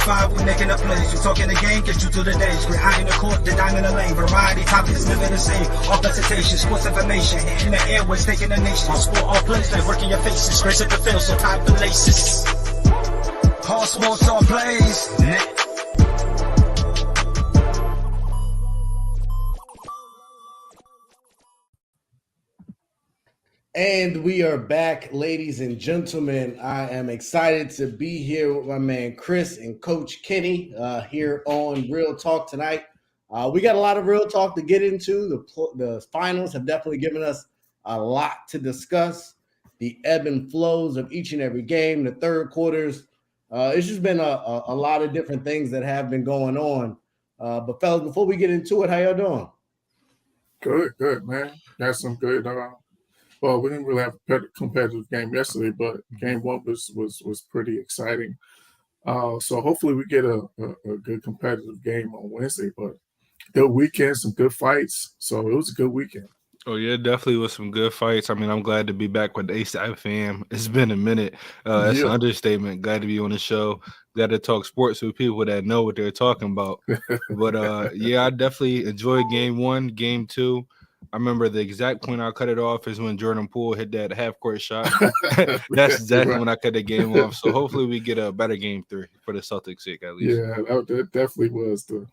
365, we making up plays. You talking the game, get you through the days. We're high in the court, the dime in the lane. Variety topics, living the same. All presentation, sports information. Hitting the airways, taking the nation. Sport all plays, like working your faces. Grace at the field, so tie the laces. All sports, all plays. And we are back, ladies and gentlemen. I am excited to be here with my man Chris and Coach Kenny here on Real Talk tonight. We got a lot of real talk to get into. The finals have definitely given us a lot to discuss. The ebb and flows of each and every game, the third quarters. It's just been a lot of different things that have been going on. But fellas, before we get into it, how y'all doing? Good, man. Got some good. Well, we didn't really have a competitive game yesterday, but game one was pretty exciting. So hopefully we get a good competitive game on Wednesday. But good weekend, some good fights. So it was a good weekend. Oh, yeah, definitely was some good fights. I mean, I'm glad to be back with the ASAP fam. It's been a minute. It's an understatement. Glad to be on the show. Glad to talk sports with people that know what they're talking about. But, yeah, I definitely enjoyed game one, game two. I remember the exact point I cut it off is when Jordan Poole hit that half-court shot. That's exactly when I cut the game off. So hopefully we get a better game three for the Celtics' sake, at least. Yeah, that definitely was the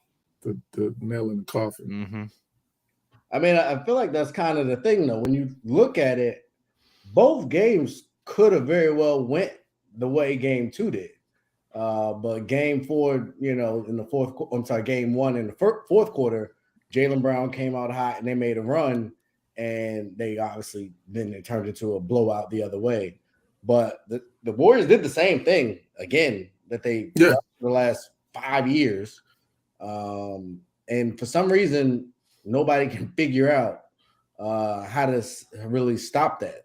nail in the coffin. Mm-hmm. I mean, I feel like that's kind of the thing, though. When you look at it, both games could have very well went the way game two did. But game four, in the game one in the fourth quarter, Jaylen Brown came out hot and they made a run, and they obviously then it turned into a blowout the other way. But the Warriors did the same thing again that they did for the last 5 years. And for some reason, nobody can figure out how to really stop that.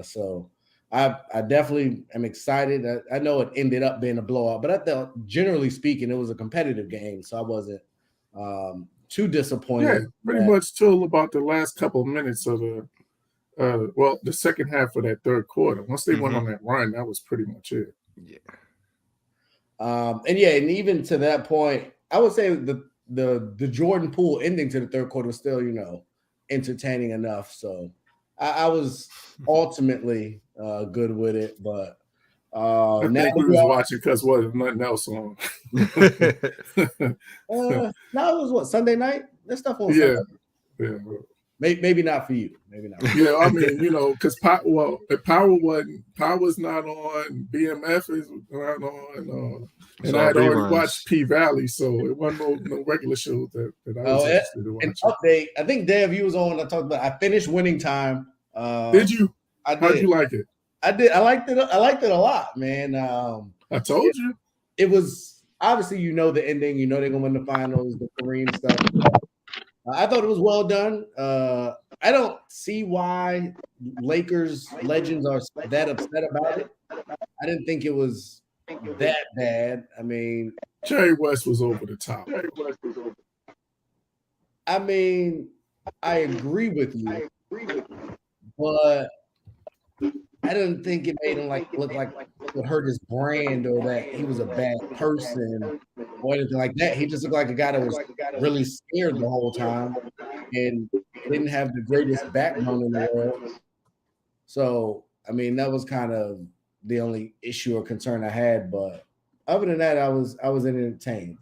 So I definitely am excited. I know it ended up being a blowout, but I thought, generally speaking, it was a competitive game. So I wasn't too disappointed. Yeah, pretty much till about the last couple of minutes of the second half of that third quarter. Once they went on that run, that was pretty much it. Yeah. And even to that point, I would say the Jordan Poole ending to the third quarter was still, entertaining enough. So I was ultimately good with it, but I think we was watching because nothing else on. No, it was what, Sunday night? That stuff on Sunday. Yeah. Maybe not for you. Maybe not. Yeah, I mean, because Power was not on, BMF is not on, and I had already watched P Valley, so it wasn't no regular shows that I was interested in watching. An update. I think Dev, you was on when I talked about. I finished Winning Time. Did you? I did. How'd you like it? I did. I liked it. I liked it a lot, man. I told you. It was obviously the ending. They're gonna win the finals, the Kareem stuff. I thought it was well done. I don't see why Lakers legends are that upset about it. I didn't think it was that bad. I mean, Jerry West was over the top. I mean, I agree with you, but I didn't think it made him look like it hurt his brand or that he was a bad person or anything like that. He just looked like a guy that was really scared the whole time and didn't have the greatest backbone in the world. So, I mean, that was kind of the only issue or concern I had. But other than that, I was entertained.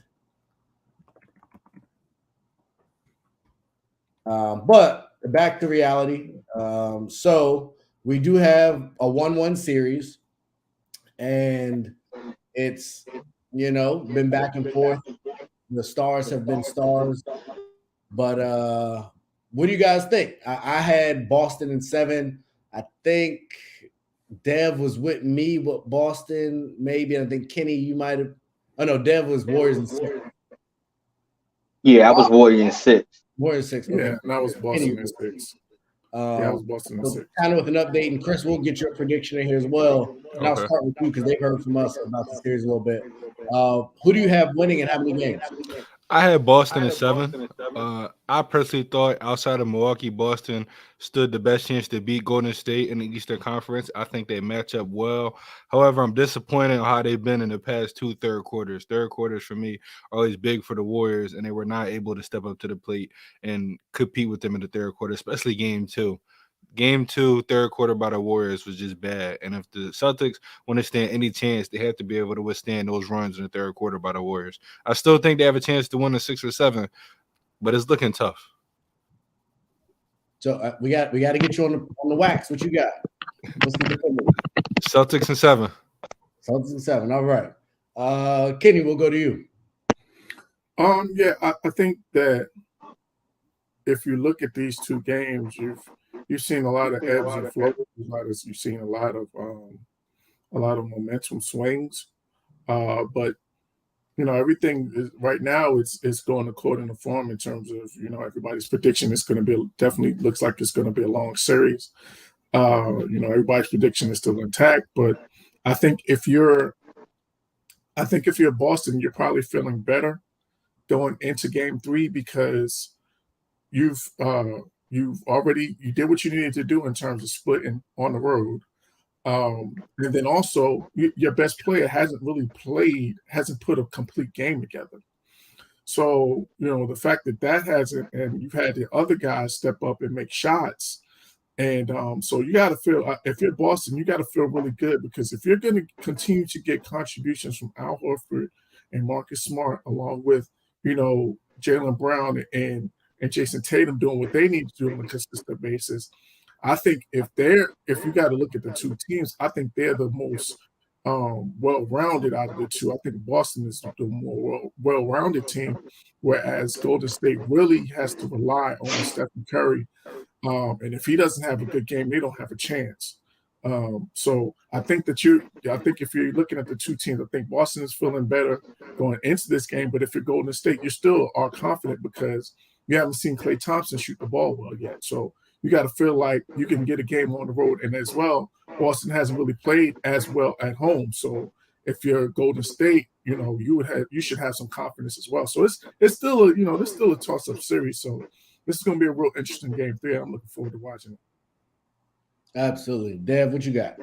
But back to reality. So we do have a 1-1 series, and it's, been back and forth. The stars have been stars. But what do you guys think? I had Boston in 7. I think Dev was with me with Boston, maybe. I think Kenny, you might have. Oh, no, Dev was Warriors in 6. Yeah, I was Warriors in 6. Warriors 6. Okay. Yeah, and I was Boston in 6. I was Boston in 6. Kind of with an update, and Chris, we'll get your prediction in here as well. And I'll start with you because they've heard from us about the series a little bit. Who do you have winning and how many games? I had Boston at 7. I personally thought outside of Milwaukee, Boston stood the best chance to beat Golden State in the Eastern Conference. I think they match up well. However, I'm disappointed on how they've been in the past 2 third quarters. Third quarters for me are always big for the Warriors, and they were not able to step up to the plate and compete with them in the third quarter, especially game 2. Game 2, third quarter by the Warriors was just bad. And if the Celtics want to stand any chance, they have to be able to withstand those runs in the third quarter by the Warriors. I still think they have a chance to win the 6 or 7, but it's looking tough. So we got to get you on the wax. What you got? Let's get the Celtics and 7. Celtics and 7. All right. Kenny, we'll go to you. Yeah, I think that if you look at these two games, you've seen a lot of ebbs and flows. You've seen a lot of momentum swings. But everything is right now. It's going according to form in terms of everybody's prediction. It's going to be definitely looks like it's going to be a long series. Everybody's prediction is still intact, but I think if you're Boston, you're probably feeling better going into Game 3 because you did what you needed to do in terms of splitting on the road. And then also your best player hasn't put a complete game together. So, the fact that hasn't, and you've had the other guys step up and make shots. And so you got to feel, if you're Boston, you got to feel really good because if you're going to continue to get contributions from Al Horford and Marcus Smart, along with, Jaylen Brown and Jason Tatum doing what they need to do on a consistent basis, I think if you got to look at the two teams, I think they're the most well-rounded out of the two. I think Boston is the more well-rounded team, whereas Golden State really has to rely on Stephen Curry. And if he doesn't have a good game, they don't have a chance. So I think if you're looking at the two teams, I think Boston is feeling better going into this game. But if you're Golden State, you still are confident because you haven't seen Klay Thompson shoot the ball well yet. So you got to feel like you can get a game on the road. And as well, Boston hasn't really played as well at home. So if you're Golden State, you should have some confidence as well. So it's still a toss-up series. So this is going to be a real interesting Game 3. I'm looking forward to watching it. Absolutely. Dev, what you got?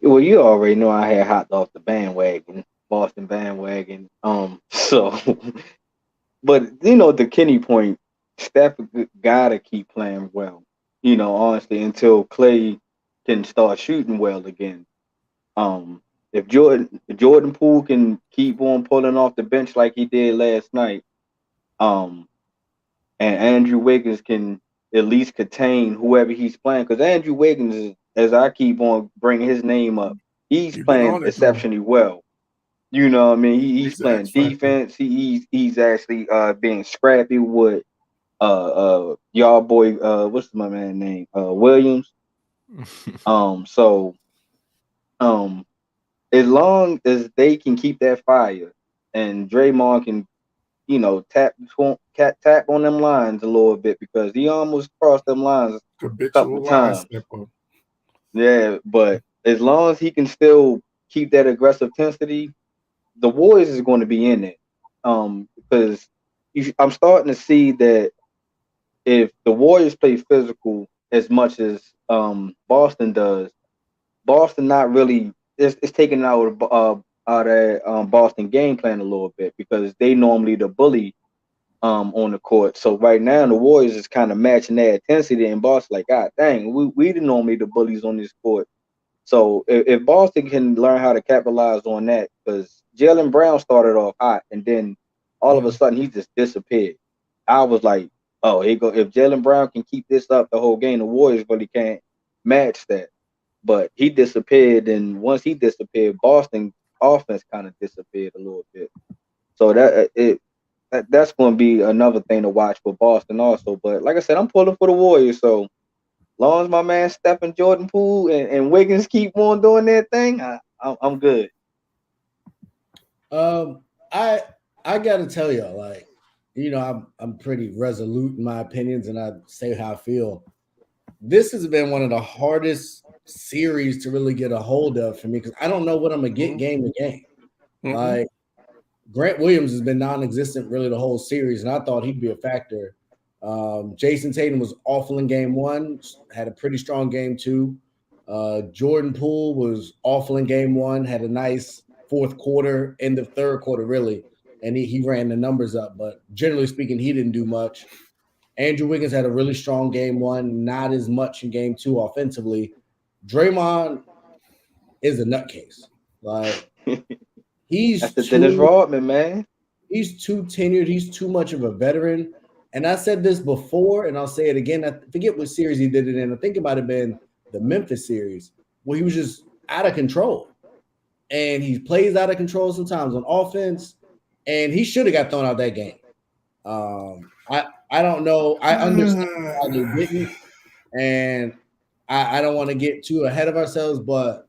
Well, you already know I had hopped off the Boston bandwagon. So, but the Kenny point, Steph gotta keep playing well. Honestly, until Klay can start shooting well again. If Jordan Poole can keep on pulling off the bench like he did last night, and Andrew Wiggins can at least contain whoever he's playing, because Andrew Wiggins is, as I keep on bringing his name up, he's playing exceptionally well. What I mean? He's playing defense. He's actually being scrappy with y'all boy. What's my man's name? Williams. So as long as they can keep that fire, and Draymond can, tap on them lines a little bit because he almost crossed them lines a couple of times. Yeah, but as long as he can still keep that aggressive intensity, the Warriors is going to be in it. Because I'm starting to see that if the Warriors play physical as much as Boston does, Boston not really it's taking out of Boston game plan a little bit because they normally the bully on the court. So right now the Warriors is kind of matching that intensity, and Boston like, God dang, we normally the bullies on this court. So if Boston can learn how to capitalize on that, because Jaylen Brown started off hot and then all of a sudden he just disappeared. I was like, oh, here go. If Jaylen Brown can keep this up the whole game, the Warriors really can't match that. But he disappeared, and once he disappeared, Boston offense kind of disappeared a little bit. So that's going to be another thing to watch for Boston also. But like I said, I'm pulling for the Warriors. So as long as my man Steph and Jordan Poole and Wiggins keep on doing their thing, I'm good. I got to tell y'all, like, I'm pretty resolute in my opinions, and I say how I feel. This has been one of the hardest series to really get a hold of for me because I don't know what I'm gonna get game to game. Like Grant Williams has been non-existent really the whole series, and I thought he'd be a factor. Jason Tatum was awful in game 1, had a pretty strong game 2. Jordan Poole was awful in game 1, had a nice fourth quarter, end of third quarter, really, and he ran the numbers up. But generally speaking, he didn't do much. Andrew Wiggins had a really strong game 1, not as much in game 2 offensively. Draymond is a nutcase. Like that's the Dennis Rodman, man. He's too tenured. He's too much of a veteran. And I said this before, and I'll say it again. I forget what series he did it in. I think it might have been the Memphis series, where he was just out of control. And he plays out of control sometimes on offense, and he should have got thrown out that game. I don't know. I understand why they didn't, and I don't want to get too ahead of ourselves, but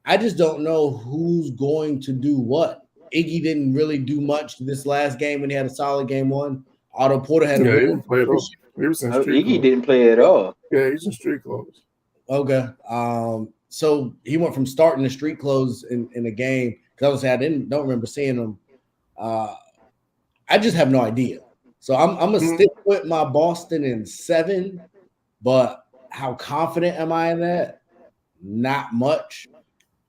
I just don't know who's going to do what. Iggy didn't really do much this last game when he had a solid game 1. Otto Porter had he didn't play at all. He was in street Iggy didn't play at all. Yeah, he's in street clothes. Okay. So he went from starting the street clothes in the game, because I don't remember seeing him. I just have no idea. So I'm gonna stick with my Boston in 7, but how confident am I in that? Not much.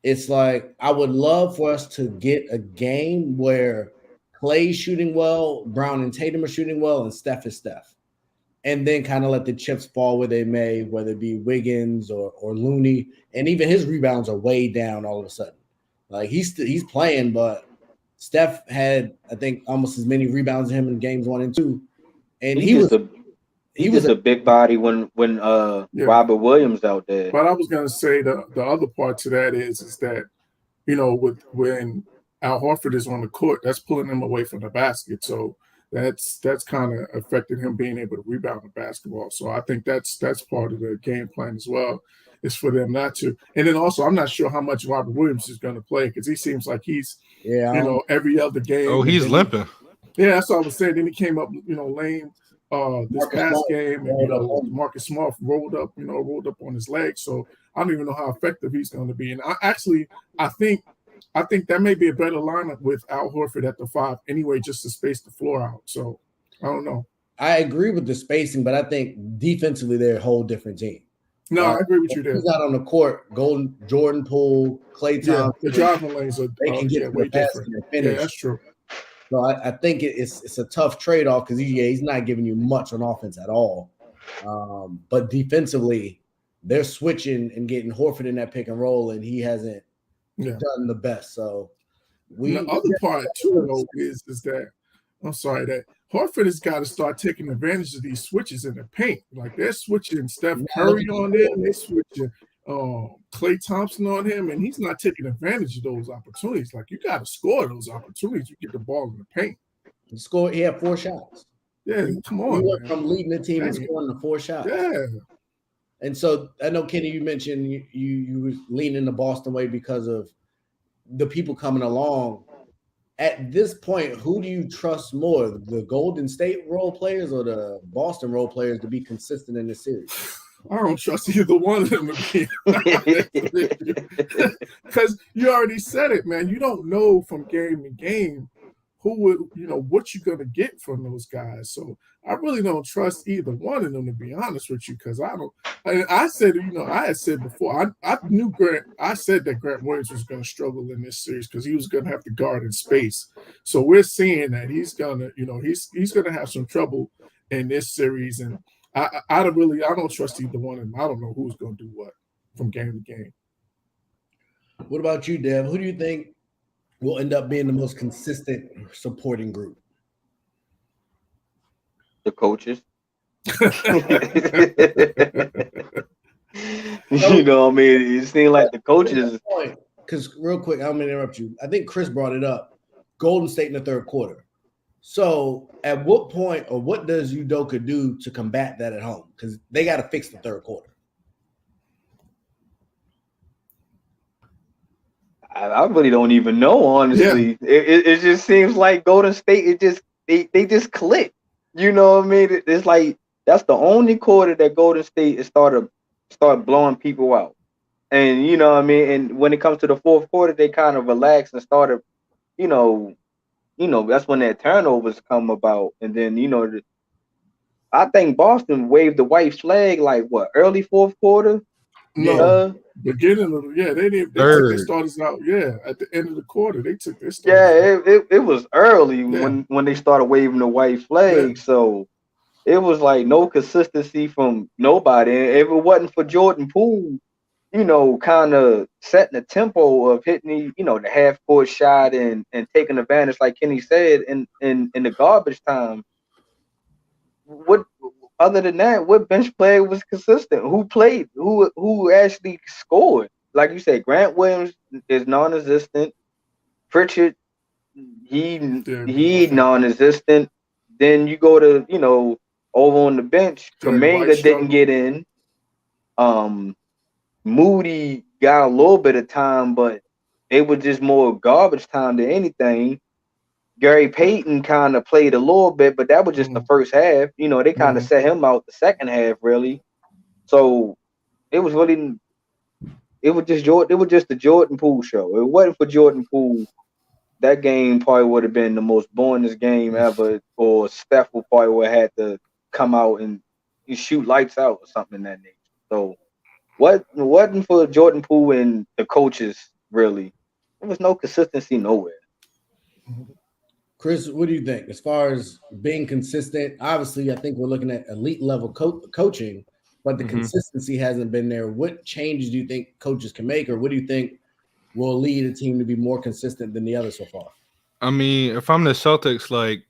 It's like I would love for us to get a game where Clay's shooting well, Brown and Tatum are shooting well, and Steph is Steph. And then kind of let the chips fall where they may, whether it be Wiggins or Looney. And even his rebounds are way down all of a sudden. Like he's playing, but Steph had, I think, almost as many rebounds as him in games 1 and 2. And he was a big body when Robert Williams out there. But I was gonna say the other part to that is that, when Al Horford is on the court, that's pulling him away from the basket. So that's kind of affected him being able to rebound the basketball. So I think that's part of the game plan as well, is for them not to. And then also, I'm not sure how much Robert Williams is going to play, because he seems like he's, every other game. Oh, he's limping. Yeah, that's what I was saying. Then he came up, lame this past game, and Marcus Smart rolled up on his leg. So I don't even know how effective he's going to be. And I think that may be a better lineup with Al Horford at the 5 anyway, just to space the floor out. So I don't know. I agree with the spacing, but I think defensively they're a whole different team. No, I agree with you there. He's not on the court. Jordan Poole, Klay Thompson. The driving lanes are they can get way different. Yeah, that's true. So I think it's a tough trade-off, because he's not giving you much on offense at all. But defensively, they're switching and getting Horford in that pick and roll, and he hasn't done the best. So the other part too, though, is that that Horford has got to start taking advantage of these switches in the paint. Like they're switching Steph Curry on him, they're switching Klay Thompson on him, and he's not taking advantage of those opportunities. Like you got to score those opportunities. You get the ball in the paint. He had 4 shots. Yeah, come on. He went from leading the team and scoring the 4 shots. Yeah. And so I know, Kenny, you mentioned you were leaning the Boston way because of the people coming along. At this point, who do you trust more, the Golden State role players or the Boston role players to be consistent in this series? I don't trust either one of them again. Because you already said it, man. You don't know from game to game who would, what you're going to get from those guys. So I really don't trust either one of them, to be honest with you, because I said, I had said before, I knew I said that Grant Williams was going to struggle in this series because he was going to have to guard in space. So we're seeing that he's going to, he's going to have some trouble in this series. And I don't trust either one of them. I don't know who's going to do what from game to game. What about you, Dev? Who do you think will end up being the most consistent supporting group? The coaches. It seems like the coaches. Because real quick, I'm going to interrupt you. I think Chris brought it up. Golden State in the third quarter. So at what point, or what does Udoka do to combat that at home? Because they got to fix the third quarter. I really don't even know, honestly. Yeah. It just seems like Golden State, they just click. You know what I mean? It's like that's the only quarter that Golden State is start blowing people out. And you know what I mean? And when it comes to the fourth quarter, they kind of relax and started, that's when that turnovers come about. And then, I think Boston waved the white flag like what, early fourth quarter? No, beginning of they took their starters out. Yeah, at the end of the quarter, they took their starters out. It was early when they started waving the white flag. So it was like no consistency from nobody. And if it wasn't for Jordan Poole, kind of setting the tempo of hitting the half court shot and taking advantage, like Kenny said, in the garbage time. What other than that, what bench player was consistent? Who played? Who actually scored? Like you said, Grant Williams is non-existent. Pritchard, he non-existent. Then you go to over on the bench, Kuminga didn't get in. Moody got a little bit of time, but it was just more garbage time than anything. Gary Payton kind of played a little bit, but that was just the first half. They kind of set him out the second half, really. So it was just the Jordan Poole show. If it wasn't for Jordan Poole, that game probably would have been the most boringest game ever, or Steph would probably would have had to come out and shoot lights out or something in that nature. So what wasn't for Jordan Poole and the coaches, really, there was no consistency nowhere. Chris, what do you think as far as being consistent? Obviously, I think we're looking at elite level coaching, but the consistency hasn't been there. What changes do you think coaches can make, or what do you think will lead a team to be more consistent than the others so far? I mean, if I'm the Celtics, like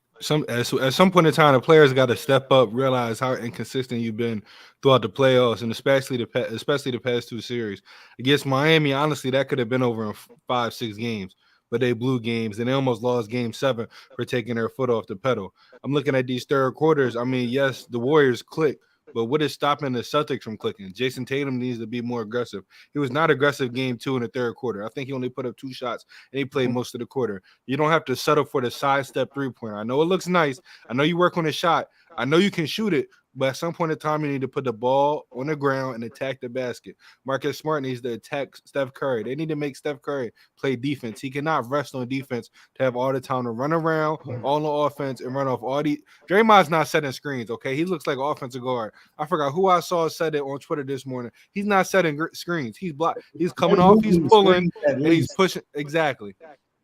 at some point in time, the players got to step up, realize how inconsistent you've been throughout the playoffs, and especially the past two series against Miami. Honestly, that could have been over in 5-6 games. But they blew games, and they almost lost Game 7 for taking their foot off the pedal. I'm looking at these third quarters. I mean, yes, the Warriors click, but what is stopping the Celtics from clicking? Jason Tatum needs to be more aggressive. He was not aggressive Game 2 in the third quarter. I think he only put up 2 shots, and he played most of the quarter. You don't have to settle for the sidestep three-pointer. I know it looks nice. I know you work on the shot. I know you can shoot it, but at some point in time, you need to put the ball on the ground and attack the basket. Marcus Smart needs to attack Steph Curry. They need to make Steph Curry play defense. He cannot rest on defense to have all the time to run around, all on offense, and run off all the – Draymond's not setting screens, okay? He looks like an offensive guard. I forgot who I saw said it on Twitter this morning. He's not setting screens. He's coming off, he's pulling, and he's pushing – exactly.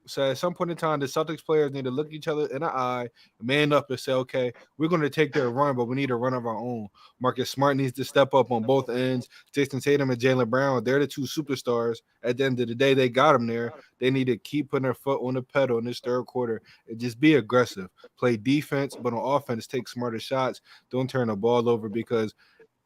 So at some point in time, the Celtics players need to look each other in the eye, man up, and say, okay, we're going to take their run, but we need a run of our own. Marcus Smart needs to step up on both ends. Jason Tatum and Jaylen Brown, they're the two superstars. At the end of the day, they got them there. They need to keep putting their foot on the pedal in this third quarter and just be aggressive. Play defense, but on offense, take smarter shots. Don't turn the ball over, because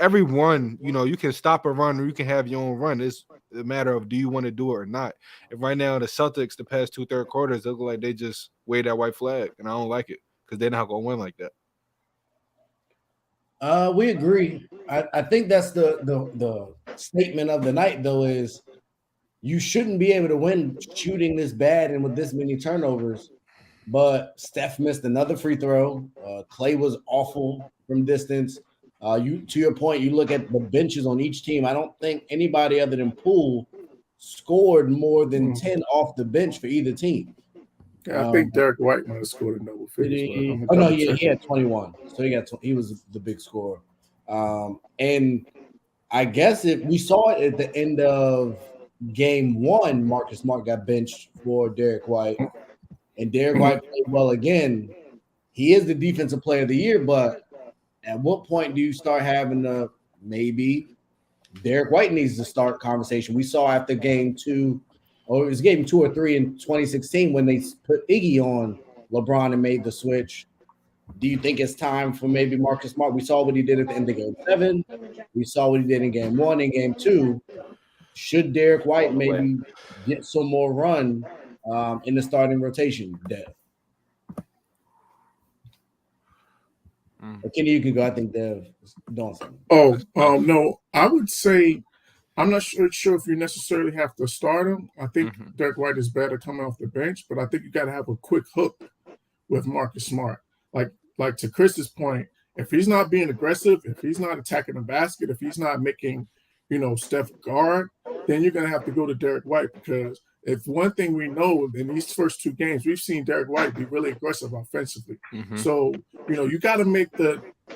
everyone, you can stop a run or you can have your own run. It's a matter of, do you want to do it or not? And right now, the Celtics, the past 2 third quarters, look like they just waved that white flag, and I don't like it because they're not going to win like that. We agree. I think that's the statement of the night, though, is you shouldn't be able to win shooting this bad and with this many turnovers. But Steph missed another free throw. Clay was awful from distance. To your point, you look at the benches on each team. I don't think anybody other than Poole scored more than 10 off the bench for either team. Yeah, I think Derek White might have scored a double figure. He had 21. So he was the big scorer. And I guess we saw it at the end of Game 1, Marcus Smart got benched for Derek White. And Derek White played well again. He is the defensive player of the year, but at what point do you start having maybe Derek White needs to start conversation? We saw after Game 2, or it was Game 2 or 3 in 2016 when they put Iggy on LeBron and made the switch. Do you think it's time for maybe Marcus Smart? We saw what he did at the end of Game 7. We saw what he did in Game 1 and Game 2. Should Derek White maybe get some more run in the starting rotation, Dev? Kenny, you can go. I think Dev is doing something. No, I would say I'm not sure if you necessarily have to start him. I think Derek White is better coming off the bench, but I think you got to have a quick hook with Marcus Smart. Like to Chris's point, if he's not being aggressive, if he's not attacking the basket, if he's not making, Steph guard, then you're going to have to go to Derek White, because if one thing we know in these first two games, we've seen Derek White be really aggressive offensively. Mm-hmm. So, you got to make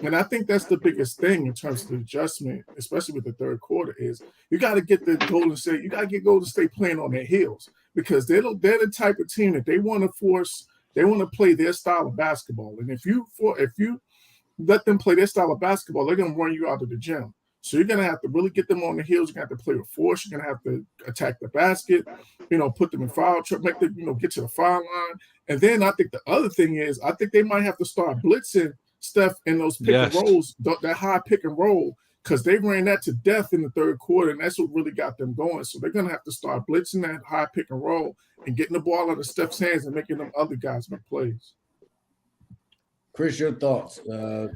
and I think that's the biggest thing in terms of the adjustment, especially with the third quarter, is you got to get Golden State playing on their heels, because they're the type of team that they want to play their style of basketball. And if you let them play their style of basketball, they're going to run you out of the gym. So you're going to have to really get them on the heels. You're going to have to play with force. You're going to have to attack the basket, put them in foul trouble, make them, get to the foul line. And then I think the other thing is, I think they might have to start blitzing Steph in those pick and rolls, that high pick and roll, because they ran that to death in the third quarter, and that's what really got them going. So they're going to have to start blitzing that high pick and roll and getting the ball out of Steph's hands and making them other guys make plays. Chris, your thoughts? Do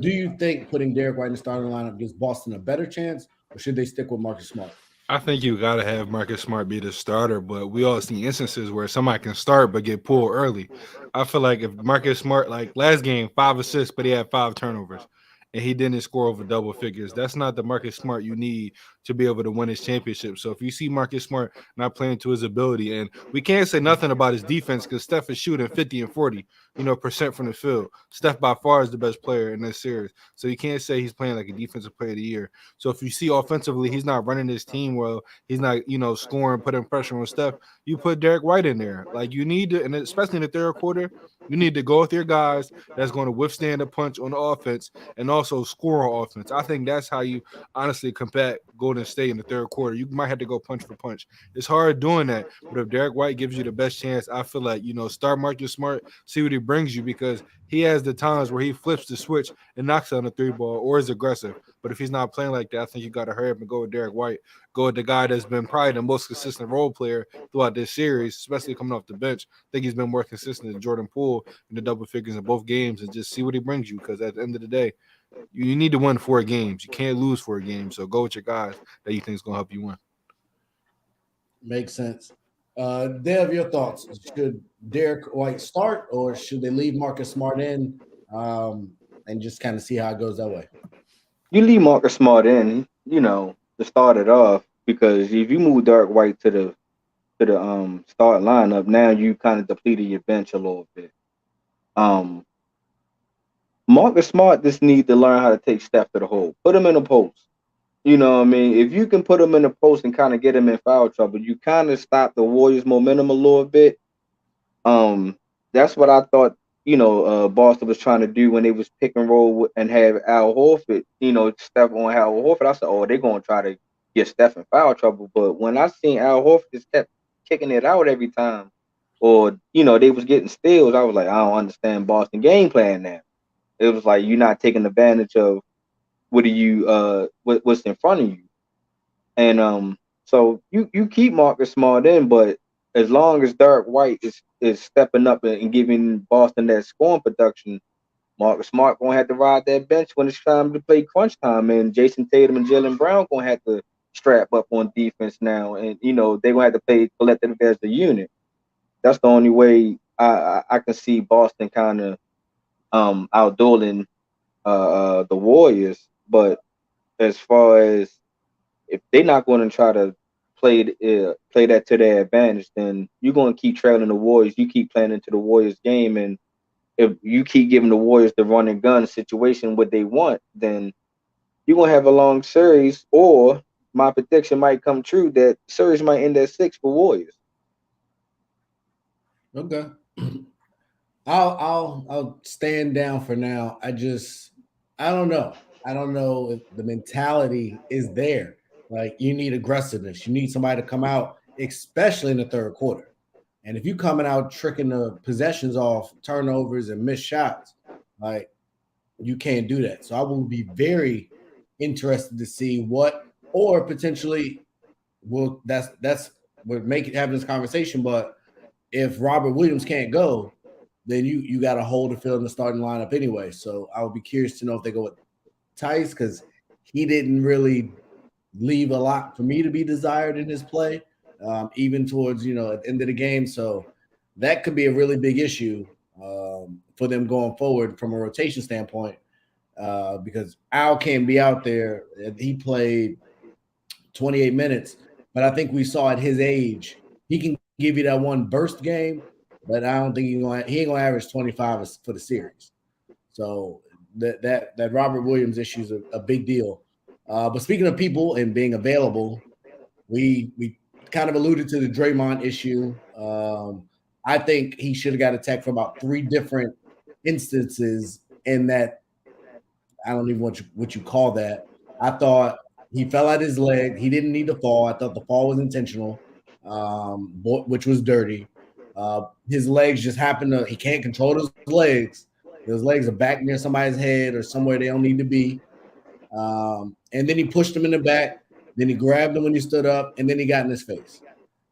you think putting Derek White in the starting lineup gives Boston a better chance, or should they stick with Marcus Smart? I think you got to have Marcus Smart be the starter, but we all see instances where somebody can start but get pulled early. I feel like if Marcus Smart, like last game, 5 assists, but he had 5 turnovers, and he didn't score over double figures. That's not the Marcus Smart you need to be able to win his championship. So if you see Marcus Smart not playing to his ability, and we can't say nothing about his defense because Steph is shooting 50 and 40% from the field. Steph by far is the best player in this series. So you can't say he's playing like a defensive player of the year. So if you see offensively, he's not running his team well, he's not, scoring, putting pressure on Steph, you put Derek White in there. Like you need to, and especially in the third quarter, you need to go with your guys that's going to withstand a punch on the offense and also score on offense. I think that's how you honestly combat Golden State in the third quarter. You might have to go punch for punch. It's hard doing that, but if Derek White gives you the best chance, I feel like, start Marcus Smart, see what he brings you, because he has the times where he flips the switch and knocks on the 3-ball or is aggressive. But if he's not playing like that, I think you got to hurry up and go with Derek White. Go with the guy that's been probably the most consistent role player throughout this series, especially coming off the bench. I think he's been more consistent than Jordan Poole in the double figures in both games, and just see what he brings you, because at the end of the day, you need to win 4 games. You can't lose 4 games. So go with your guys that you think is going to help you win. Makes sense. Dev, your thoughts? Should Derek White start, or should they leave Marcus Smart in and just kind of see how it goes that way? You leave Marcus Smart in, to start it off, because if you move Derek White to the starting lineup, now you kind of depleted your bench a little bit. Marcus Smart just needs to learn how to take Steph to the hole. Put him in a post. You know what I mean? If you can put him in a post and kind of get him in foul trouble, you kind of stop the Warriors' momentum a little bit. That's what I thought, Boston was trying to do when they was pick and roll and have Al Horford, Steph on Al Horford. I said, oh, they're going to try to get Steph in foul trouble. But when I seen Al Horford just kept kicking it out every time, or, they was getting steals, I was like, I don't understand Boston game plan now. It was like you're not taking advantage of what's in front of you. And so you keep Marcus Smart in, but as long as Derek White is stepping up and giving Boston that scoring production, Marcus Smart gonna have to ride that bench when it's time to play crunch time, and Jason Tatum and Jaylen Brown gonna have to strap up on defense now, and they're gonna have to play collective as a unit. That's the only way I can see Boston kind of outdueling the Warriors. But as far as if they're not going to try to play that to their advantage, then you're going to keep trailing the Warriors. You keep playing into the Warriors game, and if you keep giving the Warriors the run and gun situation what they want, then you're going to have a long series, or my prediction might come true that series might end at 6 for Warriors. Okay. I'll stand down for now. I don't know. I don't know if the mentality is there. Like, you need aggressiveness. You need somebody to come out, especially in the third quarter. And if you coming out tricking the possessions off turnovers and missed shots, like, you can't do that. So I will be very interested to see what, or potentially, well, that's what make it happen this conversation. But if Robert Williams can't go, then you got to hold the field in the starting lineup anyway. So I would be curious to know if they go with Tice, because he didn't really leave a lot for me to be desired in his play, even towards, at the end of the game. So that could be a really big issue for them going forward from a rotation standpoint, because Al can't be out there. He played 28 minutes But I think we saw at his age, he can give you that one burst game, but I don't think he ain't gonna average 25 for the series. So that Robert Williams issue is a big deal. But speaking of people and being available, we kind of alluded to the Draymond issue. I think he should have got attacked for about 3 different instances in that. I don't even know what you call that. I thought he fell out his leg. He didn't need to fall. I thought the fall was intentional, which was dirty. His legs just happened to – he can't control his legs. His legs are back near somebody's head or somewhere they don't need to be. And then he pushed him in the back. Then he grabbed him when he stood up, and then he got in his face.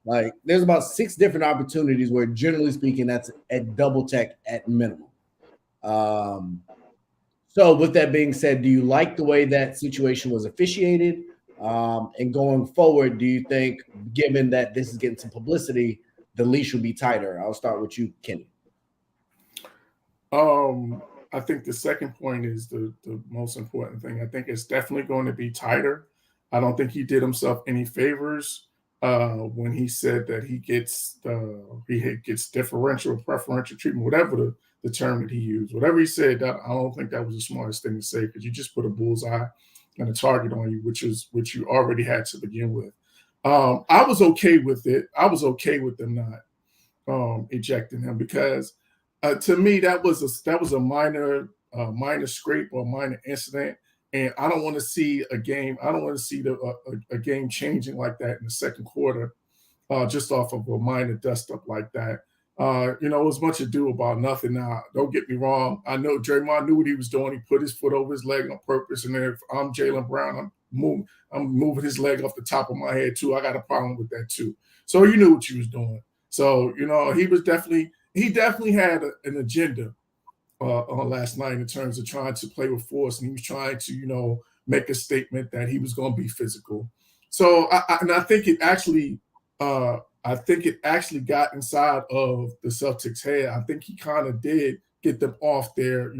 Like, there's about 6 different opportunities where, generally speaking, that's a double tech at minimum. So with that being said, do you like the way that situation was officiated? And going forward, do you think, given that this is getting some publicity, the leash will be tighter? I'll start with you, Kenny. I think the second point is the most important thing. I think it's definitely going to be tighter. I don't think he did himself any favors when he said that he gets differential, preferential treatment, whatever the term that he used. Whatever he said, I don't think that was the smartest thing to say, because you just put a bullseye and a target on you, which you already had to begin with. I was okay with it. I was okay with them not ejecting him, because to me that was a minor scrape or minor incident, and I don't want to see a game. I don't want to see a game changing like that in the second quarter, just off of a minor dust up like that. It was much ado about nothing. Now, don't get me wrong. I know Draymond knew what he was doing. He put his foot over his leg on purpose. And then if I'm Jaylen Brown, I'm moving his leg off the top of my head too. I got a problem with that too. So you knew what you was doing. So, he definitely had an agenda on last night in terms of trying to play with force. And he was trying to, make a statement that he was going to be physical. So I think it actually got inside of the Celtics' head. I think he kind of did get them off there,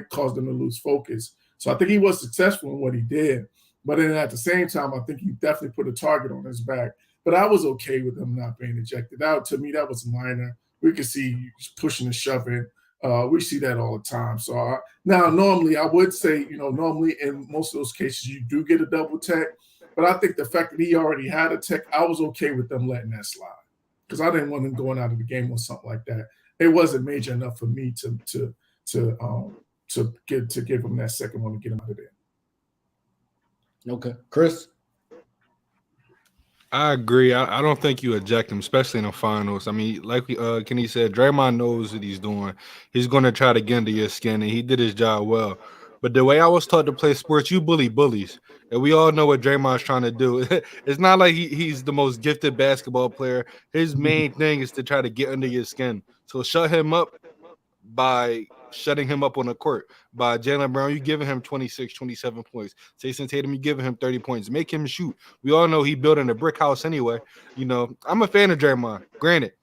cause them to lose focus. So I think he was successful in what he did. But then at the same time, I think he definitely put a target on his back. But I was okay with him not being ejected. To me, that was minor. We could see pushing and shoving. We see that all the time. So now, normally, I would say, normally in most of those cases, you do get a double tech. But I think the fact that he already had a tech, I was okay with them letting that slide, because I didn't want him going out of the game or something like that. It wasn't major enough for me to give him that second one and get him out of there. Okay, Chris. I agree. I don't think you eject him, especially in the finals. I mean, like Kenny said, Draymond knows what he's doing. He's going to try to get under your skin, and he did his job well. But the way I was taught to play sports, you bully bullies. And we all know what Draymond's trying to do. It's not like he's the most gifted basketball player. His main thing is to try to get under your skin. So shut him up by shutting him up on the court. By Jaylen Brown, you giving him 26, 27 points. Jason Tatum, you giving him 30 points. Make him shoot. We all know he building a brick house anyway. I'm a fan of Draymond. Granted,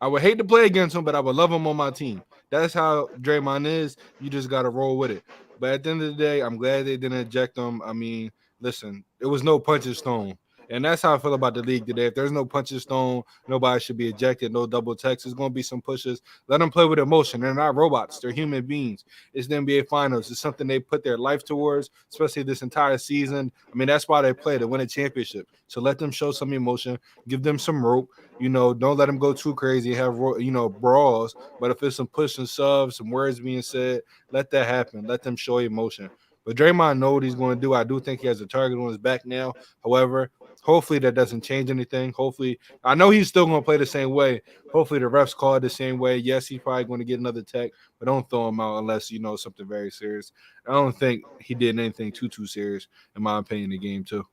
I would hate to play against him, but I would love him on my team. That's how Draymond is. You just got to roll with it. But at the end of the day, I'm glad they didn't eject him. I mean, listen, it was no punches thrown. And that's how I feel about the league today. If there's no punches thrown, nobody should be ejected, no double text. There's going to be some pushes. Let them play with emotion. They're not robots. They're human beings. It's the NBA Finals. It's something they put their life towards, especially this entire season. I mean, that's why they play, to win a championship. So let them show some emotion. Give them some rope. Don't let them go too crazy, have, brawls. But if it's some push and shove, some words being said, let that happen. Let them show emotion. But Draymond knows what he's going to do. I do think he has a target on his back now. However, hopefully that doesn't change anything. Hopefully, I know he's still going to play the same way. Hopefully the refs call it the same way. Yes, he's probably going to get another tech, but don't throw him out unless something very serious. I don't think he did anything too serious, in my opinion, in the game too.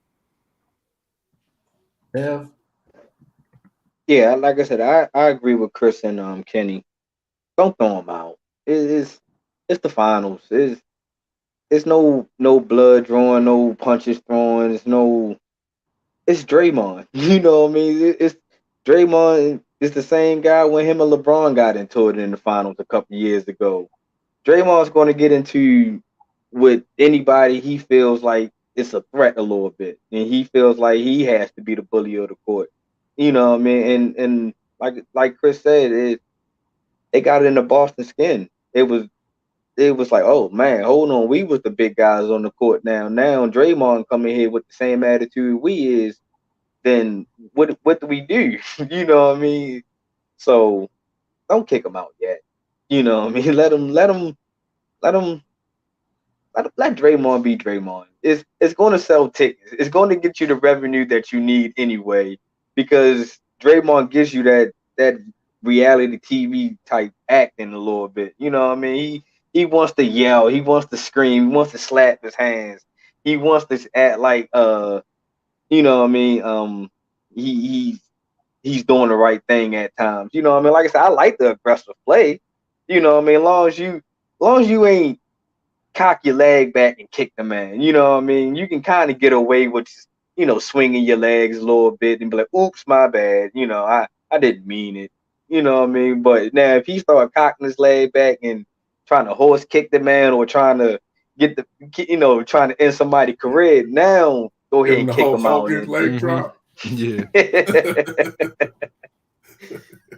Yeah, like I said, I agree with Chris and Kenny. Don't throw him out. It's the finals. It's no blood drawing, no punches throwing. It's Draymond. You know what I mean? It's Draymond is the same guy when him and LeBron got into it in the finals a couple years ago. Draymond's going to get into with anybody he feels like it's a threat a little bit, and he feels like he has to be the bully of the court. You know what I mean? And like Chris said, it got in the Boston skin. It was like, oh man, hold on, we was the big guys on the court now. Now Draymond coming here with the same attitude we is, then what do we do? You know what I mean? So don't kick him out yet. You know what I mean? Let Draymond be Draymond. It's going to sell tickets. It's going to get you the revenue that you need anyway, because Draymond gives you that reality TV type acting a little bit. You know what I mean? He wants to yell, he wants to scream, he wants to slap his hands, he wants to act like you know what I mean? He's doing the right thing at times. You know what I mean? Like I said, I like the aggressive play. You know what I mean? As long as you ain't cock your leg back and kick the man. You know what I mean? You can kind of get away with just, you know, swinging your legs a little bit and be like, oops, my bad. You know, I didn't mean it. You know what I mean? But now if he start cocking his leg back and trying to horse kick the man or trying to trying to end somebody's career, now go ahead and kick him out. Leg drop. Yeah.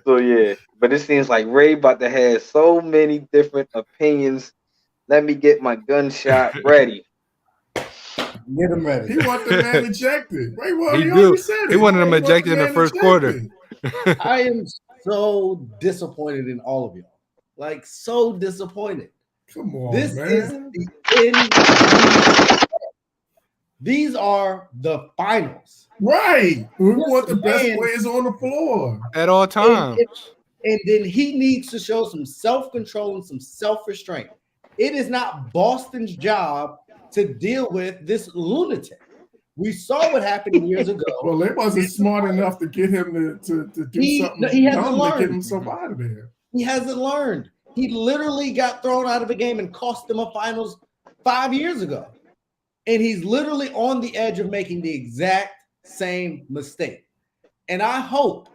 So yeah, but it seems like Ray about to have so many different opinions. Let me get my gunshot ready. Get him ready. He want the man ejected. Ray, he wanted him ejected in the first quarter. I am so disappointed in all of y'all. Like, so disappointed. Come on, this man. Is the end. These are the finals. Right. We want the best players on the floor at all times. And then he needs to show some self-control and some self-restraint. It is not Boston's job to deal with this lunatic. We saw what happened years ago. Well, they wasn't smart enough to get him to do something. He hasn't learned. To get himself out of there. He hasn't learned. He literally got thrown out of a game and cost them a finals 5 years ago. And he's literally on the edge of making the exact same mistake. And I hope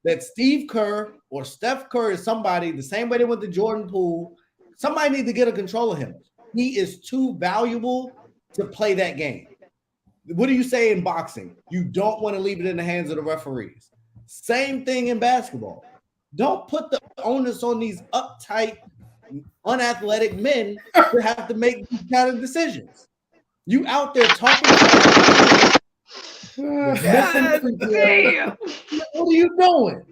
that Steve Kerr or Steph Curry or somebody, the same way they went to Jordan Poole, somebody needs to get a control of him. He is too valuable to play that game. What do you say in boxing? You don't want to leave it in the hands of the referees. Same thing in basketball. Don't put the onus on these uptight, unathletic men to have to make these kind of decisions. You out there talking. Damn. What are you doing?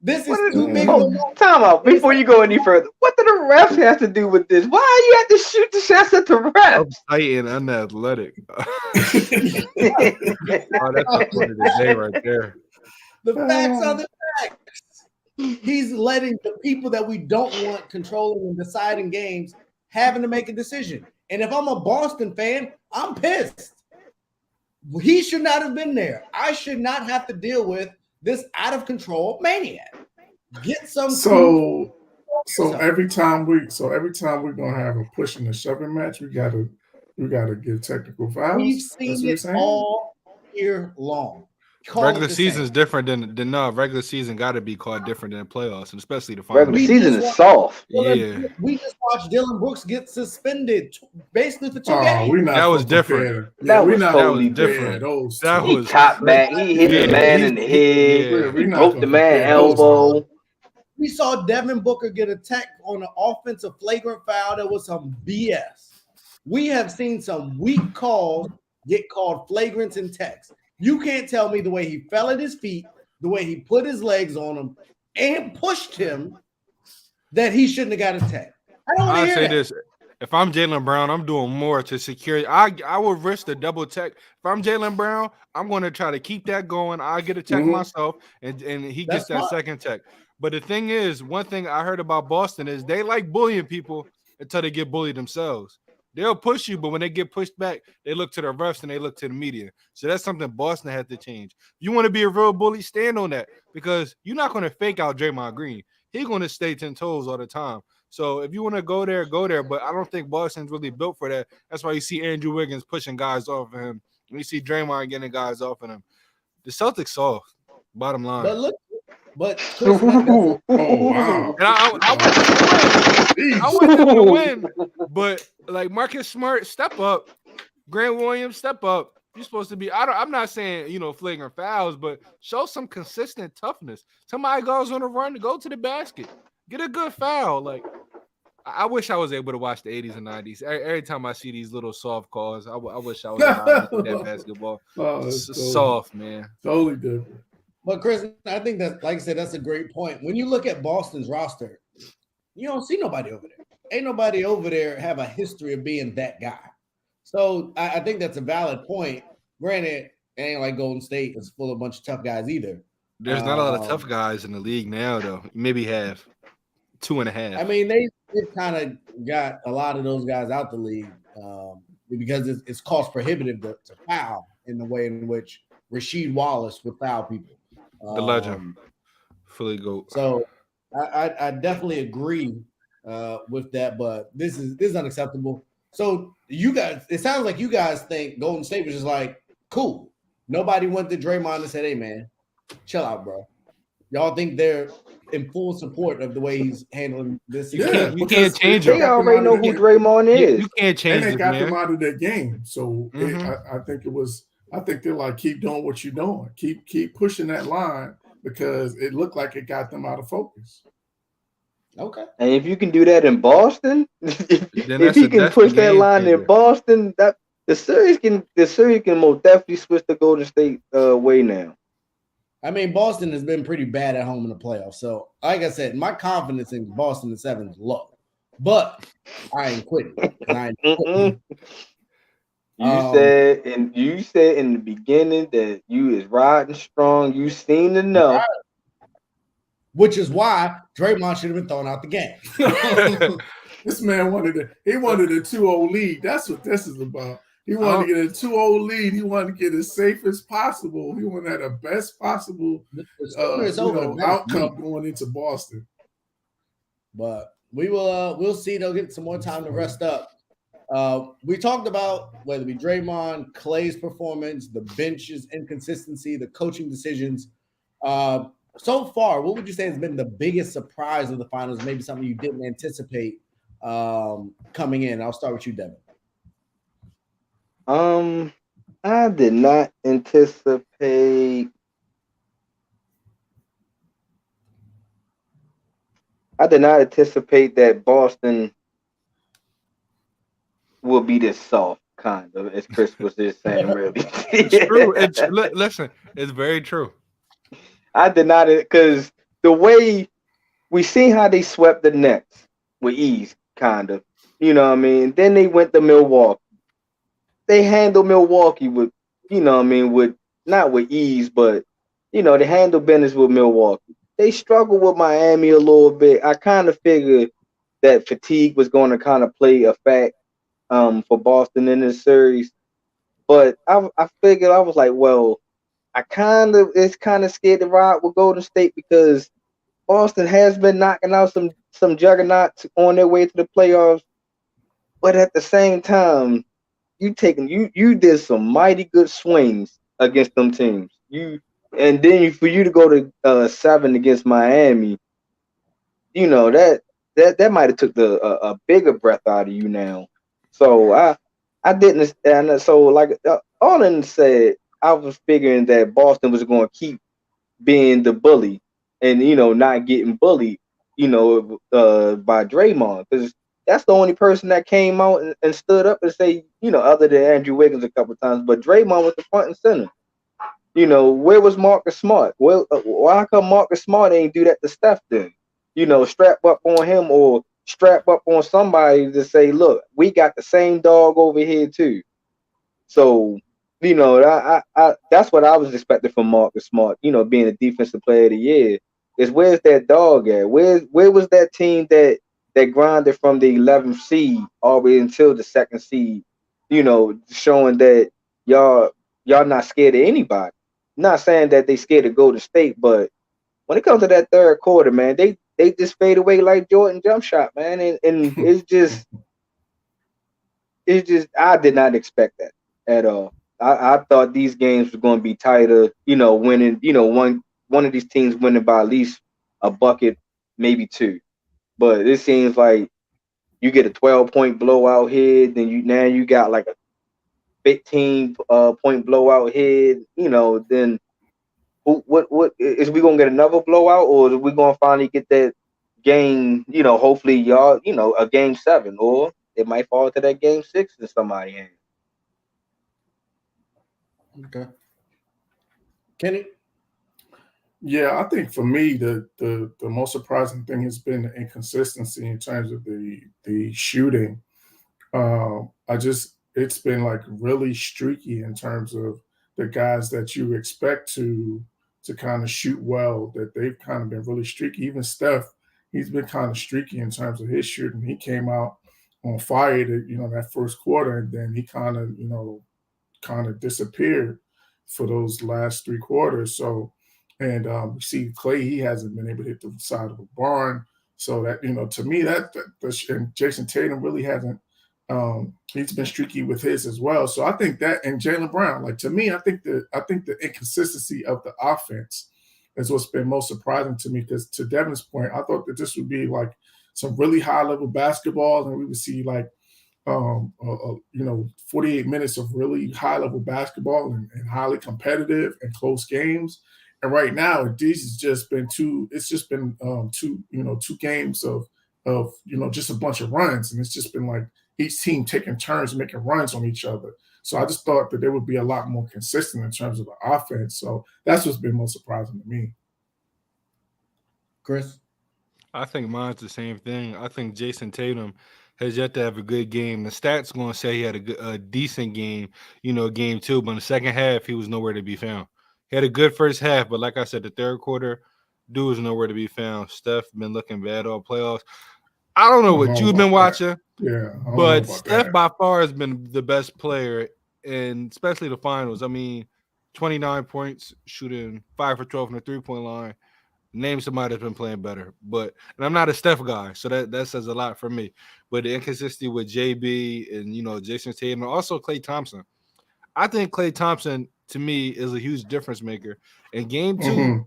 This is too big. Time out before you go any further. What do the refs have to do with this? Why do you have to shoot the shots at the refs? Uptight and unathletic. Oh, that's the point of the day right there. The facts are the facts. He's letting the people that we don't want controlling and deciding games having to make a decision. And if I'm a Boston fan, I'm pissed. He should not have been there. I should not have to deal with this out of control maniac. Get some. So every time we're gonna have a pushing and shoving match, we gotta give technical fouls. We've seen it all year long. Regular season is different than regular season got to be called different than playoffs, and especially the finals. Regular season is soft. Yeah, we just watched Dylan Brooks get suspended basically for 2 games. That was different. That was totally different. He chopped back. He hit the man in the head. He broke the man's elbow. We saw Devin Booker get attacked on an offensive flagrant foul. That was some BS. We have seen some weak calls get called flagrants and techs. You can't tell me the way he fell at his feet, the way he put his legs on him and pushed him, that he shouldn't have got attacked. I say this. If I'm Jaylen Brown, I'm doing more to secure. I would risk the double tech. If I'm Jaylen Brown, I'm going to try to keep that going. I get a tech myself, and he gets that second tech. But the thing is, one thing I heard about Boston is they like bullying people until they get bullied themselves. They'll push you, but when they get pushed back, they look to the refs and they look to the media. So that's something Boston had to change. If you want to be a real bully, stand on that, because you're not going to fake out Draymond Green. He's going to stay 10 toes all the time. So if you want to go there, go there. But I don't think Boston's really built for that. That's why you see Andrew Wiggins pushing guys off of him. You see Draymond getting guys off of him. The Celtics soft, bottom line. But oh wow! And I want them to win, but like Marcus Smart, step up. Grant Williams, step up. You're supposed to be. I'm not saying flagrant fouls, but show some consistent toughness. Somebody goes on a run, go to the basket, get a good foul. Like I wish I was able to watch the 80s and 90s. Every time I see these little soft calls, I wish I was alive with that basketball. Soft, man. Totally different. But Chris, I think that, like I said, that's a great point. When you look at Boston's roster, you don't see nobody over there. Ain't nobody over there have a history of being that guy. So I think that's a valid point. Granted, it ain't like Golden State is full of a bunch of tough guys either. There's not a lot of tough guys in the league now, though. Maybe have 2.5. I mean, they kind of got a lot of those guys out the league because it's cost prohibitive to foul in the way in which Rasheed Wallace would foul people. The legend, Philly GOAT. So I definitely agree with that, but this is unacceptable. So you guys, it sounds like you guys think Golden State was just like, cool. Nobody went to Draymond and said, hey, man, chill out, bro. Y'all think they're in full support of the way he's handling this? Yeah, you can't change him. They already know who Draymond is. You can't change him. And they got them out of their game. So I think they're like, keep doing what you're doing. Keep pushing that line because it looked like it got them out of focus. Okay. And if you can do that in Boston, if he can push that line in Boston, that the series can most definitely switch the Golden State way now. I mean, Boston has been pretty bad at home in the playoffs. So, like I said, my confidence in Boston in 7 is low. But I ain't quitting. You said in the beginning that you is riding strong. You seem to know. Right. Which is why Draymond should have been thrown out the game. This man wanted a 2-0 lead. That's what this is about. He wanted to get a 2-0 lead. He wanted to get as safe as possible. He wanted to have the best possible outcome going into Boston. But we'll see. They'll get some more time to rest up. We talked about whether it be Draymond, Clay's performance, the bench's inconsistency, the coaching decisions. So far, what would you say has been the biggest surprise of the finals? Maybe something you didn't anticipate coming in. I'll start with you, Devin. I did not anticipate. That Boston will be this soft, kind of, as Chris was just saying. Really, it's true. Listen, it's very true. I did not, because the way we seen how they swept the Nets with ease, kind of. You know what I mean? Then they went to Milwaukee. They handled Milwaukee with, with not with ease, but they handled business with Milwaukee. They struggled with Miami a little bit. I kind of figured that fatigue was going to kind of play a fact for Boston in this series. But I figured, I was like, well, it's kind of scared to ride with Golden State because Boston has been knocking out some juggernauts on their way to the playoffs. But at the same time, you did some mighty good swings against them teams. For you to go to 7 against Miami, that might have took a bigger breath out of you now. So I didn't understand. So like Arlen said, I was figuring that Boston was going to keep being the bully and not getting bullied, by Draymond, because that's the only person that came out and stood up and say, other than Andrew Wiggins a couple of times, but Draymond was the front and center. Where was Marcus Smart? Well, why come Marcus Smart ain't do that to Steph then? Strap up on him or strap up on somebody to say, look, we got the same dog over here too. So, that's what I was expecting from Marcus Smart, being a defensive player of the year, is where's that dog at? Where was that team that grinded from the 11th seed all the way until the 2nd seed, showing that y'all not scared of anybody. Not saying that they scared to go to State, but when it comes to that third quarter, man, they just fade away like Jordan jump shot, man. And it's just I did not expect that at all. I thought these games were going to be tighter, winning, one of these teams winning by at least a bucket, maybe 2. But it seems like you get a 12-point blowout here, then you got like a 15 point blowout here, then what is we gonna get another blowout, or are we gonna finally get that game? Hopefully y'all, a game 7, or it might fall to that game 6 in somebody's hand. Okay, Kenny. Yeah, I think for me the most surprising thing has been the inconsistency in terms of the shooting. It's been like really streaky in terms of the guys that you expect to kind of shoot well, that they've kind of been really streaky. Even Steph, he's been kind of streaky in terms of his shooting. He came out on fire, that first quarter, and then he kind of disappeared for those last 3 quarters. So, and we see Klay, he hasn't been able to hit the side of a barn. So that, to me, and Jason Tatum really hasn't. He's been streaky with his as well. So I think that, and Jaylen Brown, like, to me, I think the inconsistency of the offense is what's been most surprising to me, because to Devin's point, I thought that this would be like some really high level basketball, and we would see like 48 minutes of really high level basketball and highly competitive and close games. And right now, these has just been two games of just a bunch of runs, and it's just been like each team taking turns making runs on each other. So I just thought that there would be a lot more consistent in terms of the offense. So that's what's been most surprising to me. Chris? I think mine's the same thing. I think Jason Tatum has yet to have a good game. The stats going to say he had a decent game, game 2, but in the second half, he was nowhere to be found. He had a good first half, but like I said, the third quarter, dude was nowhere to be found. Steph been looking bad all playoffs. I don't know what you've been watching. Yeah, but Steph by far has been the best player, and especially the finals. I mean, 29 points, shooting 5 for 12 from the 3-point line. Name somebody that's been playing better. And I'm not a Steph guy, so that says a lot for me. But the inconsistency with JB and Jason Tatum, and also Klay Thompson. I think Klay Thompson, to me, is a huge difference maker. In game 2,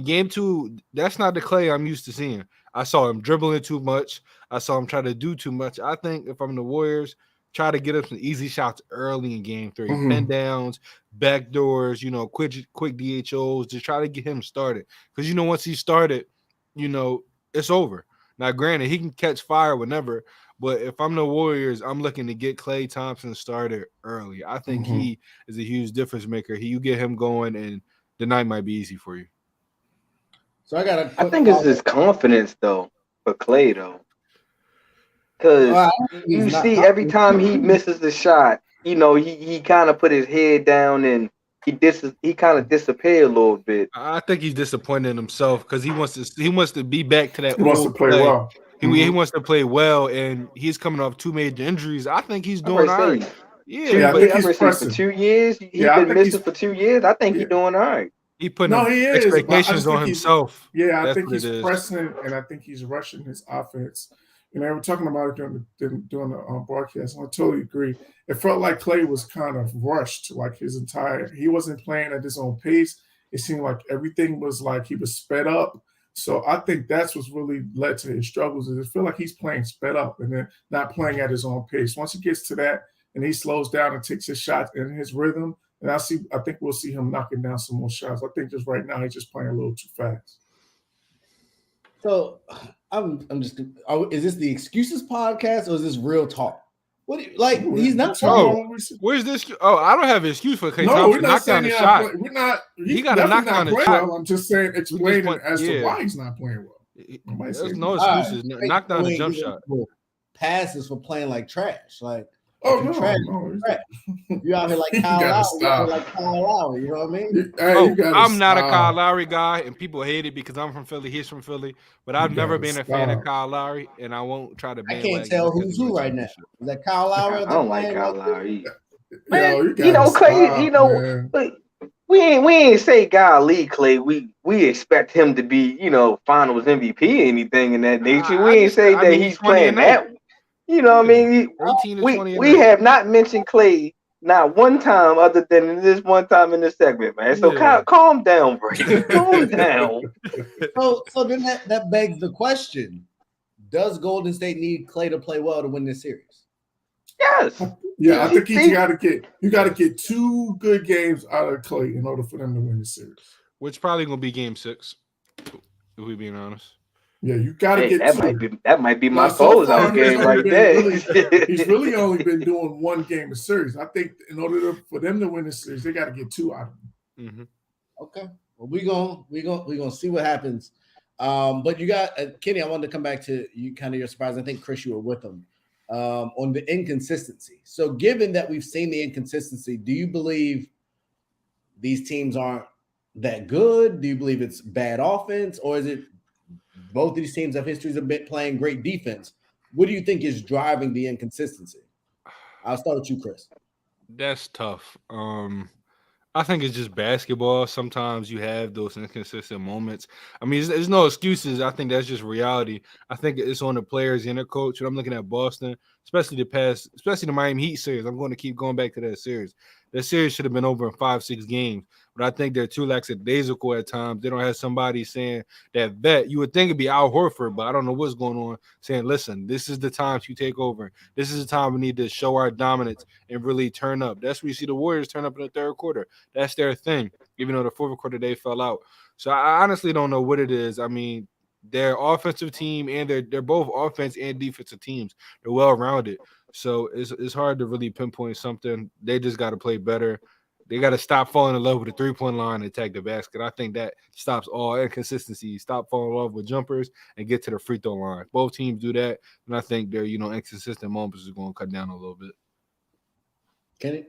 game 2, that's not the Klay I'm used to seeing. I saw him dribbling too much. I saw him try to do too much. I think if I'm the Warriors, try to get up some easy shots early in game 3. Pin downs, back doors, quick DHOs, to try to get him started. Because, once he started, it's over. Now, granted, he can catch fire whenever, but if I'm the Warriors, I'm looking to get Klay Thompson started early. I think he is a huge difference maker. You get him going, and the night might be easy for you. So I think it's his confidence, though, for Klay, though. Because you see every time he misses the shot, he kind of put his head down and he kind of disappeared a little bit. I think he's disappointed in himself because he wants to be back to that. He wants to play well. He wants to play well, and he's coming off 2 major injuries. I think he's doing all right. Yeah, I think he's for 2 years. He's been missing for 2 years. I think he's doing all right. He putting expectations on himself. I think he's pressing, and I think he's rushing his offense. They were talking about it during the broadcast, and I totally agree. It felt like Klay was kind of rushed, like he wasn't playing at his own pace. It seemed like everything was like he was sped up. So I think that's what's really led to his struggles. Is it feel like he's playing sped up and then not playing at his own pace. Once he gets to that and he slows down and takes his shots in his rhythm, and I think we'll see him knocking down some more shots. I think just right now he's just playing a little too fast. So I'm just. Is this the excuses podcast or is this real talk? What he's not talking. Where's this? Oh, I don't have an excuse for Klay Thompson. No, we're not saying he shot. We're not. He got to knock down the shot. Well. I'm just saying, explaining as to why he's not playing well. There's no excuses. Knock down the jump shot. Passes for playing like trash. Like, trash. You out here like Kyle Lowry. You know what I mean? I'm not a Kyle Lowry guy, and people hate it because I'm from Philly. He's from Philly, but I've never been a fan of Kyle Lowry, and I won't try to. I can't tell who's who right now. Is that Kyle Lowry? I don't like Kyle Lowry. Man, Klay. But we ain't say golly, Klay. We expect him to be Finals MVP, anything in that nature. We ain't say that he's playing that. You know what I mean? We have not mentioned Klay not one time other than this one time in this segment, man. So calm down, Brady. Calm down. So then that begs the question: does Golden State need Klay to play well to win this series? Yes. Yeah, I think you got to get 2 good games out of Clay in order for them to win the series. Which probably gonna be Game 6, if we being honest. Yeah, you got to get 2. That might be my so closeout game right there. He's really only been doing 1 game a series. I think in order for them to win the series, they got to get 2 out of them. Mm-hmm. Okay. Well, we're gonna see what happens. But you got Kenny. I wanted to come back to you. Kind of your surprise. I think Chris, you were with them on the inconsistency. So, given that we've seen the inconsistency, do you believe these teams aren't that good? Do you believe it's bad offense, or is it both of these teams have histories of playing great defense? What do you think is driving the inconsistency? I'll start with you, Chris. That's tough. I think it's just basketball. Sometimes you have those inconsistent moments. I mean, there's no excuses. I think that's just reality. I think it's on the players and the coach. When I'm looking at Boston, especially the Miami Heat series, I'm going to keep going back to that series. That series should have been over in 5-6 games, but I think they're too lackadaisical at times. They don't have somebody saying that vet. You would think it'd be Al Horford, but I don't know what's going on, saying, listen, this is the time to take over. This is the time we need to show our dominance and really turn up. That's where you see the Warriors turn up in the third quarter. That's their thing, even though the fourth quarter they fell out. So I honestly don't know what it is. I mean, their offensive team and they're both offense and defensive teams. They're well-rounded. So it's hard to really pinpoint something. They just got to play better. They got to stop falling in love with the three-point line and attack the basket. I think that stops all inconsistency. Stop falling in love with jumpers and get to the free throw line. Both teams do that, and I think their inconsistent moments is going to cut down a little bit. Kenny?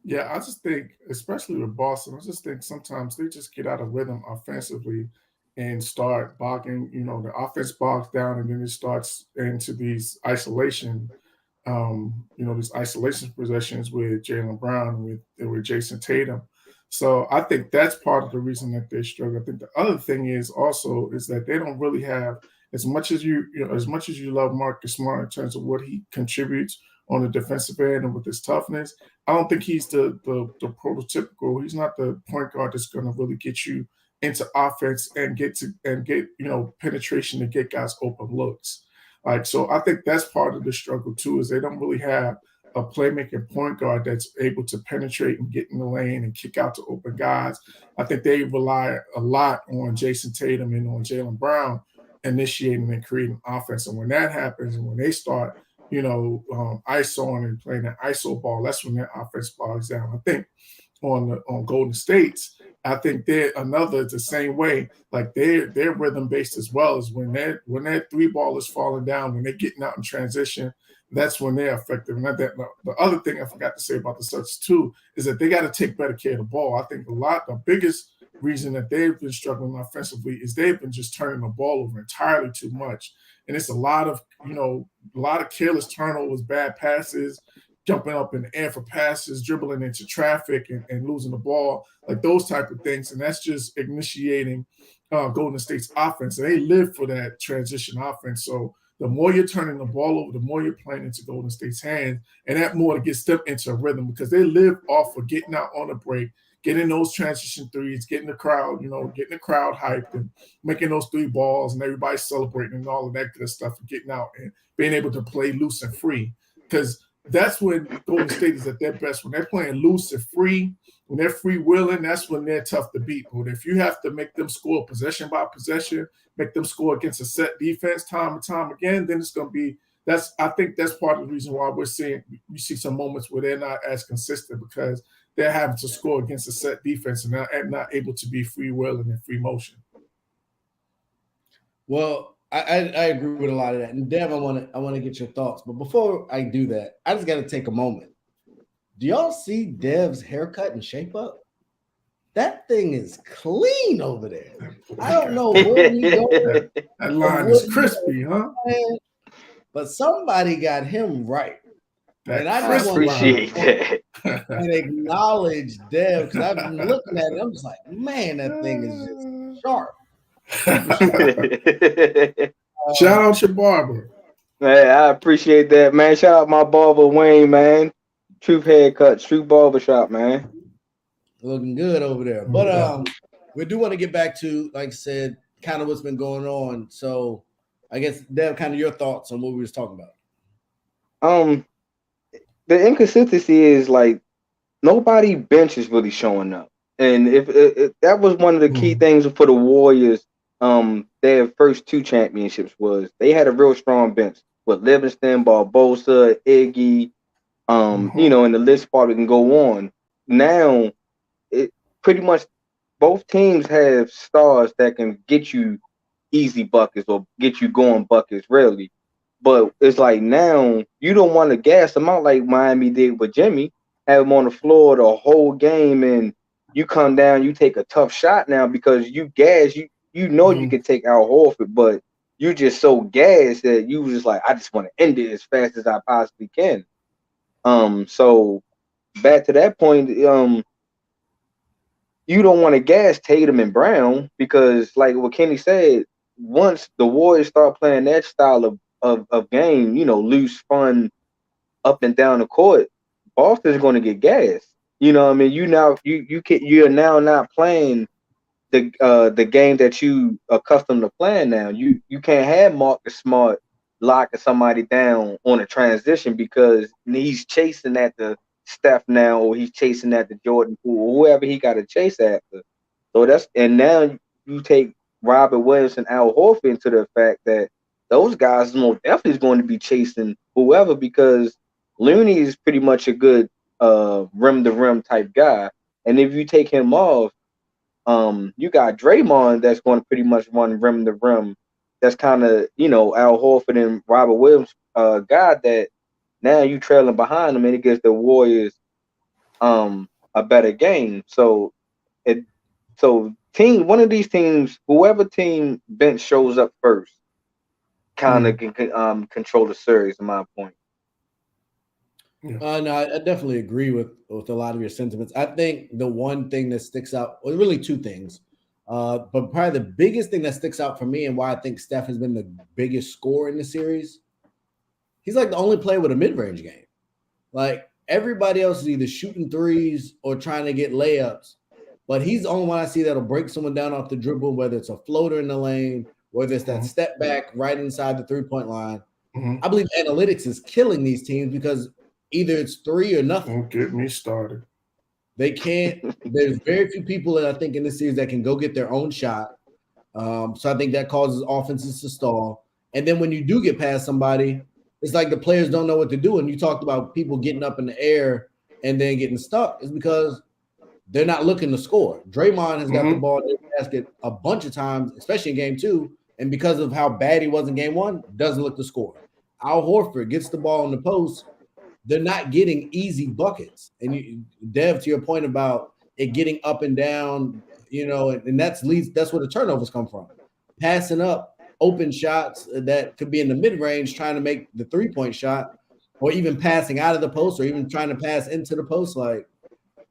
Yeah, I just think, especially with Boston, I just think sometimes they just get out of rhythm offensively and start bogging, the offense bogs down, and then it starts into these isolation these isolation possessions with Jaylen Brown and with Jason Tatum. So I think that's part of the reason that they struggle. I think the other thing is that they don't really have, as much as you love Marcus Smart in terms of what he contributes on the defensive end and with his toughness, I don't think he's the prototypical. He's not the point guard that's going to really get you into offense and get penetration to get guys open looks. So I think that's part of the struggle too, is they don't really have a playmaking point guard that's able to penetrate and get in the lane and kick out to open guys. I think they rely a lot on Jason Tatum and on Jaylen Brown initiating and creating offense. And when that happens, and when they start, isoing and playing that iso ball, that's when their offense bogs down. I think on Golden State's, I think they're the same way. Like they're rhythm based as well, as when that 3 ball is falling down, when they're getting out in transition, that's when they're effective. And the other thing I forgot to say about the Celtics too is that they got to take better care of the ball. I think the biggest reason that they've been struggling offensively is they've been just turning the ball over entirely too much, and it's a lot of careless turnovers, bad passes, jumping up in the air for passes, dribbling into traffic and losing the ball, like those type of things. And that's just initiating Golden State's offense. And they live for that transition offense. So the more you're turning the ball over, the more you're playing into Golden State's hands, and that more gets them into a rhythm, because they live off of getting out on a break, getting those transition threes, getting the crowd hyped and making those 3 balls and everybody celebrating and all of that good stuff, and getting out and being able to play loose and free. Because that's when Golden State is at their best. When they're playing loose and free, when they're freewheeling, that's when they're tough to beat. But if you have to make them score possession by possession, make them score against a set defense time and time again, then it's going to be – I think that's part of the reason why we see some moments where they're not as consistent, because they're having to score against a set defense and not able to be freewheeling and free motion. Well, I agree with a lot of that. And Dev, I want to get your thoughts. But before I do that, I just got to take a moment. Do y'all see Dev's haircut and shape up? That thing is clean over there. I don't know where he goes. That line is crispy, huh? But somebody got him right. And I just appreciate that. And acknowledge Dev, because I've been looking at it. I'm just like, man, that thing is just sharp. Shout out your barber. Hey, I appreciate that, man. Shout out my barber Wayne, man. Truth haircuts, Truth barbershop, man. Looking good over there. But we do want to get back to, like I said, kind of what's been going on. So I guess Dev, kind of your thoughts on what we was talking about. the inconsistency is like nobody bench is really showing up. And if that was one of the key things for the Warriors, their first 2 championships was they had a real strong bench with Livingston, Barbosa, Iggy, and the list probably can go on. Now, it pretty much both teams have stars that can get you easy buckets or get you going buckets rarely. But it's like now you don't want to gas them out like Miami did with Jimmy, have him on the floor the whole game, and you come down, you take a tough shot now because you gas, you know you can take Al Horford, but you just so gassed that you was just like, I just want to end it as fast as I possibly can. So back to that point, you don't want to gas Tatum and Brown because, like what Kenny said, once the Warriors start playing that style of game, loose, fun, up and down the court, Boston's going to get gassed. You know what I mean? You're now not playing the game that you accustomed to playing now. You can't have Marcus Smart locking somebody down on a transition because he's chasing at the Steph now, or he's chasing at the Jordan Poole, or whoever he got to chase after. So now you take Robert Williams and Al Horford into the fact that those guys most definitely is going to be chasing whoever, because Looney is pretty much a good rim to rim type guy, and if you take him off, you got Draymond that's going to pretty much run rim to rim. That's kind of Al Horford and Robert Williams guy that now you trailing behind them, and it gives the Warriors a better game. So one of these teams, whoever team bench shows up first, kind of can control the series. In my point. No, I definitely agree with a lot of your sentiments. I think the one thing that sticks out, well, really 2 things, but probably the biggest thing that sticks out for me and why I think Steph has been the biggest scorer in the series, he's like the only player with a mid-range game. Like everybody else is either shooting threes or trying to get layups, but he's the only one I see that'll break someone down off the dribble, whether it's a floater in the lane, whether it's that step back right inside the 3-point line. I believe analytics is killing these teams because either it's 3 or nothing. Don't get me started. They can't. There's very few people that I think in this series that can go get their own shot. So I think that causes offenses to stall. And then when you do get past somebody, it's like the players don't know what to do. And you talked about people getting up in the air and then getting stuck. It's because they're not looking to score. Draymond has got the ball in the basket a bunch of times, especially in game 2. And because of how bad he was in game 1, doesn't look to score. Al Horford gets the ball in the post. They're not getting easy buckets. And Dev, to your point about it getting up and down, and that's where the turnovers come from. Passing up open shots that could be in the mid-range, trying to make the 3-point shot, or even passing out of the post, or even trying to pass into the post. Like,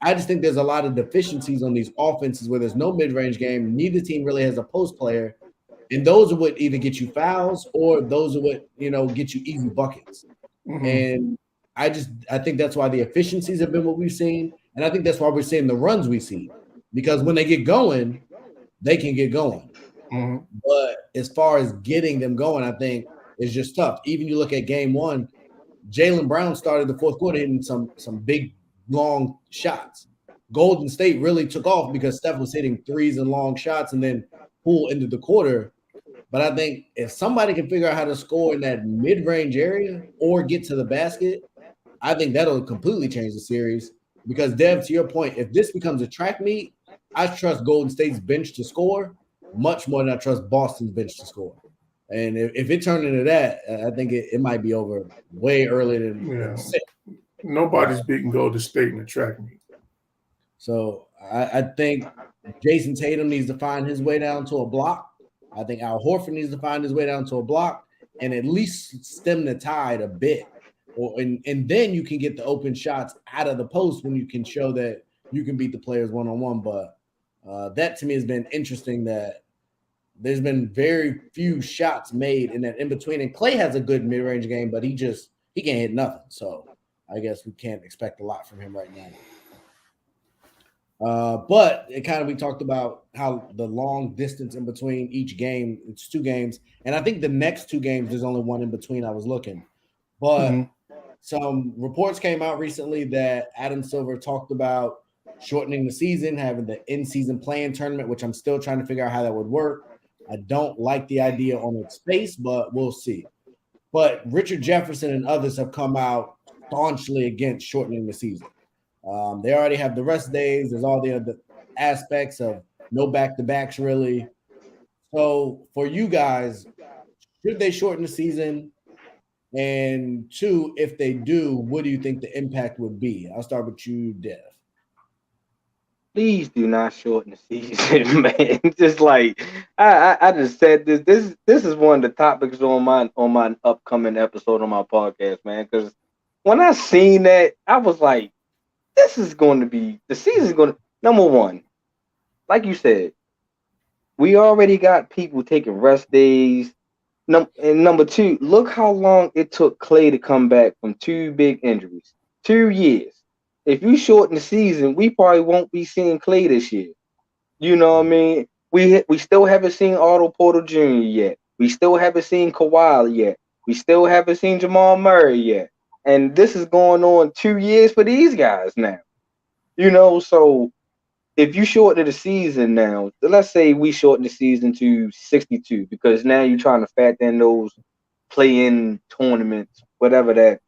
I just think there's a lot of deficiencies on these offenses where there's no mid-range game. Neither team really has a post player. And those are what either get you fouls or those are what, get you easy buckets. And I think that's why the efficiencies have been what we've seen. And I think that's why we're seeing the runs we see. Because when they get going, they can get going. But as far as getting them going, I think it's just tough. Even you look at game 1, Jaylen Brown started the 4th quarter hitting some big, long shots. Golden State really took off because Steph was hitting threes and long shots, and then Poole ended the quarter. But I think if somebody can figure out how to score in that mid-range area or get to the basket, I think that'll completely change the series. Because, Dev, to your point, if this becomes a track meet, I trust Golden State's bench to score much more than I trust Boston's bench to score. And if it turned into that, I think it might be over way earlier than 6. Nobody's beating Golden State in the track meet. So I think Jason Tatum needs to find his way down to a block. I think Al Horford needs to find his way down to a block and at least stem the tide a bit. And then you can get the open shots out of the post when you can show that you can beat the players one-on-one. But that to me has been interesting that there's been very few shots made in that in-between. And Klay has a good mid-range game, but he can't hit nothing. So I guess we can't expect a lot from him right now. But we talked about how the long distance in between each game, it's 2 games. And I think the next 2 games, there's only one in between. I was looking. But some reports came out recently that Adam Silver talked about shortening the season, having the in-season play-in tournament, which I'm still trying to figure out how that would work. I don't like the idea on its face, but we'll see. But Richard Jefferson and others have come out staunchly against shortening the season. They already have the rest days. There's all the other aspects of no back-to-backs, really. So for you guys, should they shorten the season? And two, if they do, what do you think the impact would be? I'll start with you, Dev. Please do not shorten the season, man. Just like I just said this is one of the topics on my upcoming episode on my podcast, man. Because when I seen that, I was like, this is going to be the season's going to number one, like you said, we already got people taking rest days. And number two, look how long it took Clay to come back from 2 big injuries. 2 years. If you shorten the season, we probably won't be seeing Clay this year. You know what I mean? We still haven't seen Otto Porter Jr. yet. We still haven't seen Kawhi yet. We still haven't seen Jamal Murray yet. And this is going on 2 years for these guys now. You know, so if you shorten the season now, let's say we shorten the season to 62, because now you're trying to factor in those play-in tournaments, whatever's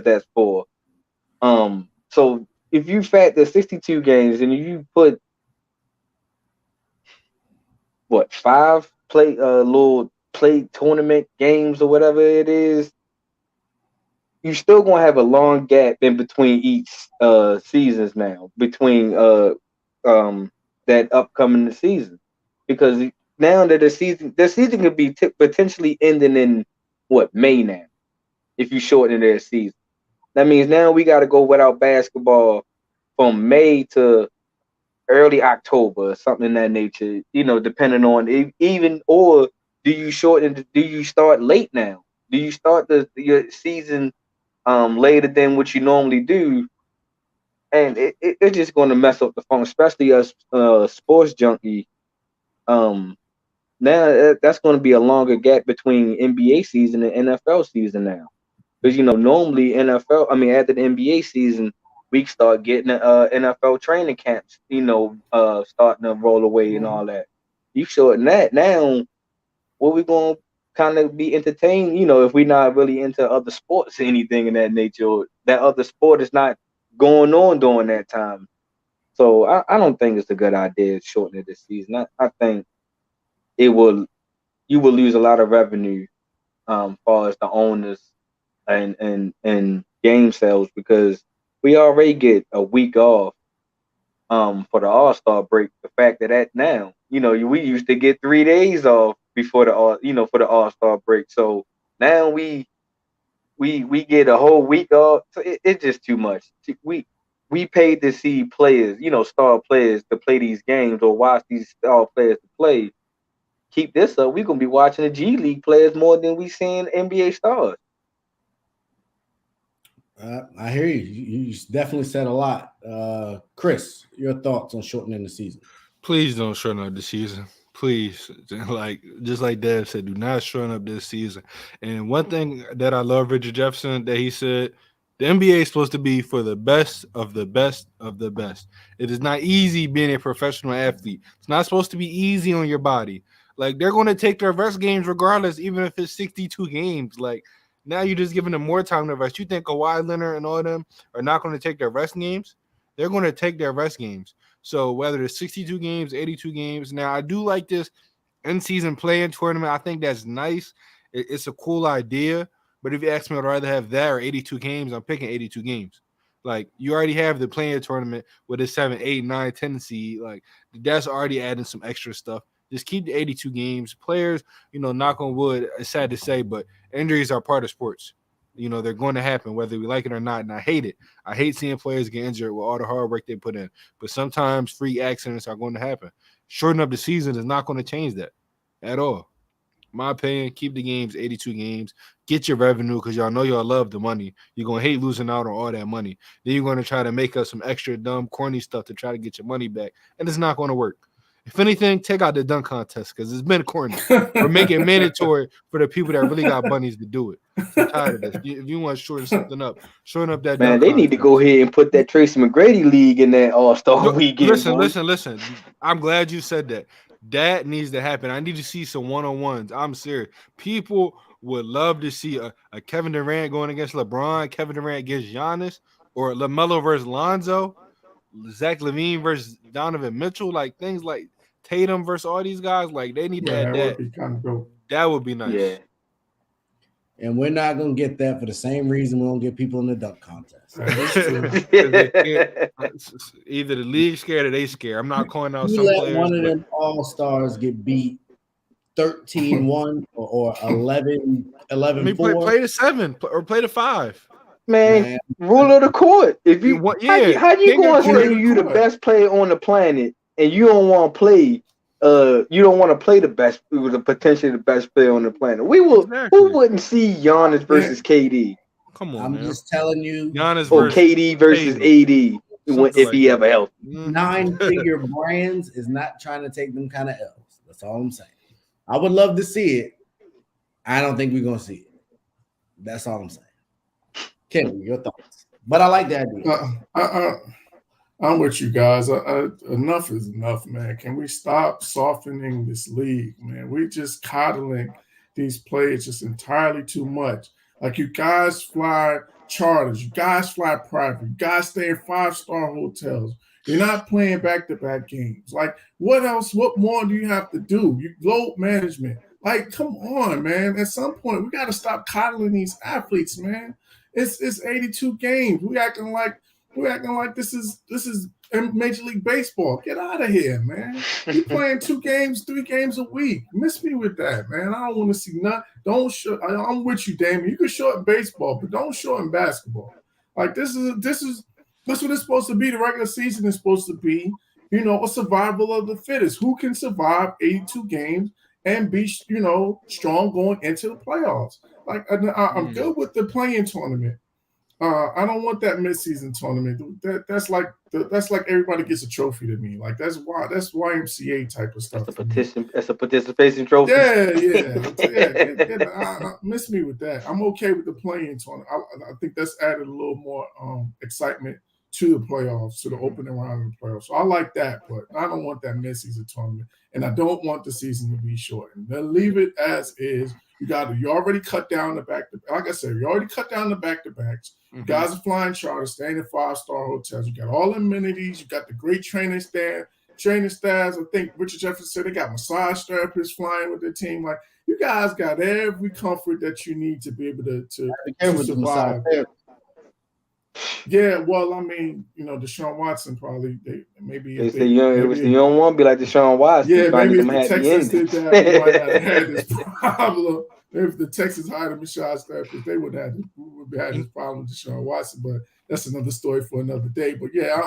that's for. So if you factor 62 games and you put 5 little play tournament games or whatever it is, you're still gonna have a long gap in between each seasons now, between that upcoming season, because now that the season could be potentially ending in May now, if you shorten their season. That means now we got to go without basketball from May to early October or something in that nature, you know, depending on or do you start late now? Do you start your season later than what you normally do? And it's just going to mess up the fun, especially us sports junkie. Now that's going to be a longer gap between NBA season and NFL season now. Because, you know, normally after the NBA season, we start getting NFL training camps, you know, starting to roll away and all that. You shorten that now, what we going to kind of be entertained, you know, if we're not really into other sports or anything in that nature, or that other sport is not going on during that time. So I don't think it's a good idea shortening this season. I think you will lose a lot of revenue far as the owners and game sales, because we already get a week off for the All-Star break. The fact that now, you know, we used to get 3 days off before for the All-Star break. So now we get a whole week off. So it's just too much. We paid to see players, you know, star players to play these games or watch these star players to play. Keep this up, we're gonna be watching the G League players more than we seeing NBA stars. I hear you. You definitely said a lot. Chris, your thoughts on shortening the season? Please don't shorten up the season. Please, just like Dev said, do not shorten up this season. And one thing that I love Richard Jefferson that he said, the NBA is supposed to be for the best of the best of the best. It is not easy being a professional athlete. It's not supposed to be easy on your body. Like, they're going to take their rest games regardless, even if it's 62 games. Like, now you're just giving them more time to rest. You think Kawhi Leonard and all of them are not going to take their rest games? They're going to take their rest games. So whether it's 62 games, 82 games. Now, I do like this in-season play-in tournament. I think that's nice. It's a cool idea. But if you ask me, I'd rather have that or 82 games. I'm picking 82 games. Like, you already have the play-in tournament with a 7, 8, 9, 10 seed. Like, that's already adding some extra stuff. Just keep the 82 games. Players, you know, knock on wood, it's sad to say, but injuries are part of sports. You know, they're going to happen whether we like it or not, and I hate it. I hate seeing players get injured with all the hard work they put in. But sometimes freak accidents are going to happen. Shortening up the season is not going to change that at all. My opinion, keep the games, 82 games. Get your revenue, because y'all know y'all love the money. You're going to hate losing out on all that money. Then you're going to try to make us some extra dumb, corny stuff to try to get your money back, and it's not going to work. If anything, take out the dunk contest, because it's been corny. Or make it mandatory for the people that really got bunnies to do it. I'm tired of this. If you want to shorten something up, shorten up that. Man, they need to go ahead and put that Tracy McGrady league in that All-Star weekend. Listen. I'm glad you said that. That needs to happen. I need to see some one-on-ones. I'm serious. People would love to see a Kevin Durant going against LeBron, Kevin Durant against Giannis, or LaMelo versus Lonzo, Zach LaVine versus Donovan Mitchell, like things like Tatum versus all these guys. Like they need to add that. Would be kind of dope. That would be nice. Yeah. And we're not gonna get that for the same reason we don't get people in the dunk contest. Either the league scared or they scared. I'm not calling out you some let players. One of them all-stars get beat 13-1 or 11-4. Play the 7 or play the 5. Man, rule of the court. If you how you gonna say you the best player on the planet and you don't want to play? You don't want to play the best, potentially the best player on the planet. Who wouldn't see Giannis versus KD? Come on, I'm just telling you. Giannis versus KD versus AD if he ever helped. 9-figure brands is not trying to take them kind of L's. That's all I'm saying. I would love to see it. I don't think we're gonna see it. That's all I'm saying. Kenny, your thoughts? But I like that idea. I'm with you guys. Enough is enough, man. Can we stop softening this league, man? We're just coddling these players just entirely too much. Like you guys fly charters, you guys fly private, you guys stay in 5-star hotels. You're not playing back-to-back games. Like what else? What more do you have to do? You load management. Like, come on, man. At some point, we got to stop coddling these athletes, man. It's 82 games. We acting like this is Major League Baseball. Get out of here, man. You playing 2 games, 3 games a week. Miss me with that, man. I don't want to see nothing. I'm with you, Damon. You can shorten baseball, but don't shorten basketball. Like that's what it's supposed to be. The regular season is supposed to be, a survival of the fittest. Who can survive 82 games and be, strong going into the playoffs? Like I'm good with the play-in tournament. I don't want that mid-season tournament. That's like everybody gets a trophy to me. Like that's YMCA type of stuff. That's a participation trophy. Yeah. Miss me with that. I'm okay with the play-in tournament. I think that's added a little more excitement to the playoffs, to the opening round of the playoffs. So I like that, but I don't want that mid-season tournament, and I don't want the season to be shortened. Then leave it as is. You already cut down the back-to-back. Like I said, you already cut down the back-to-backs. Mm-hmm. Guys are flying charters, staying in 5-star hotels. You got all the amenities. You got the great training staffs. I think Richard Jefferson said they got massage therapists flying with their team. Like, you guys got every comfort that you need to be able to survive. Yeah, well, I mean, Deshaun Watson probably it was the young one, be like Deshaun Watson. Yeah, maybe if the Texans did that, we might not have had this problem. If the Texans hired a massage therapist, they would have had this problem with Deshaun Watson. But that's another story for another day. But yeah,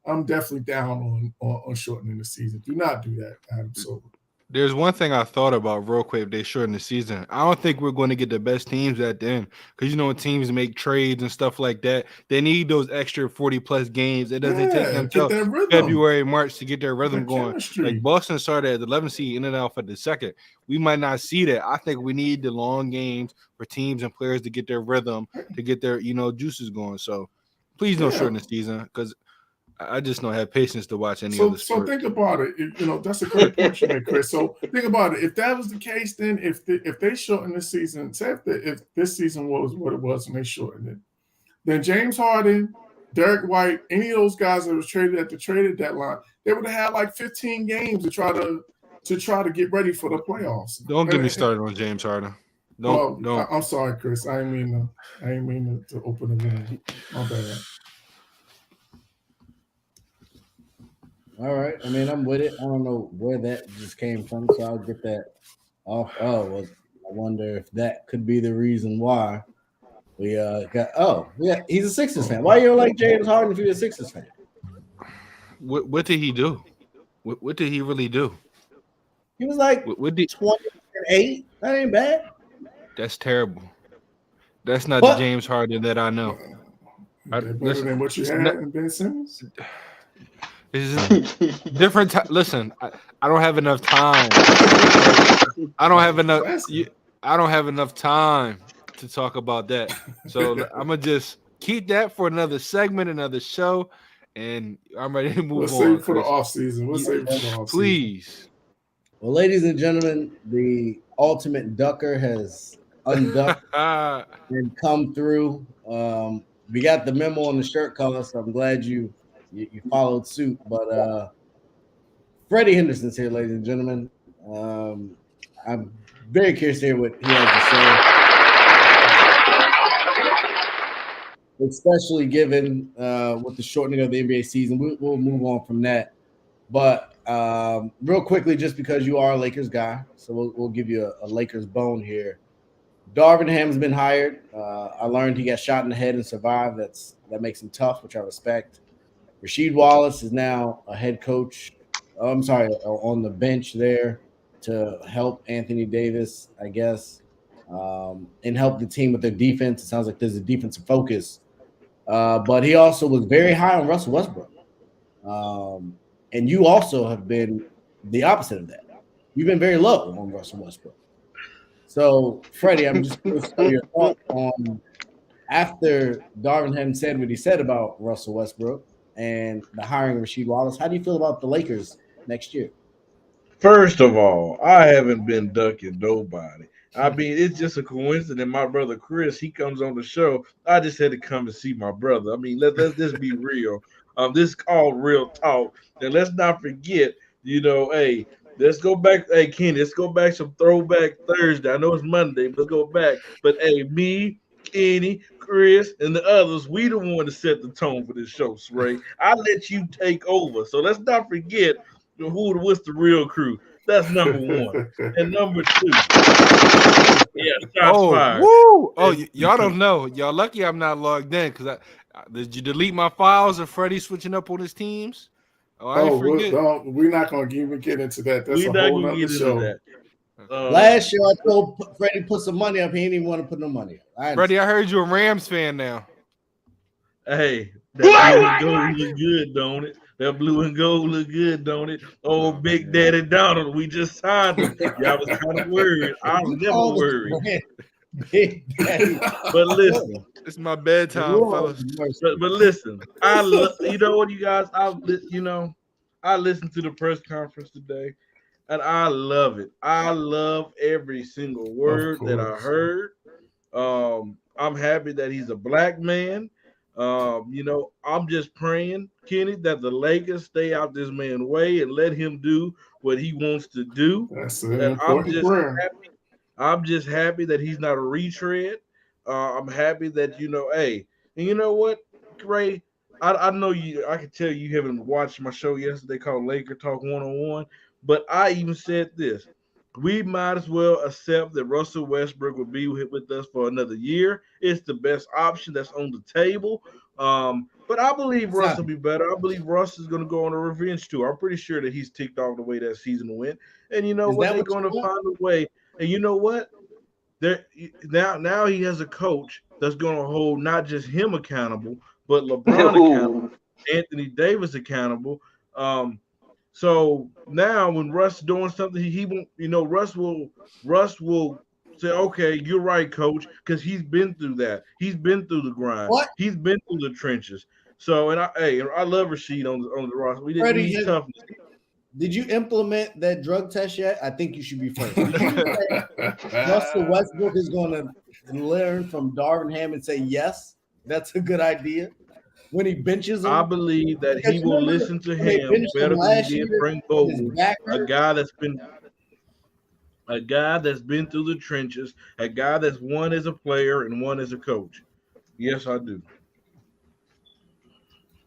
I'm definitely down on shortening the season. Do not do that, Adam Silver. There's one thing I thought about real quick if they shorten the season. I don't think we're going to get the best teams at the end because, when teams make trades and stuff like that, they need those extra 40-plus games. It doesn't take them until February, March to get their rhythm going. Like Boston started at the 11th seed, ended off at the 2nd. We might not see that. I think we need the long games for teams and players to get their rhythm, to get their, juices going. So please don't shorten the season because I just don't have patience to watch any other sport. So think about it. That's a great point you made, Chris. So think about it. If that was the case, then if they shorten the season, say if this season was what it was and they shortened it, then James Harden, Derek White, any of those guys that was traded at the trade deadline, they would have had like 15 games to try to get ready for the playoffs. Don't get me started on James Harden. Don't. I'm sorry, Chris. I didn't mean to open the room. My bad. All right. I mean, I'm with it. I don't know where that just came from, so I'll get that off. I wonder if that could be the reason why we got. Oh, yeah, he's a Sixers fan. Why you don't like James Harden if you're a Sixers fan? What did he do? What did he really do? He was like 28. That ain't bad. That's terrible. That's not the James Harden that I know. Better than what you had in Ben Simmons. It's different. Listen, I don't have enough time. I don't have enough time to talk about that. So I'm gonna just keep that for another segment, another show, and I'm ready to move on. Save for the off season. We'll save for the off season. Please. Well, ladies and gentlemen, the ultimate ducker has unducked and come through. We got the memo on the shirt color, so I'm glad you followed suit. But Freddie Henderson's here, ladies and gentlemen. I'm very curious to hear what he has to say, especially given with the shortening of the NBA season. We'll move on from that. But real quickly, just because you are a Lakers guy, so we'll give you a Lakers bone here. Darvin Ham's been hired. I learned he got shot in the head and survived. That makes him tough, which I respect. Rasheed Wallace is now a head coach. On the bench there to help Anthony Davis, I guess, and help the team with their defense. It sounds like there's a defensive focus. But he also was very high on Russell Westbrook. And you also have been the opposite of that. You've been very low on Russell Westbrook. So, Freddie, I'm just curious to your thoughts on after Darvin Ham said what he said about Russell Westbrook and the hiring of Rasheed Wallace. How do you feel about the Lakers next year? First of all, I haven't been ducking nobody. I mean, it's just a coincidence. My brother Chris, he comes on the show. I just had to come and see my brother. I mean, let's just be real. This is called real talk. And let's not forget, hey, let's go back. Hey, Quin, let's go back some throwback Thursday. I know it's Monday, but let's go back. But hey, me, Kenny, Chris, and the others, we the one to set the tone for this show, Ray. I let you take over. So let's not forget what's the real crew. That's number one. And number two. Yeah, shots fired. Woo! Oh, y'all don't know. Y'all lucky I'm not logged in because did you delete my files of Freddie switching up on his teams? We're not going to even get into that. That's a whole other show. Last year, I told Freddie put some money up. He didn't even want to put no money up. Freddie, I heard you're a Rams fan now. Hey, that blue and gold look good, don't it? That blue and gold look good, don't it? Oh, Big Daddy Donald, we just signed him. Y'all was kind of worried. I was never worried. Big Daddy. But listen, it's my bedtime, fellas. But listen, you know what, you guys? I listened to the press conference today, and I love it. I love every single word that I heard. I'm happy that he's a black man. I'm just praying, Kenny, that the Lakers stay out this man's way and let him do what he wants to do. That's an important prayer. I'm just happy that he's not a retread. I'm happy that, hey, and you know what, Ray? I know you. I can tell you haven't watched my show yesterday called Laker Talk 101, but I even said this. We might as well accept that Russell Westbrook will be with us for another year. It's the best option that's on the table. But I believe Russ will be better. I believe Russ is going to go on a revenge tour. I'm pretty sure that he's ticked off the way that season went. And you know what? They're going to find a way. And you know what? Now he has a coach that's going to hold not just him accountable, but LeBron accountable, Anthony Davis accountable. So now when Russ doing something, he won't, Russ will say, okay, you're right, coach, because he's been through that. He's been through the grind. What? He's been through the trenches. So, and I love Rasheed on the roster. We didn't need toughness. Did you implement that drug test yet? I think you should be first. Russell Westbrook is going to learn from Darvin Ham and say, yes, that's a good idea. When he benches him, I believe that he will listen to him better than he did Frank Vogel, a guy that's been through the trenches, a guy that's one as a player and one as a coach. Yes, I do.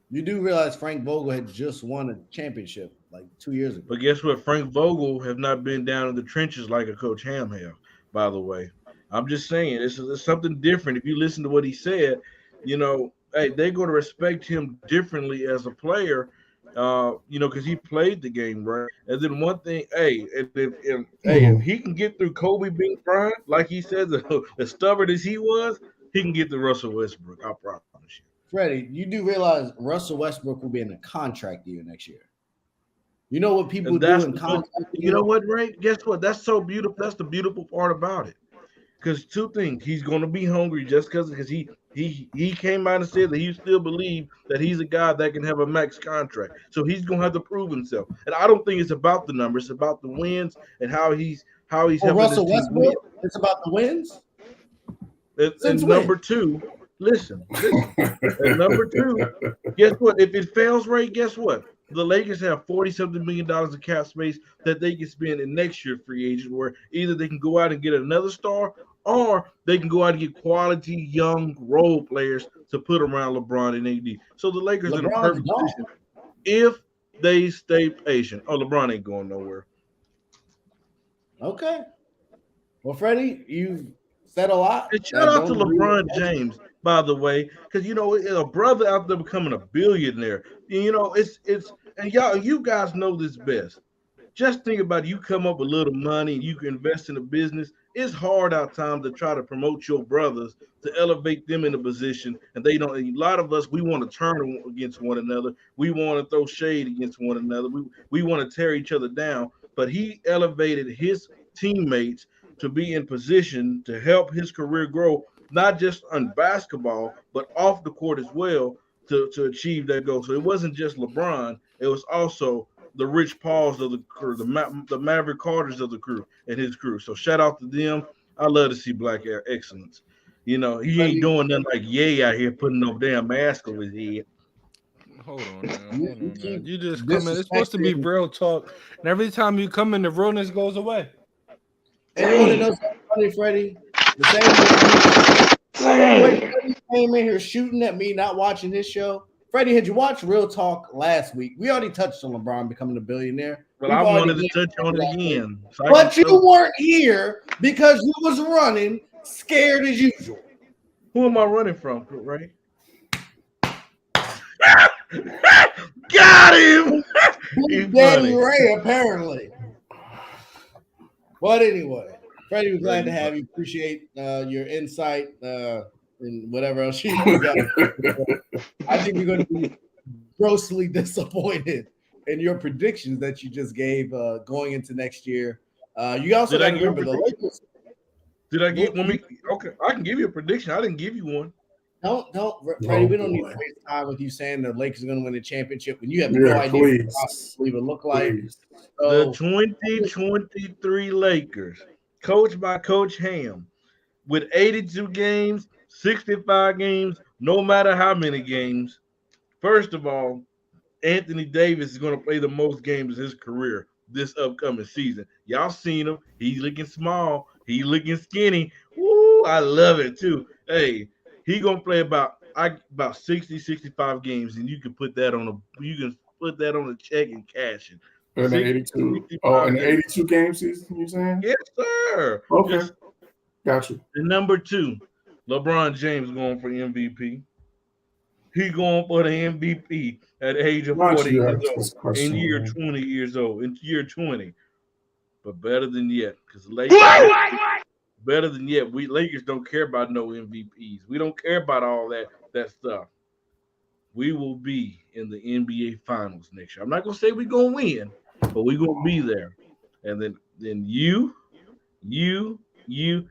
You do realize Frank Vogel had just won a championship like 2 years ago. But guess what? Frank Vogel have not been down in the trenches like a Coach Ham have, by the way. I'm just saying, it's something different. If you listen to what he said, hey, they're going to respect him differently as a player, because he played the game, right? And then one thing, if he can get through Kobe Bryant, like he said, as stubborn as he was, he can get to Russell Westbrook. I promise you. Freddie, you do realize Russell Westbrook will be in a contract year next year. You know what people do in contract year? You know what, Ray? Guess what? That's so beautiful. That's the beautiful part about it. Because two things, he's going to be hungry just because he came out and said that he still believes that he's a guy that can have a max contract. So he's going to have to prove himself. And I don't think it's about the numbers; it's about the wins and how he's helping Russell his team win. Westbrook, it's about the wins. And number two, listen. And number two, guess what? If it fails, Ray, guess what? The Lakers have $40-something million of cap space that they can spend in next year's free agent, where either they can go out and get another star, or they can go out and get quality young role players to put around LeBron and AD. So the Lakers are in a perfect position if they stay patient. Oh, LeBron ain't going nowhere. Okay. Well, Freddie, you said a lot. And shout out to LeBron James, by the way, because a brother out there becoming a billionaire. And you guys know this best. Just think about it. You come up with a little money and you can invest in a business. It's hard out time to try to promote your brothers to elevate them in a position, and they don't. And a lot of us, we want to turn against one another. We want to throw shade against one another. We want to tear each other down. But he elevated his teammates to be in position to help his career grow, not just on basketball, but off the court as well, to achieve that goal. So it wasn't just LeBron, it was also the Rich Pauls of the crew, the Maverick Carters of the crew and his crew. So shout out to them. I love to see black excellence. He ain't doing nothing like Ye out here putting no damn mask over his head. Hold on, man. You just come in. It's supposed to be real talk, and every time you come in, the realness goes away. And you want to know something funny, Freddie? The same way Freddie came in here shooting at me, not watching his show. Freddie, had you watched Real Talk last week? We already touched on LeBron becoming a billionaire. Well, I wanted to touch on it again. But you weren't here because you was running scared as usual. Who am I running from, right? Got him! Daddy Ray, apparently. But anyway, Freddie, we're glad to have you. Appreciate your insight and whatever else you got. I think you're going to be grossly disappointed in your predictions that you just gave going into next year. You also got to remember the Lakers. Did I get one? Okay, I can give you a prediction. I didn't give you one. Don't, Freddie. We don't need to waste time with you saying the Lakers are going to win the championship when you have no idea what it will look like. So, the 2023 Lakers, coached by Coach Ham, with 82 games, 65 games, no matter how many games. First of all, Anthony Davis is going to play the most games in his career this upcoming season. Y'all seen him. He's looking small. He's looking skinny. Woo, I love it too. Hey, he going to play about 60, 65 games, and you can put that on a check and cash it. In the 82. In the 82 game season, you saying? Yes, sir. Okay. Yes. Gotcha. And number 2, LeBron James going for MVP. He going for the MVP at the age of 40 years old. In year 20 years old. In year 20. But better than yet, because Lakers better than yet, we Lakers don't care about no MVPs. We don't care about all that stuff. We will be in the NBA Finals next year. I'm not gonna say we're gonna win, but we're gonna be there. And then you,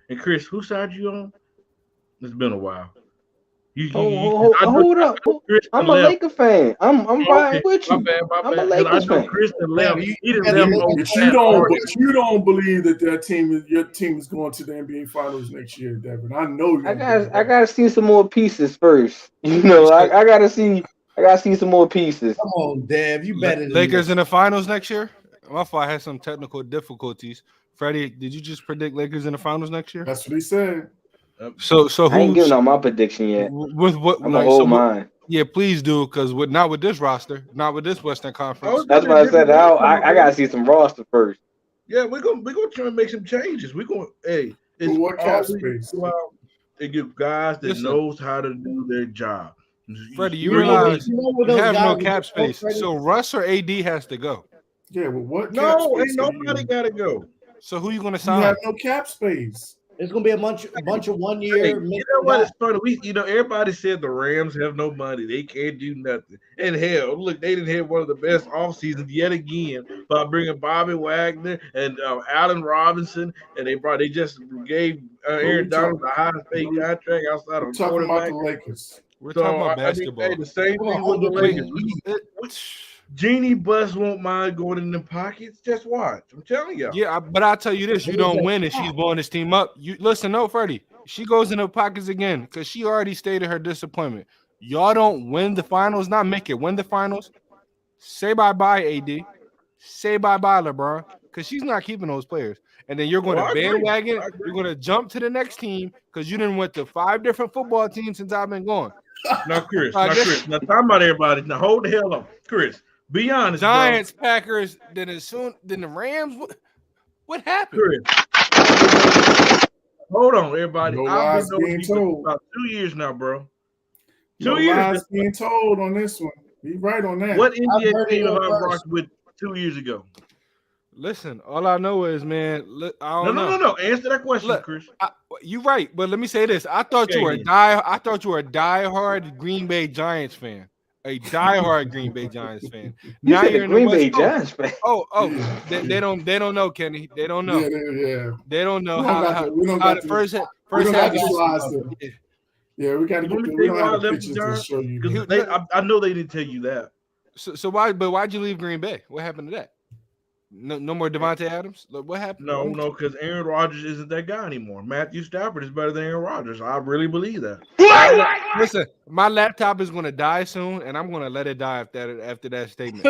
and Chris, whose side you on? It's been a while. Hold up. I'm a Laker fan. I'm riding with you. I'm a Lakers fan. You don't believe that your team is going to the NBA Finals next year, Devin. I know. I gotta see some more pieces first. I gotta see some more pieces. Come on, Dev. You better. Lakers in the finals next year. My fault. I had some technical difficulties. Freddie, did you just predict Lakers in the finals next year? That's what he said. So I ain't giving out my prediction yet. With what? I'm gonna hold mine. Yeah, please do, because not with this roster, not with this Western Conference. That's why I said I gotta see some roster first. Yeah, we're gonna try and make some changes. We're gonna it's what cap space? They give guys that knows how to do their job. Freddie, you realize you have no cap space, so Russ or AD has to go. Yeah, well, what? No, ain't nobody gotta go. So who you gonna sign? You have no cap space. It's gonna be a bunch of 1 year. Hey, you know what? It's funny. Everybody said the Rams have no money; they can't do nothing. And hell, look, they didn't have one of the best off seasons yet again by bringing Bobby Wagner and Allen Robinson, and they just gave Aaron Donald, the highest paid contract outside of talking about quarterback. the Lakers. We're talking about basketball. Hey, the same thing with the Lakers. Genie Bus won't mind going in the pockets. Just watch. I'm telling y'all. Yeah, but I'll tell you this: you don't win, and she's blowing this team up. You listen, no, Freddie. She goes in the pockets again because she already stated her disappointment. Y'all don't win the finals, not make it win the finals. Say bye-bye, AD. Say bye-bye, LeBron, because she's not keeping those players. And then you're going to bandwagon. You're going to jump to the next team because you didn't went to 5 different football teams since I've been gone. Now, Chris. Now, talking about everybody. Now, hold the hell up, Chris. Be honest, Giants, bro. Packers, then the Rams. What happened? Chris. Hold on, everybody. No I've been being told. About 2 years now, bro. 2 no years. Lies being told on this one. He's right on that. What NBA team have I rocked with 2 years ago? Listen, all I know is, man. I don't know. No. Answer that question, Chris. You're right, but let me say this: I thought you were a diehard Green Bay Giants fan. A diehard Green Bay Giants fan. Now you're a Green Bay Giants fan. They don't know, Kenny. They don't know. Yeah. They don't know how the first half. Yeah, we got to get. We don't have the pictures to show you. I know they didn't tell you that. So why'd you leave Green Bay? What happened to that? No more Devontae Adams. What happened? No, because Aaron Rodgers isn't that guy anymore. Matthew Stafford is better than Aaron Rodgers. I really believe that. Listen, my laptop is going to die soon, and I'm going to let it die after that statement.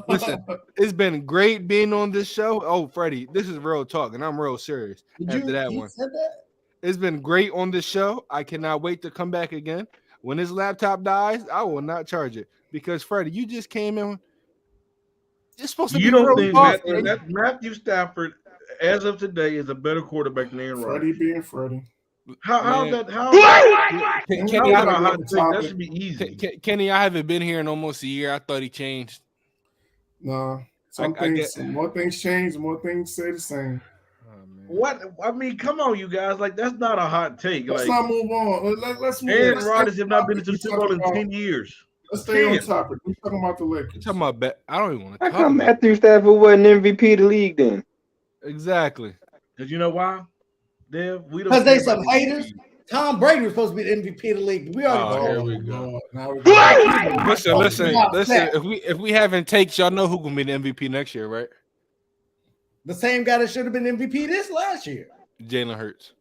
Listen, it's been great being on this show. Oh, Freddie, this is real talk, and I'm real serious after that one. Said that? It's been great on this show. I cannot wait to come back again. When this laptop dies, I will not charge it because Freddie, you just came in. It's supposed to be. You don't think Matthew Stafford, as of today, is a better quarterback than Aaron Rodgers? Freddie being Freddie. Kenny, that should be easy. Kenny, I haven't been here in almost a year. I thought he changed. No, more things change, more things stay the same. What I mean, come on, you guys! Like that's not a hot take. Let's not move on. Let's move. Aaron Rodgers have not been to the Super Bowl in 10 years. Let's stay on topic. We're talking about the Lakers. Talking about I don't even want to talk. How come Matthew Stafford wasn't MVP of the league then? Exactly. Because you know why, Dev? Because they some haters. Tom Brady was supposed to be the MVP of the league. We already here we go. Listen. If we having takes, y'all know who gonna be the MVP next year, right? The same guy that should have been MVP this last year. Jalen Hurts.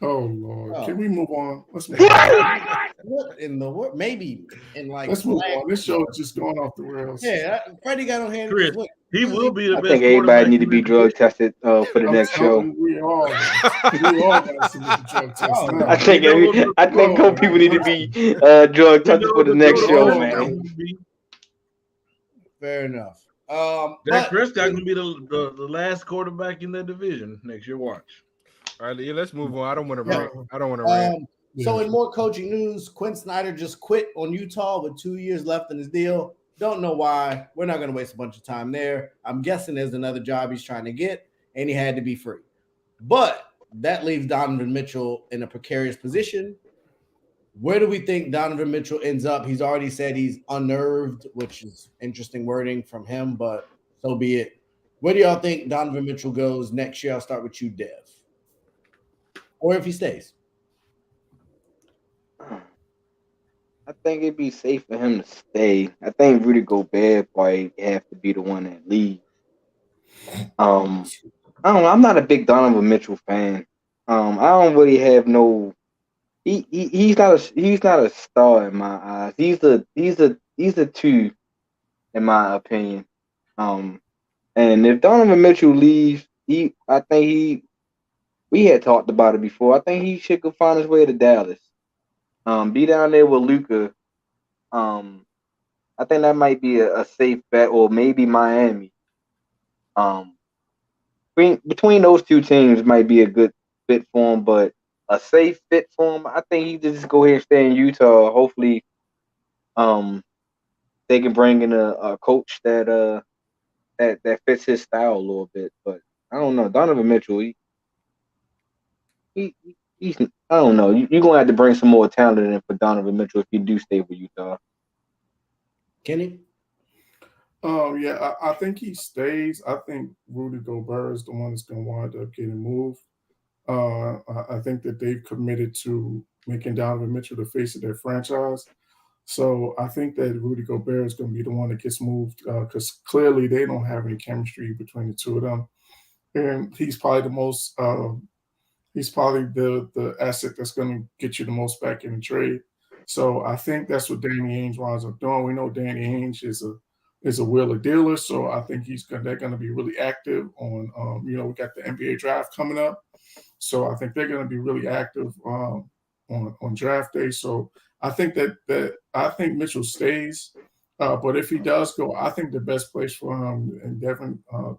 Oh Lord. Can we move on? Let's move on. What in the world? Maybe in like. Let's move on. This show is just going off the rails. Yeah, Freddie got on hand. Chris, he will be the best. I think everybody need to be drug tested for the next show. We all got to get drug tested. I think more people need to be drug tested for the next show, man. Fair enough. Dak Prescott gonna be the last quarterback in that division next year. Watch. All right, yeah, let's move on. I don't want to rant. So in more coaching news, Quin Snyder just quit on Utah with 2 years left in his deal. Don't know why. We're not going to waste a bunch of time there. I'm guessing there's another job he's trying to get, and he had to be free. But that leaves Donovan Mitchell in a precarious position. Where do we think Donovan Mitchell ends up? He's already said he's unnerved, which is interesting wording from him, but so be it. Where do y'all think Donovan Mitchell goes next year? I'll start with you, Dev. Or if he stays. I think it'd be safe for him to stay. I think Rudy Gobert might have to be the one that leaves. I don't know. I'm not a big Donovan Mitchell fan. I don't really have no. He's not a star in my eyes. He's a two, in my opinion. And if Donovan Mitchell leaves, we had talked about it before. I think he should go find his way to Dallas. Be down there with Luka. I think that might be a safe bet, or maybe Miami. Between those two teams might be a good fit for him, but a safe fit for him, I think he just go ahead and stay in Utah. Hopefully, they can bring in a coach that fits his style a little bit. But I don't know, Donovan Mitchell. He's I don't know. You're gonna have to bring some more talent in for Donovan Mitchell if you do stay with Utah. Kenny? Yeah, I think he stays. I think Rudy Gobert is the one that's gonna wind up getting moved. I think that they've committed to making Donovan Mitchell the face of their franchise. So I think that Rudy Gobert is going to be the one that gets moved because clearly they don't have any chemistry between the two of them. And he's probably the asset that's going to get you the most back in the trade. So I think that's what Danny Ainge winds up doing. We know Danny Ainge is a wheeler dealer, so I think they're going to be really active on. We got the NBA draft coming up, so I think they're going to be really active on draft day. So I think I think Mitchell stays, but if he does go, I think the best place for him, and Devin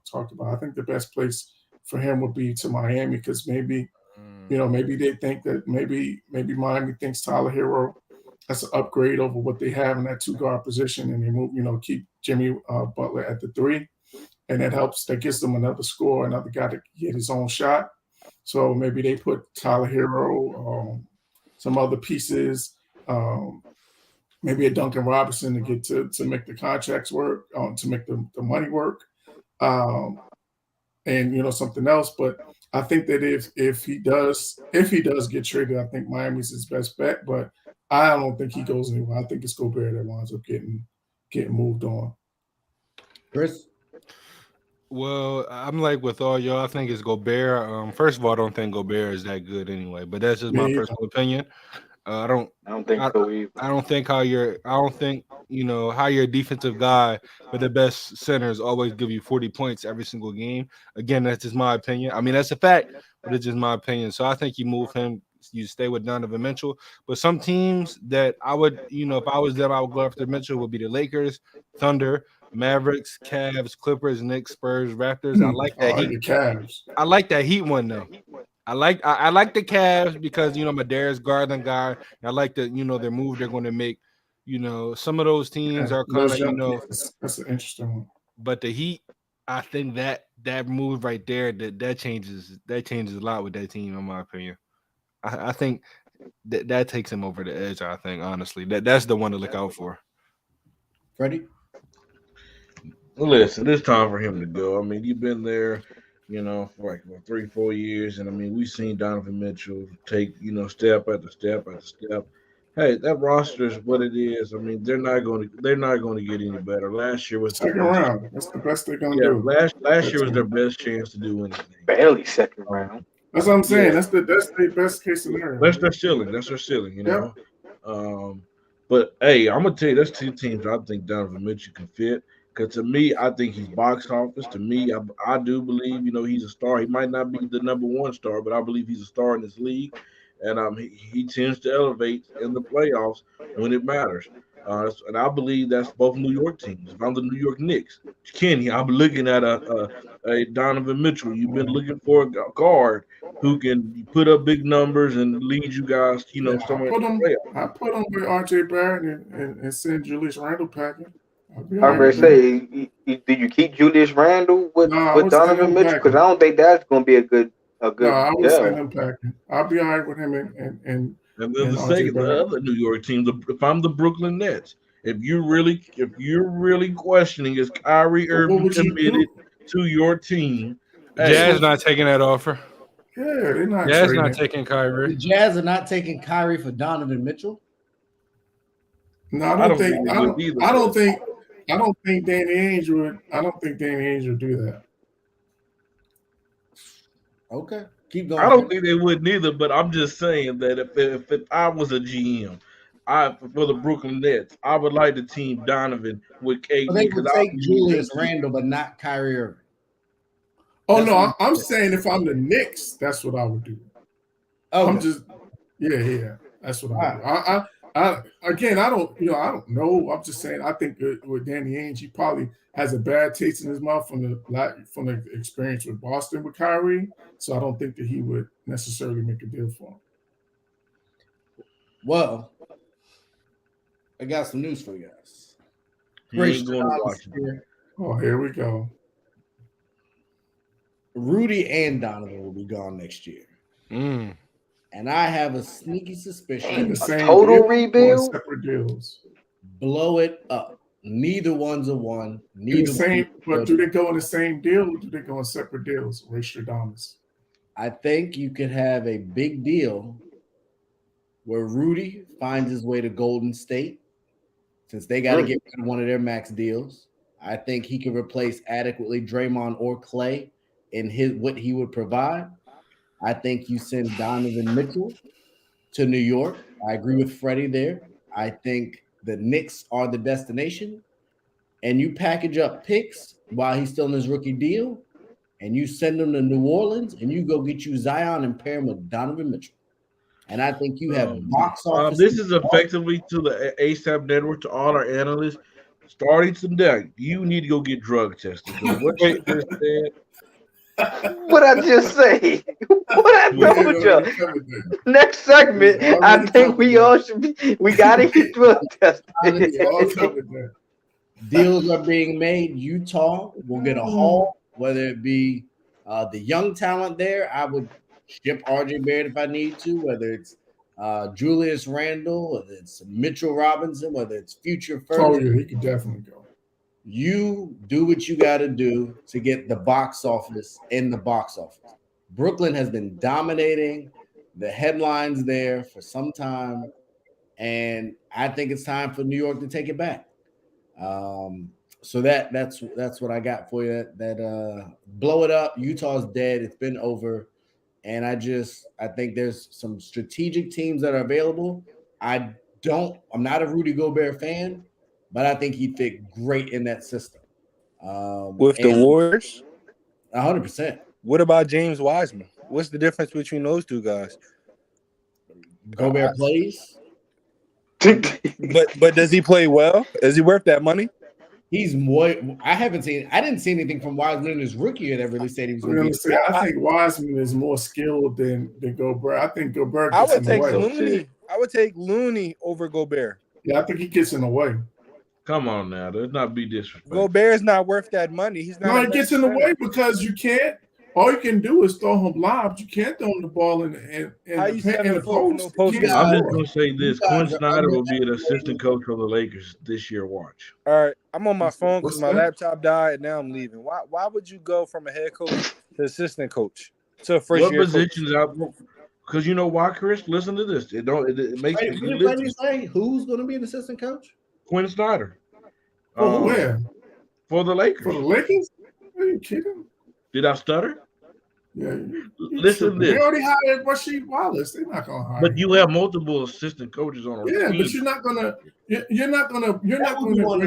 talked about, I think the best place for him would be to Miami because maybe they think that maybe Miami thinks Tyler Hero that's an upgrade over what they have in that 2-guard position, and they move, keep Jimmy Butler at the 3, and that gives them another score, another guy to get his own shot. So maybe they put Tyler Hero, some other pieces, maybe a Duncan Robinson to get to make the contracts work, to make the money work, and something else. But I think that if he does get traded, I think Miami's his best bet. But I don't think he goes anywhere. I think it's Gobert that winds up getting moved on. Chris? Well, I'm like with all y'all. I think it's Gobert. First of all, I don't think Gobert is that good anyway, but that's just my personal opinion. I don't think so either. I don't think how your defensive guy with the best centers always give you 40 points every single game. Again, that's just my opinion. I mean, that's a fact, but it's just my opinion. So I think you move him. You stay with Donovan Mitchell. But some teams that I would, if I was them, I would go after Mitchell would be the Lakers, Thunder, Mavericks, Cavs, Clippers, Knicks, Spurs, Raptors. I like that Heat. Cavs. I like that Heat one though. I like the Cavs because I'm a Darius Garland guy. I like the their move they're going to make. Some of those teams are kind of that's an interesting one. But the Heat, I think that move right there that changes a lot with that team in my opinion. I think that takes him over the edge. I think honestly that's the one to look out for. Freddie? Listen, it's time for him to go. I mean, you've been there, for like 3-4 years, and I mean, we've seen Donovan Mitchell take, step after step after step. Hey, that roster is what it is. I mean, they're not going to get any better. Last year was second round. That's the best they're going to do. Last year was their best chance to do anything. Barely second round. That's what I'm saying. Yeah. That's the best case scenario. That's their ceiling. Yep. But hey, I'm gonna tell you, there's 2 teams I think Donovan Mitchell can fit. Because to me, I think he's box office. To me, I do believe, he's a star. He might not be the number 1 star, but I believe he's a star in this league. And he tends to elevate in the playoffs when it matters. And I believe that's both New York teams. If I'm the New York Knicks, Kenny, I'm looking at a Donovan Mitchell. You've been looking for a guard who can put up big numbers and lead you guys, somewhere. I put him with R.J. Barrett and send Julius Randle packing. I was going to say, do you keep Julius Randle with Donovan Mitchell? Because I don't think that's going to be a good. No, I would send him packing. I'll be all right with him and then the other New York team. If I'm the Brooklyn Nets, if you're really questioning, is Kyrie Irving committed to your team? Jazz not taking that offer. Yeah, they're not. Jazz not taking Kyrie. The Jazz are not taking Kyrie for Donovan Mitchell. No, I don't think Danny Ainge would. I don't think Danny Ainge would do that. Okay, keep going. I don't think they would neither, but I'm just saying that if I was a GM, for the Brooklyn Nets, I would like to team Donovan with KD. Well, they would take Julius Randle, but not Kyrie Irving. Oh no, I'm saying if I'm the Knicks, that's what I would do. Oh, I'm just that's what I would do. I don't know. I'm just saying. I think with Danny Ainge, he probably has a bad taste in his mouth from the experience with Boston with Kyrie. So I don't think that he would necessarily make a deal for him. Well, I got some news for you guys. Oh, here we go. Rudy and Donovan will be gone next year. And I have a sneaky suspicion. A total rebuild? Separate deals. Blow it up. Neither one's a one. But do they go in the same deal or do they go in separate deals? Ray Stradamus. I think you could have a big deal where Rudy finds his way to Golden State since they got to get rid of one of their max deals. I think he can replace adequately Draymond or Clay in what he would provide. I think you send Donovan Mitchell to New York. I agree with Freddie there. I think the Knicks are the destination. And you package up picks while he's still in his rookie deal, and you send him to New Orleans, and you go get you Zion and pair him with Donovan Mitchell. And I think you have box office. This is effectively to the ASAP network, to all our analysts. Starting today, you need to go get drug tested. What you just said. What I just say? What I told you? Next segment, I think we all should be. We gotta get drug tested. Deals are being made. Utah will get a haul, whether it be the young talent there. I would ship RJ Barrett if I need to, whether it's Julius Randle, whether it's Mitchell Robinson, whether it's future first. Oh, yeah, he could definitely go. You do what you got to do to get the box office in the box office. Brooklyn has been dominating the headlines there for some time, and I think it's time for New York to take it back. So that's what I got for you. That blow it up. Utah's dead. It's been over. And I think there's some strategic teams that are available. I'm not a Rudy Gobert fan, but I think he'd fit great in that system. With the Warriors? 100%. What about James Wiseman? What's the difference between those two guys? Gobert plays. But does he play well? Is he worth that money? He's more. I didn't see anything from Wiseman in his rookie year that really said he was going to be. I think Wiseman is more skilled than Gobert. I think Gobert I gets would in take the way. Looney. I would take Looney over Gobert. Yeah, I think he gets in the way. Come on now, let's not be disrespectful. Gobert's not worth that money. He's not. No, he gets in the way because you can't. All you can do is throw him lobs. You can't throw him the ball in the post. I'm just going to say this. Quin Snyder will be an assistant coach for the Lakers this year. Watch. All right. I'm on my phone because my laptop died, and now I'm leaving. Why would you go from a head coach to assistant coach to a first year positions out? Because you know why, Chris? Listen to this. It makes you say who's going to be an assistant coach? Quin Snyder. Where? For the Lakers. For the Lakers? Are you kidding? Did I stutter? Yeah. Listen to this. They already hired Rasheed Wallace. They're not gonna hire. But you have multiple assistant coaches on. Yeah, team. But you're not gonna bring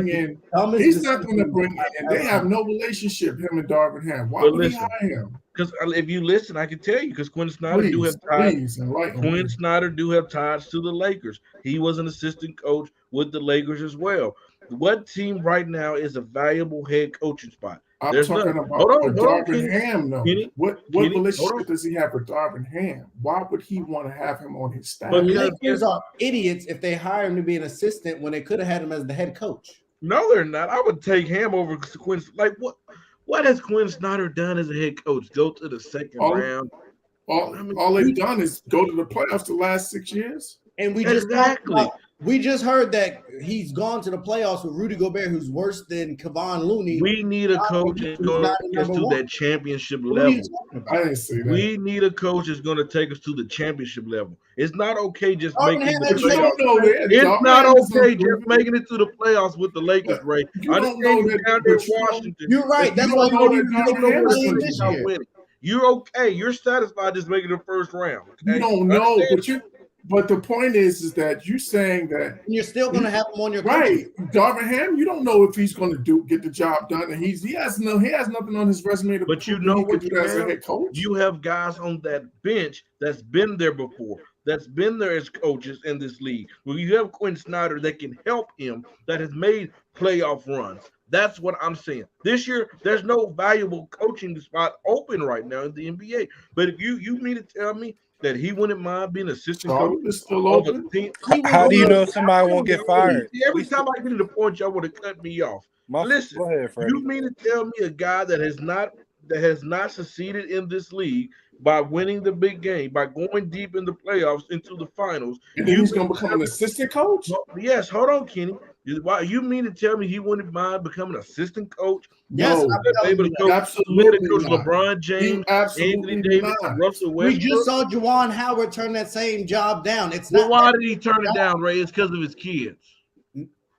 in. He's not gonna bring in. They have no relationship. Him and Darvin Ham. Why would he hire him? Because if you listen, I can tell you. Because Quin Snyder do have ties. Quin Snyder do have ties to the Lakers. He was an assistant coach with the Lakers as well. What team right now is a valuable head coaching spot? I'm talking about Darvin Ham, though. What relationship does he have with Darvin Ham? Why would he want to have him on his staff? But Lakers are idiots if they hire him to be an assistant when they could have had him as the head coach. No, they're not. I would take Ham over Quin. Like what has Quin Snyder done as a head coach? Go to the second round. All they've done is go to the playoffs the last 6 years. And we just heard that he's gone to the playoffs with Rudy Gobert, who's worse than Kevon Looney. We need a coach that's going to take us to that championship level. I didn't see that. We need a coach that's going to take us to the championship level. It's not okay just making the playoffs. It's not okay just making it to the playoffs with the Lakers, Ray. I don't know down there in Washington. You're right. That's why you this year. You're okay. You're satisfied just making the first round. Okay? You don't know, but the point is that you're saying that you're still going to have him on your right. Darvin Ham, you don't know if he's going to get the job done, and he has nothing on his resume to. But you know what you have? As a head coach. You have guys on that bench that's been there before, that's been there as coaches in this league. Well, you have Quin Snyder that can help him, that has made playoff runs. That's what I'm saying. This year, there's no valuable coaching spot open right now in the NBA. But if you mean to tell me that he wouldn't mind being assistant coach over the team? How do you know somebody won't get fired? Every time I get to the point, y'all want to cut me off. Listen, go ahead, Freddie. You mean to tell me a guy that has not succeeded in this league by winning the big game, by going deep in the playoffs into the finals, and he's going to become an assistant coach? Yes, hold on, Kenny. Why you mean to tell me he wouldn't mind becoming an assistant coach? Yes, No, able to coach, absolutely coach not. LeBron James, Anthony Davis, and Russell Westbrook. We just saw Juwan Howard turn that same job down. It's well, not. Why did he turn it down, Ray? It's because of his kids.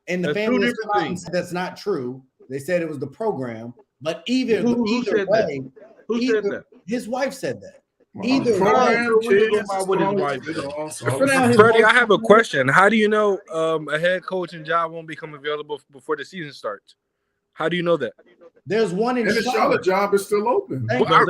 And the family has come out and said that's not true. They said it was the program. But either who said way, that? Who said that? His wife said that. Either Freddie, I have a question. How do you know a head coaching job won't become available before the season starts? How do you know that? There's one in the Charlotte job is still open. I'm going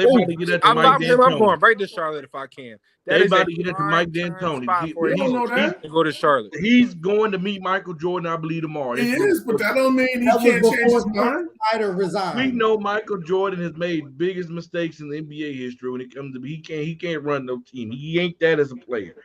right to Charlotte if I can. They about to get it to Mike D'Antoni. You don't know that? Go to Charlotte. He's going to meet Michael Jordan, I believe, tomorrow. He is, but that don't mean he can't change his mind. Snyder resigned. We know Michael Jordan has made biggest mistakes in the NBA history when it comes to he can't run no team. He ain't that as a player.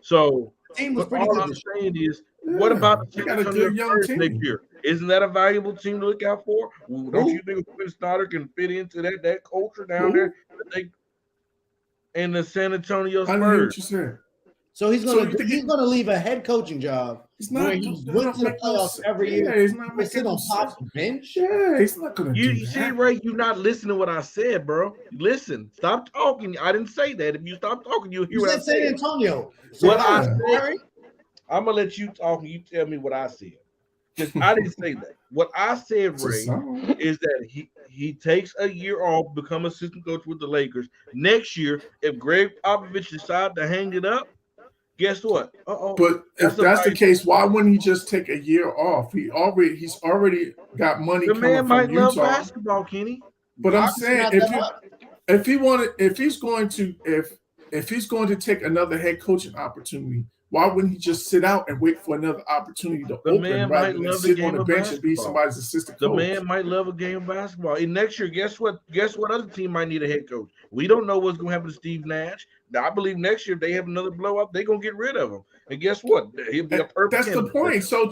So team was pretty all good I'm saying is, what about the got a good young team next year? Isn't that a valuable team to look out for? Don't you think Quin Snyder can fit into that culture down there? In the San Antonio Spurs. I know what you said. So he's gonna leave a head coaching job. He's not. He's went to the playoffs every year. Yeah, he's not sit on Pop's bench. Yeah, he's not gonna. You see, Ray, you're not listening to what I said, bro. Listen, stop talking. I didn't say that. If you stop talking, you'll hear what I said. San Antonio. So what I said. I'm gonna let you talk and you tell me what I said. Because I didn't say that. What I said, Ray, is that he takes a year off, become assistant coach with the Lakers. Next year, if Greg Popovich decides to hang it up, guess what? But if that's the case, why wouldn't he just take a year off? He's already got money the coming man might from Utah. love basketball, Kenny. But I'm saying if he's going to take another head coaching opportunity, why wouldn't he just sit out and wait for another opportunity to open rather than sit on the bench and be somebody's assistant coach? The man might love a game of basketball. And next year, guess what? Guess what other team might need a head coach? We don't know what's going to happen to Steve Nash. Now, I believe next year, if they have another blow up, they're going to get rid of him. And guess what? He'll be a perfect That's the point. So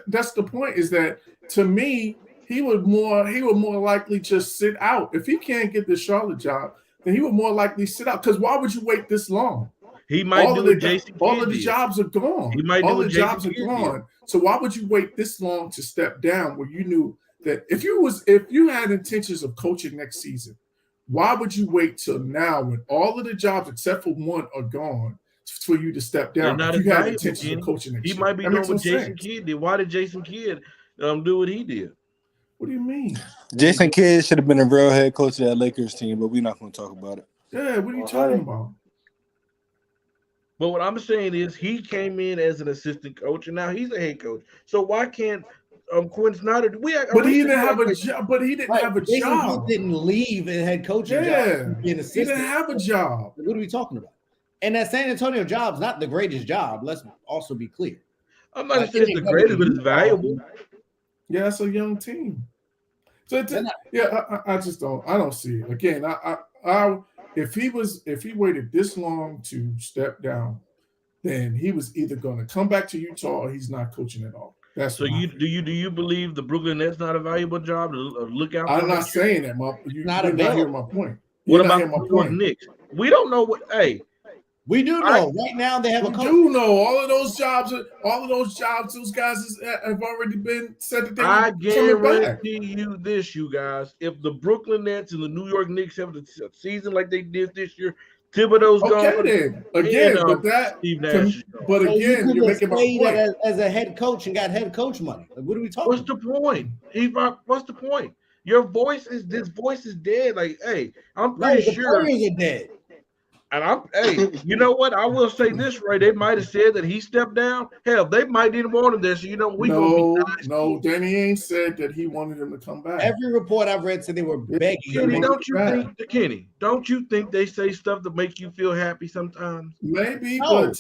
that's the point is that to me, he would more likely just sit out. If he can't get the Charlotte job, then he would more likely sit out. Because why would you wait this long? He might do what Jason Kidd all of the jobs are gone. He might all do what the jobs Jason are gone. So why would you wait this long to step down where you knew that if you had intentions of coaching next season, why would you wait till now when all of the jobs except for one are gone for you to step down? If you had intentions of coaching next year, he might be doing what Jason Kidd did. Why did Jason Kidd do what he did? What do you mean? Jason Kidd should have been a real head coach of that Lakers team, but we're not going to talk about it. Yeah, what are you talking about? But what I'm saying is he came in as an assistant coach, and now he's a head coach. So why can't Quin Snyder? But he didn't have a job. But he didn't have a job. He didn't leave a head coaching job. He didn't have a job. What are we talking about? And that San Antonio job's not the greatest job. Let's also be clear. I'm not saying it's the greatest, but it's valuable. Yeah, it's a young team. So I just don't. I don't see it. Again, if he waited this long to step down, then he was either going to come back to Utah or he's not coaching at all. That's so. Do you believe the Brooklyn Nets not a valuable job to look out? I'm not saying that. You're not hearing my point. What about the New York Knicks? We don't know what. Hey, we do know right now they have a coach. We do know all of those jobs. Those guys have already been said that they I guarantee you this, you guys. If the Brooklyn Nets and the New York Knicks have a season like they did this year, Thibodeau's gone. Then again, but again, you're making my point. As a head coach and got head coach money. Like, what are we talking? What's the point? What's the point? Your voice is dead. Like, hey, I'm pretty sure the players are dead. And you know what? I will say this, Ray. They might have said that he stepped down. Hell, they might didn't want him there. So No, Danny Ainge said that he wanted him to come back. Every report I've read said they were begging. Kenny, don't you think they say stuff to make you feel happy sometimes? Maybe, but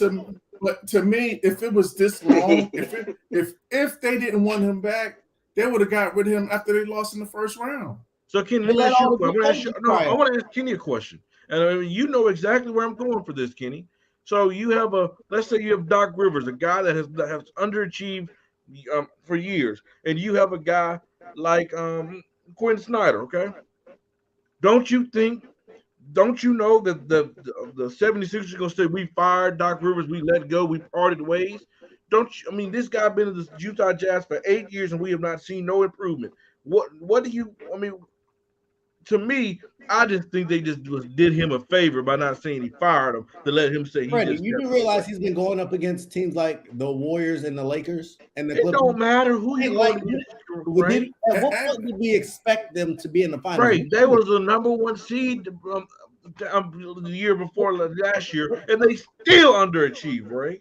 to me, if it was this long, if they didn't want him back, they would have got rid of him after they lost in the first round. So Kenny, I want to ask Kenny a question. And you know exactly where I'm going for this, Kenny. So you have let's say you have Doc Rivers, a guy that has underachieved for years, and you have a guy like Quin Snyder, okay? Don't you know that the 76ers are going to say, we fired Doc Rivers, we let go, we parted ways? Don't you? I mean, this guy been in the Utah Jazz for 8 years, and we have not seen no improvement. What do you? I mean, to me, I just think they just did him a favor by not saying he fired him to let him say he Freddie, you do realize he's been going up against teams like the Warriors and the Lakers and the Clippers. It don't matter who you like. Right? At what point did we expect them to be in the finals? Right, they was the number 1 seed the year before last year, and they still underachieved, right?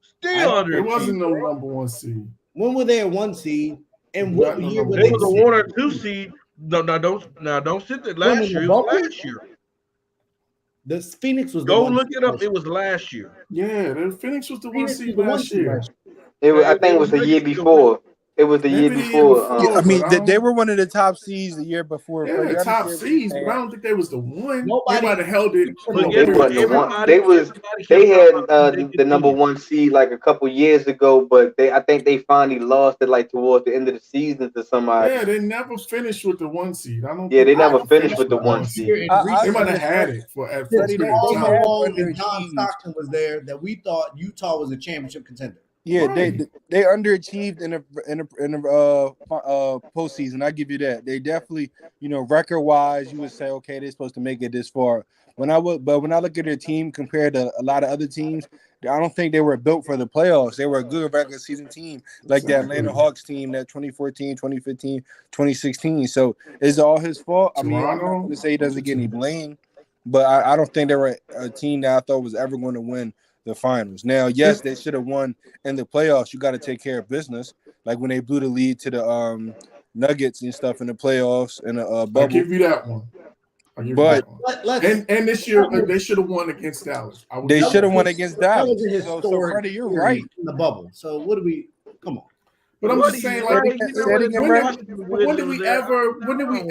Still underachieved. It wasn't no number 1 seed. When were they a 1 seed? And what year were they was a 1 or 2 seed? No, don't sit there. Last year, it was last year. The Phoenix was. Go look it up. It was last year. Yeah, the Phoenix was the 1 seed last year. I think it was the year before. It was the year before. I mean, they were one of the top seeds the year before. Yeah, the top seeds, but I don't think they was the one. Nobody, they might have held it. They wasn't the one. They had the number 1 seed like a couple years ago, but I think they finally lost it like towards the end of the season to somebody. Yeah, they never finished with the 1 seed. They never finished with the 1 seed. They might have had it for and John Stockton was there that we thought Utah was a championship contender. Yeah, right. They underachieved in the postseason. I give you that. They definitely, record wise, you would say, okay, they're supposed to make it this far. When I look at their team compared to a lot of other teams, I don't think they were built for the playoffs. They were a good regular season team, like the Atlanta Hawks team, that 2014, 2015, 2016. So is it all his fault? I mean, I'm not going to say he doesn't get any blame, but I don't think they were a team that I thought was ever going to win the finals. Now, yes, they should have won in the playoffs. You got to take care of business, like when they blew the lead to the Nuggets and stuff in the playoffs and the bubble. I'll give you that one. But and this year they should have won against Dallas. They should have won against Dallas. So Freddie, you're right in the bubble. So what do we? Come on. But I'm just saying, like, when did we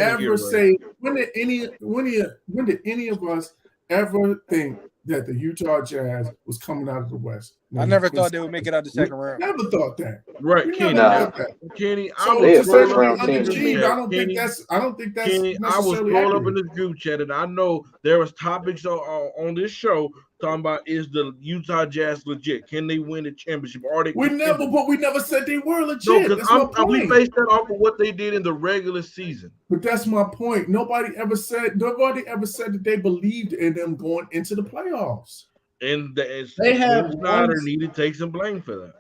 ever say? When did any of us ever think that the Utah Jazz was coming out of the West? I never thought they would make it out the second round. Never thought that. Right, Kenny. So they a first round team. I don't think that's Kenny, I was scrolling up in this group chat, and I know there was topics on this show talking about, is the Utah Jazz legit? Can they win the championship? We never said they were legit. No, because we based that off of what they did in the regular season. But that's my point. Nobody ever said that they believed in them going into the playoffs. And Snyder needed to take some blame for that.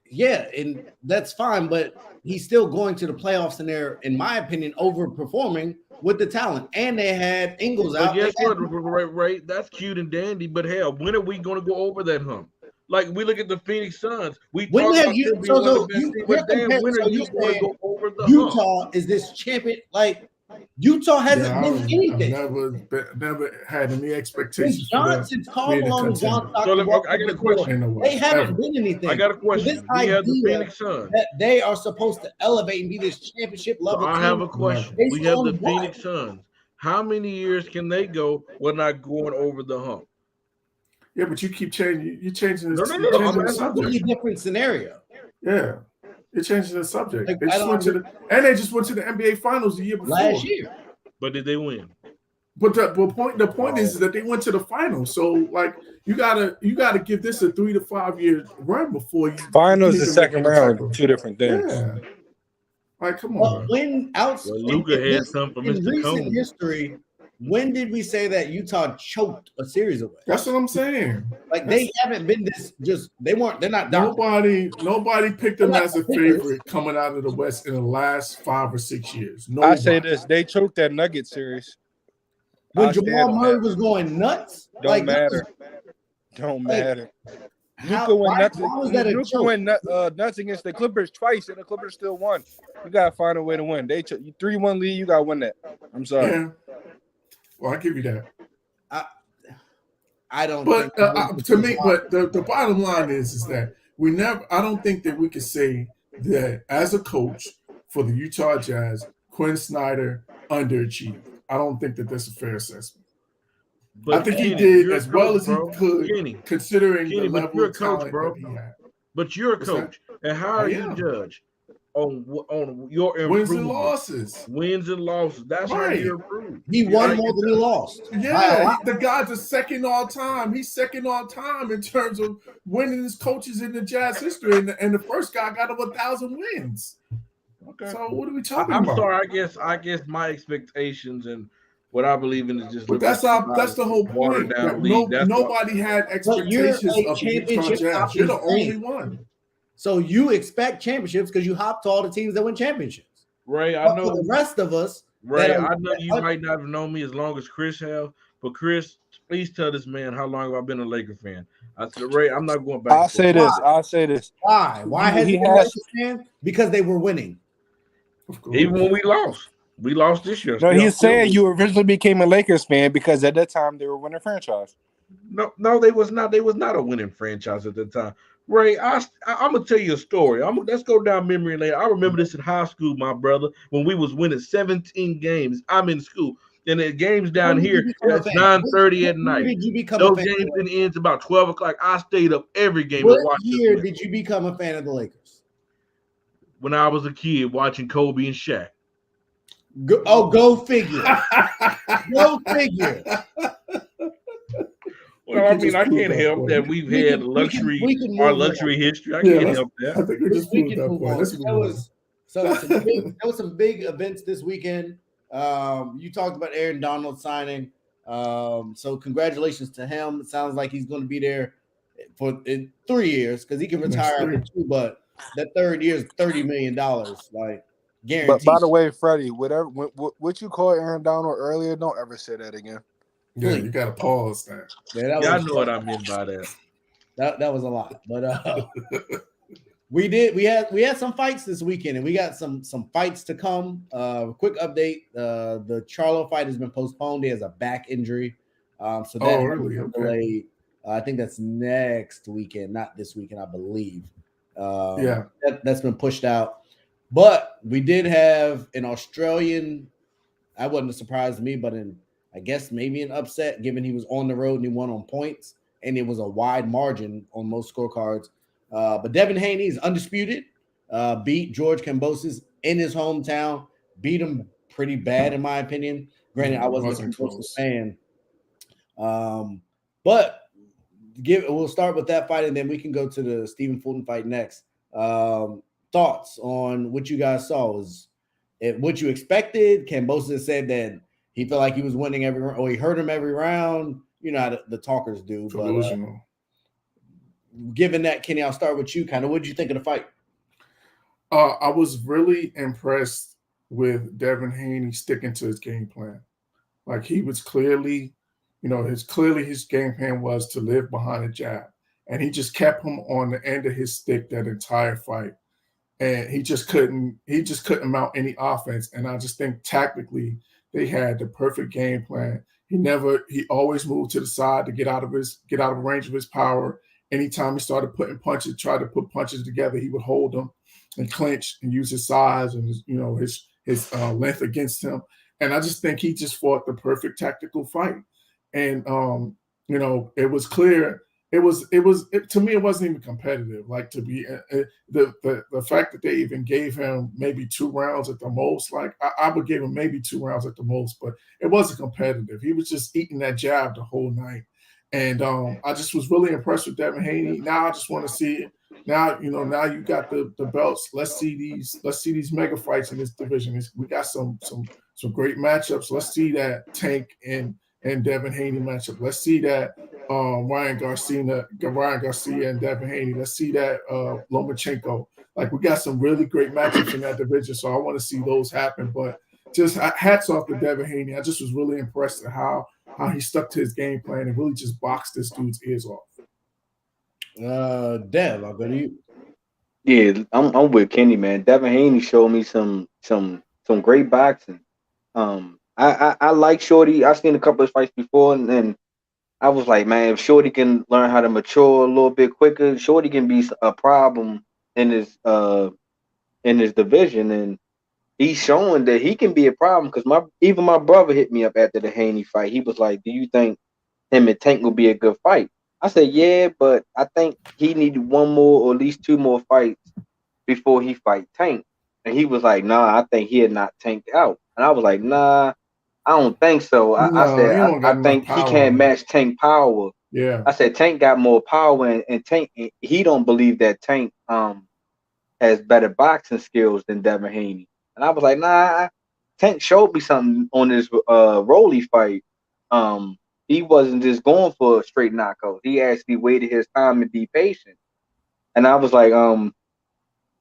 Yeah, and that's fine, but he's still going to the playoffs, and they're, in my opinion, overperforming with the talent. And they had Ingles out. Guess what? Right, that's cute and dandy, but hell, when are we going to go over that hump? Like, we look at the Phoenix Suns. When are you going to go over the Utah hump? Is this champion? Like, Utah hasn't been anything. Never had any expectations. Since Karl Malone and John Stockton, I got a question. They haven't been anything. I got a question. We have the Phoenix Suns. That they are supposed to elevate and be this championship level. I have a question. We have the Phoenix Suns. How many years can they go without going over the hump? Yeah, but you keep changing. You're changing this. No. It's a completely different scenario. Yeah. They're changing the subject. They just went to the NBA Finals the year before. Last year. But did they win? But the point is that they went to the finals. So like you gotta give this a 3 to 5 year run before you. Finals the second round, two different things. Yeah. Like, come on. Luka had something from Mr. recent history. When did we say that Utah choked a series away? That's what I'm saying. Like, they haven't been they're not. Nobody picked them as a favorite coming out of the West in the last 5 or 6 years. I say this: they choked that Nugget series. When Jamal Murray was going nuts. Don't matter. Luka went nuts against the Clippers twice, and the Clippers still won. You gotta find a way to win. They 3-1 lead. You gotta win that. I'm sorry. Yeah. Well, I give you that. I don't. But the bottom line is that I don't think that we could say that as a coach for the Utah Jazz, Quin Snyder underachieved. I don't think that that's a fair assessment. But I think he did as well as he could, considering the level of talent that he had. But you're a coach, and how are you judged? on your improvement. Wins and losses. Wins and losses. That's how you improve. He won more than he lost. Yeah, the guy's a second all time. He's second all time in terms of winning his coaches in the Jazz history, and the first guy got over 1,000 wins. Okay. So what are we talking about? I'm sorry. I guess my expectations and what I believe in is just. But that's the whole point. Nobody had expectations of the Utah Jazz. You're the only one. So you expect championships because you hopped to all the teams that win championships. Ray, I know the rest of us. Ray, I know you might not have known me as long as Chris have, but Chris, please tell this man how long have I been a Laker fan. I said, Ray, I'm not going back. I'll say this. Why? Why has he been a Laker fan? Because they were winning. Even when we lost this year. No, he's saying you originally became a Lakers fan because at that time they were winning franchise. No, they was not. They was not a winning franchise at the time. Ray, I'm gonna tell you a story. Let's go down memory lane. I remember this in high school, my brother, when we was winning 17 games. I'm in school, and the games down here at 9:30 at night. Did you become Those games ends about 12 o'clock. I stayed up every game. What year did you become a fan of the Lakers? When I was a kid watching Kobe and Shaq. Go figure. Go figure. Well, I mean, I can't help that we've had luxury history. I can't help that. I think we just proved that point. There was some big events this weekend. You talked about Aaron Donald signing. So congratulations to him. It sounds like he's going to be there in 3 years because he can retire after 2, but that third year is $30 million, like guaranteed. But by the way, Freddie, what you called Aaron Donald earlier, don't ever say that again. Yeah, you gotta pause that. Yeah, I know what I meant by that. That was a lot, but we had some fights this weekend, and we got some fights to come. Quick update: the Charlo fight has been postponed. He has a back injury, so that's really? delayed. I think that's next weekend, not this weekend, I believe. That's been pushed out. But we did have an Australian. I wasn't a surprise to me, but I guess maybe an upset, given he was on the road and he won on points, and it was a wide margin on most scorecards. But Devin Haney is undisputed. Beat George Kambosos in his hometown. Beat him pretty bad, in my opinion. Granted, I wasn't a Kambosos fan. But we'll start with that fight, and then we can go to the Stephen Fulton fight next. Thoughts on what you guys saw? Was it what you expected? Kambosos said that he felt like he was winning every round, or he hurt him every round. You know how the talkers do. Delusional. But given that, Kenny, I'll start with you. Kind of, what did you think of the fight? I was really impressed with Devin Haney sticking to his game plan. Like he was clearly, his game plan was to live behind a jab, and he just kept him on the end of his stick that entire fight, and he just couldn't mount any offense. And I just think tactically, they had the perfect game plan. He always moved to the side to get out of range of his power. Anytime he started tried to put punches together, he would hold them and clinch and use his size and his length against him. And I just think he just fought the perfect tactical fight. And it was clear. To me, it wasn't even competitive. Like to be the fact that they even gave him maybe 2 rounds at the most. Like I would give him maybe 2 rounds at the most, but it wasn't competitive. He was just eating that jab the whole night, and I just was really impressed with Devin Haney. Now I just want to see it. Now you got the belts. Let's see these mega fights in this division. We got some great matchups. Let's see that Tank and Devin Haney matchup. Let's see that Ryan Garcia and Devin Haney. Let's see that Lomachenko. Like we got some really great matchups in that division, so I want to see those happen. But just hats off to Devin Haney. I just was really impressed at how he stuck to his game plan and really just boxed this dude's ears off. Dev, I'll go to you. Yeah, I'm with Kenny, man. Devin Haney showed me some great boxing. I like Shorty. I've seen a couple of fights before, and then I was like, man, if Shorty can learn how to mature a little bit quicker, Shorty can be a problem in his division, and he's showing that he can be a problem. Because even my brother hit me up after the Haney fight. He was like, "Do you think him and Tank will be a good fight?" I said, "Yeah, but I think he needed 1 more or at least 2 more fights before he fight Tank." And he was like, nah, I think he had not tanked out. And I was like, nah, I don't think so. I said, I think he can't match Tank power. Yeah. I said, Tank got more power, and Tank, he don't believe that Tank has better boxing skills than Devin Haney. And I was like, nah, Tank showed me something on this Rolly fight. He wasn't just going for a straight knockout. He actually waited his time and be patient. And I was like,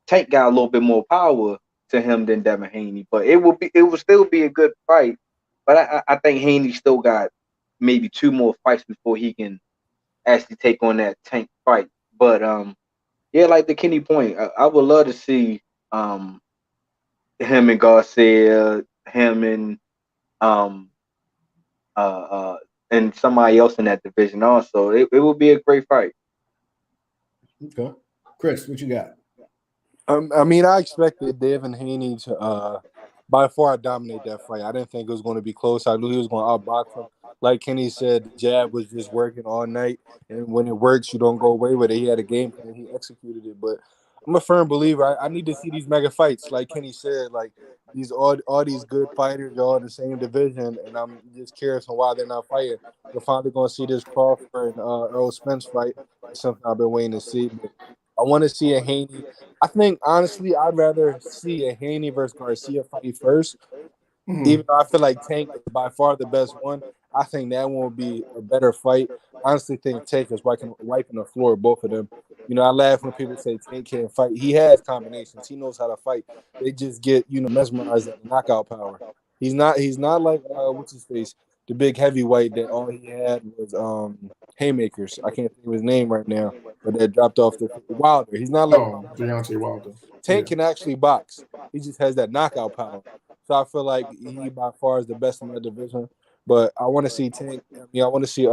Tank got a little bit more power to him than Devin Haney, but it will still be a good fight. But I think Haney still got maybe 2 more fights before he can actually take on that Tank fight. But yeah, like the Kenny point, I would love to see him and Garcia, him and somebody else in that division also. It would be a great fight. Okay. Chris, what you got? I mean, I expected Devin Haney to by far dominate that fight. I didn't think it was going to be close. I knew he was going to outbox him. Like Kenny said, the jab was just working all night, and when it works, you don't go away with it. He had a game plan, he executed it. But I'm a firm believer. I need to see these mega fights. Like Kenny said, like these all these good fighters are all in the same division, and I'm just curious on why they're not fighting. We're finally going to see this Crawford and Earl Spence fight. It's something I've been waiting to see. But I want to see a Haney. I think, honestly, I'd rather see a Haney versus Garcia fight first. Even though I feel like Tank is by far the best one, I think that one would be a better fight. I honestly think Tank is wiping the floor of both of them. You know, I laugh when people say Tank can't fight. He has combinations. He knows how to fight. They just get, mesmerized at the knockout power. He's not like what's his face, the big heavyweight that all he had was haymakers. I can't think of his name right now, but that dropped off the Wilder. He's not like Deontay Wilder. Tank can actually box. He just has that knockout power. So I feel like he by far is the best in that division. But I want to see Tank. I want to see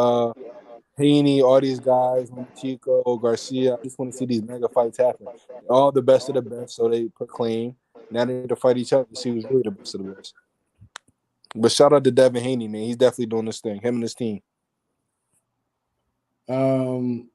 Haney, all these guys, Chico, Garcia. I just want to see these mega fights happen. All the best of the best, so they proclaim. Now they need to fight each other to see who's really the best of the best. But shout out to Devin Haney, man. He's definitely doing this thing. Him and his team. I'm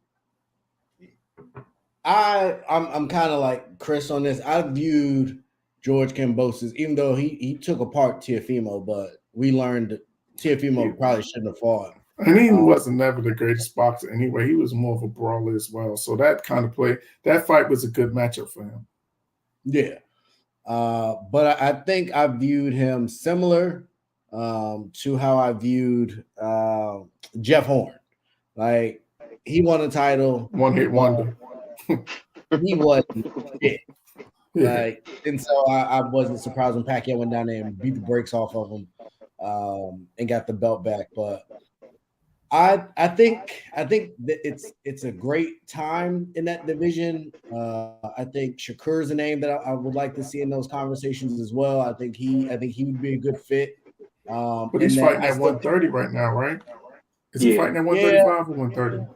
kind of like Chris on this. I viewed George Kambosos, even though he took apart Teofimo, but we learned that Teofimo probably shouldn't have fought. And he wasn't never the greatest boxer anyway. He was more of a brawler as well. So that kind of that fight was a good matchup for him. Yeah. But I think I viewed him similar to how I viewed Jeff Horn. Like, he won a title. One-hit wonder. He wasn't it. Like, and so I wasn't surprised when Pacquiao went down there and beat the brakes off of him and got the belt back. But I think that it's a great time in that division. I think Shakur's a name that I would like to see in those conversations as well. I think he would be a good fit. But he's fighting at 130 right now, right? Is he fighting at 135 or 130?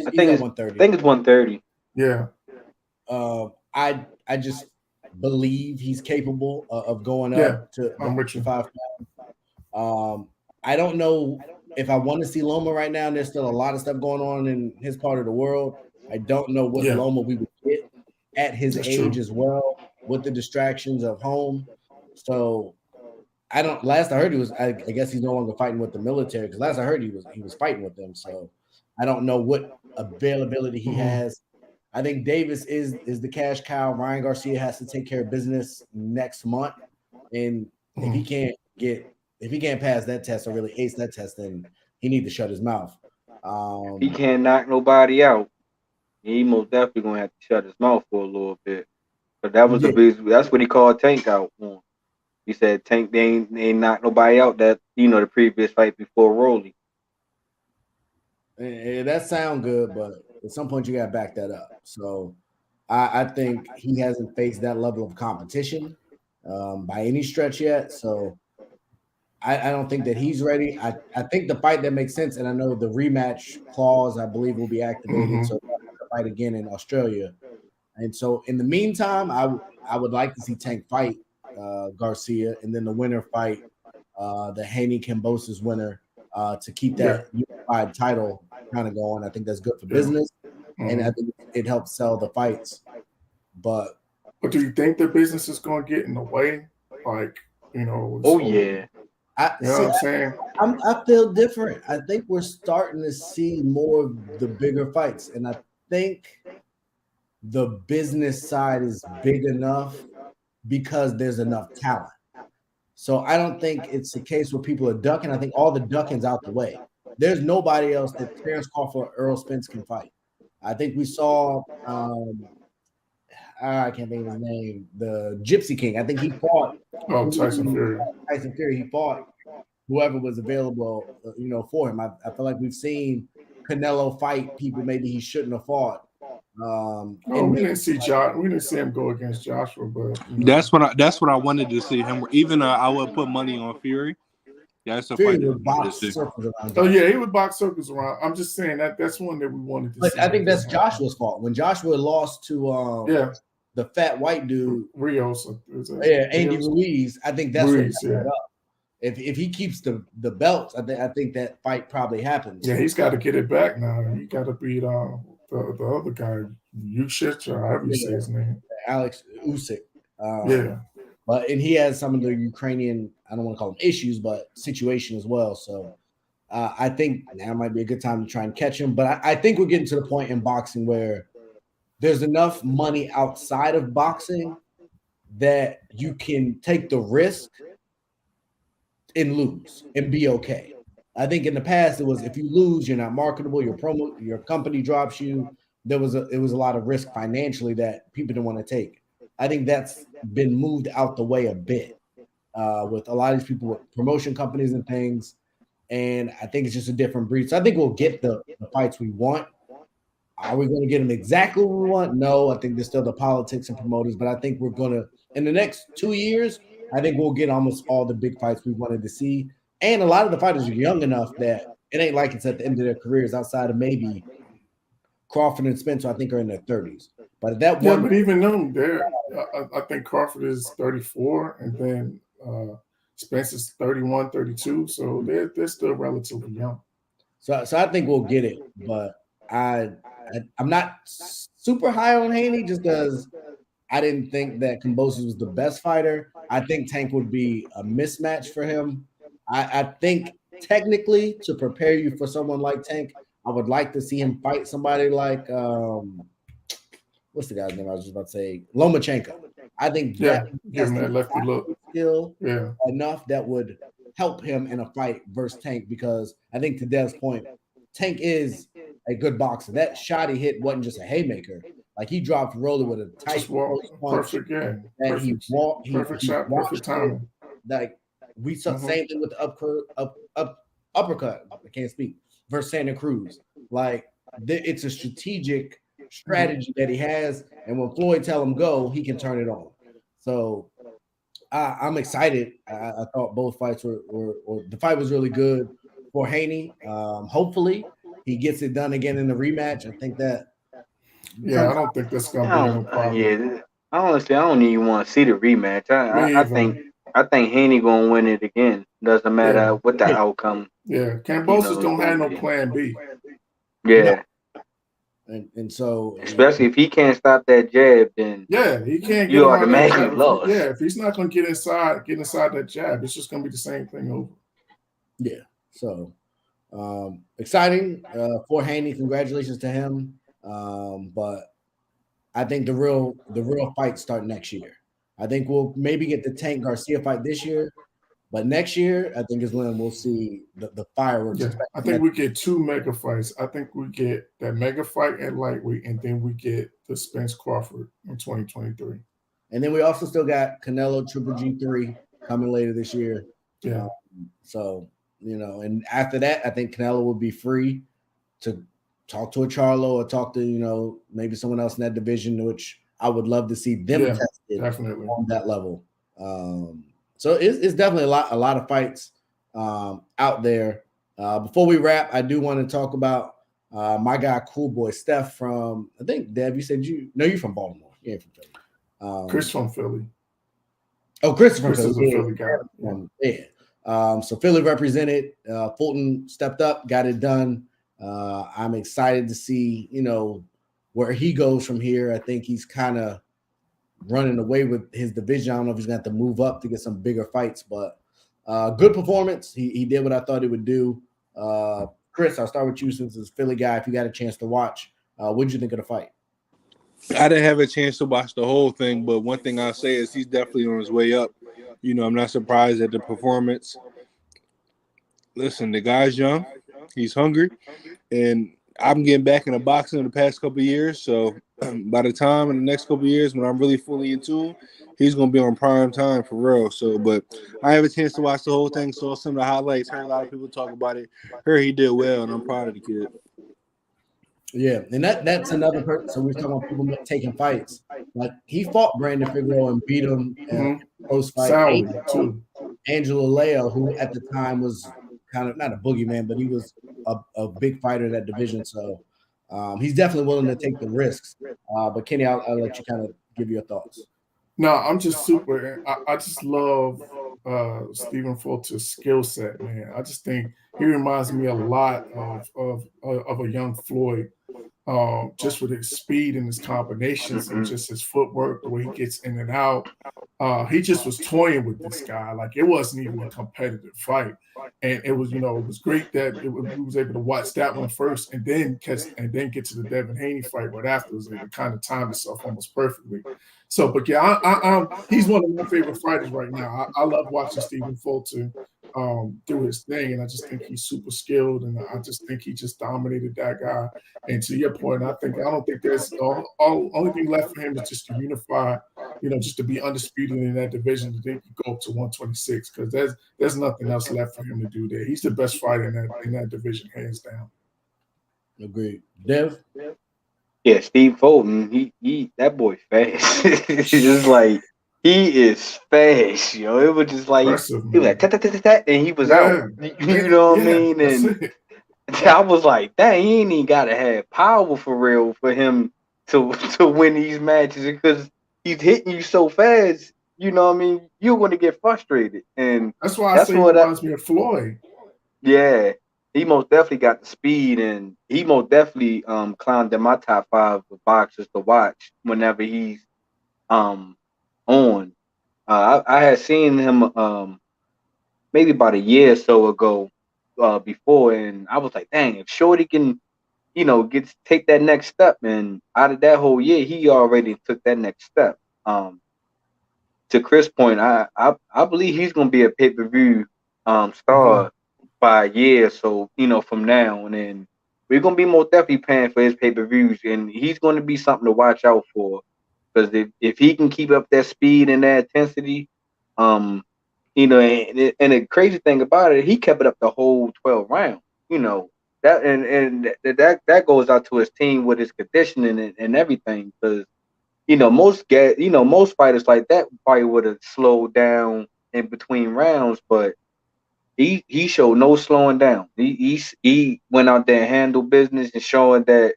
I think it's 130. I think it's 130. Yeah. I just believe he's capable of going up to 5 pounds. I don't know if I want to see Loma right now. There's still a lot of stuff going on in his part of the world. I don't know what Loma we would get at his age as well, with the distractions of home. So last I heard he was, I guess he's no longer fighting with the military, because last I heard he was fighting with them. So I don't know what availability he has. I think Davis is the cash cow. Ryan Garcia has to take care of business next month. And if he can't pass that test or really ace that test, then he needs to shut his mouth. He can't knock nobody out. He most definitely gonna have to shut his mouth for a little bit. But that was that's what he called Tank out on. He said Tank they ain't knocked nobody out that the previous fight before Rolly. That sound good, but at some point you gotta back that up. So I think he hasn't faced that level of competition by any stretch yet. So I don't think that he's ready. I think the fight that makes sense, and I know the rematch clause, I believe, will be activated. So he'll fight again in Australia. And so in the meantime, I would like to see Tank fight Garcia, and then the winner fight the Haney Kambosos winner to keep that unified title kind of going. I think that's good for business, and I think it helps sell the fights. But But do you think the business is going to get in the way? Like, you know. Oh, yeah. You know what I'm saying? I feel different. I think we're starting to see more of the bigger fights. And I think the business side is big enough because there's enough talent. So I don't think it's a case where people are ducking. I think all the ducking's out the way. There's nobody else that Terrence Crawford or Errol Spence can fight. I think we saw I can't think of his name, the Gypsy King. I think he fought Tyson Fury. Tyson Fury. He fought whoever was available, for him. I feel like we've seen Canelo fight people maybe he shouldn't have fought. We didn't see We didn't see him go against Joshua, but that's what I wanted to see him. Even I would put money on Fury. Yeah, that's a fight. He would box circles around. Oh yeah, he would box circles around. I'm just saying that's one that we wanted to see. But I think that's Joshua's fault. When Joshua lost to the fat white dude, Rios, Andy Ruiz, I think that's what set up. If he keeps the belts, I think that fight probably happens. Yeah, he's got to get it back now. He got to beat the other guy, Usyk, or however you say his name, Alex Usyk. And he has some of the Ukrainian, I don't want to call them issues, but situation as well. So I think now might be a good time to try and catch him. But I think we're getting to the point in boxing where there's enough money outside of boxing that you can take the risk and lose and be okay. I think in the past it was if you lose, you're not marketable, your company drops you. It was a lot of risk financially that people didn't want to take. I think that's been moved out the way a bit with a lot of these people with promotion companies and things. And I think it's just a different breed. So I think we'll get the fights we want. Are we going to get them exactly what we want? No, I think there's still the politics and promoters, but I think we're going to, in the next 2 years, I think we'll get almost all the big fights we wanted to see. And a lot of the fighters are young enough that it ain't like it's at the end of their careers outside of maybe Crawford and Spence, I think, are in their 30s. But at that one, but even them, I think Crawford is 34, and then Spence is 31, 32. So they're still relatively young. So I think we'll get it, but I'm not super high on Haney just because I didn't think that Kambosos was the best fighter. I think Tank would be a mismatch for him. I think technically to prepare you for someone like Tank, I would like to see him fight somebody like what's the guy's name? I was just about to say Lomachenko. I think that lefty look skill enough that would help him in a fight versus Tank, because I think to Dev's point, Tank is a good boxer. That shot he hit wasn't just a haymaker. Like he dropped Rolly with a tight punch. Perfect, yeah. Perfect shot, perfect timing. Like we saw same thing with the uppercut. I can't speak. Versus Santa Cruz. Like it's a strategic strategy that he has, and when Floyd tell him go, he can turn it on. So I'm excited. I thought both fights were the fight was really good for Haney. Hopefully he gets it done again in the rematch. I think that. Yeah, I don't think that's gonna be no problem. Yeah, honestly, I don't even want to see the rematch. I think Haney gonna win it again. Doesn't matter what the outcome. Yeah, Kambosos don't have no plan B. Yeah. And so, especially if he can't stop that jab, then he can't. You automatically lost. Yeah, if he's not gonna get inside that jab, it's just gonna be the same thing over. Yeah. So exciting for Haney. Congratulations to him. But I think the real fights start next year. I think we'll maybe get the Tank Garcia fight this year, but next year I think is when we'll see the fireworks. Yeah, I think we get 2 mega fights. I think we get that mega fight at lightweight, and then we get the Spence Crawford in 2023. And then we also still got Canelo Triple G3 coming later this year. Yeah. So and after that, I think Canelo will be free to talk to a Charlo or talk to, maybe someone else in that division, which I would love to see them tested on that level. So it's definitely a lot of fights out there. Before we wrap, I do want to talk about my guy, Cool Boy Steph from, I think, Dev, you said you're from Baltimore. You ain't from Philly. Chris from Philly. Oh, Chris from Philly. Is a Philly guy. So Philly represented. Fulton stepped up, got it done. I'm excited to see, where he goes from here. I think he's kind of running away with his division. I don't know if he's going to have to move up to get some bigger fights, but good performance. He did what I thought he would do. Chris, I'll start with you since it's a Philly guy. If you got a chance to watch, what did you think of the fight? I didn't have a chance to watch the whole thing, but one thing I'll say is he's definitely on his way up. You know, I'm not surprised at the performance. Listen, the guy's young, he's hungry, and I'm getting back into boxing in the past couple of years. So by the time in the next couple of years when I'm really fully into him, he's going to be on prime time for real. So, but I have a chance to watch the whole thing, saw some of the highlights, heard a lot of people talk about it, heard he did well, and I'm proud of the kid. Yeah, and that's another person. So we're talking about people taking fights. Like he fought Brandon Figueroa and beat him in a close fight. Angelo Leo, who at the time was kind of not a boogeyman, but he was a big fighter in that division. So he's definitely willing to take the risks. But Kenny, I'll let you kind of give your thoughts. No, I'm just super. I just love Stephen Fulton's skill set, man. I just think he reminds me a lot of a young Floyd, just with his speed and his combinations and just his footwork, the way he gets in and out. He just was toying with this guy like it wasn't even a competitive fight, and it was, it was great that we was able to watch that one first and then get to the Devin Haney fight right afterwards. It kind of timed itself almost perfectly. So, but yeah, he's one of my favorite fighters right now. I love watching Stephen Fulton do his thing, and I just think he's super skilled, and I just think he just dominated that guy. And to your point, I don't think there's only thing left for him is just to unify, just to be undisputed in that division, to then go up to 126, because there's nothing else left for him to do there. He's the best fighter in that division, hands down. Agreed. Dev? Yeah, Steve Fulton, he that boy fast. It's just like he is fast, yo. It was just like he was like tat, and he was out. You know what I mean? And I was like, dang, he ain't even gotta have power for real for him to win these matches, because he's hitting you so fast. You know what I mean? You're going to get frustrated, and that's why I say he reminds me of Floyd. Yeah. He most definitely got the speed, and he most definitely climbed in my top 5 of boxers to watch whenever he's on. I had seen him maybe about a year or so ago before, and I was like, dang, if Shorty can, take that next step, and out of that whole year, he already took that next step. To Chris' point, I believe he's gonna be a pay-per-view star by a year, so from now, and then we're gonna be most definitely paying for his pay-per-views, and he's gonna be something to watch out for, because if he can keep up that speed and that intensity, and the crazy thing about it, he kept it up the whole 12 rounds. That goes out to his team with his conditioning and everything, because most fighters like that probably would have slowed down in between rounds, but he showed no slowing down. He went out there and handled business, and showing that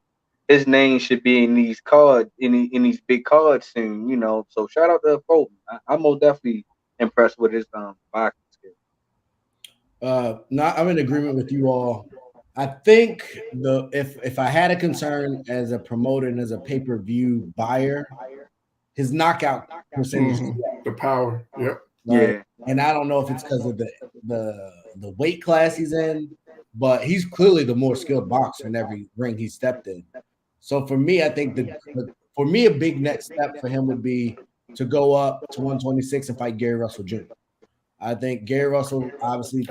his name should be in these cards, in these big cards soon. So shout out to Fulton. I'm most definitely impressed with his boxing skill. No, I'm in agreement with you all. I think if I had a concern as a promoter and as a pay-per-view buyer, his knockout percentage, the power, yep. Right? Yeah, and I don't know if it's because of the weight class he's in, but he's clearly the more skilled boxer in every ring he stepped in. So for me, I think for me a big next step for him would be to go up to 126 and fight Gary Russell Jr. I think Gary Russell, obviously,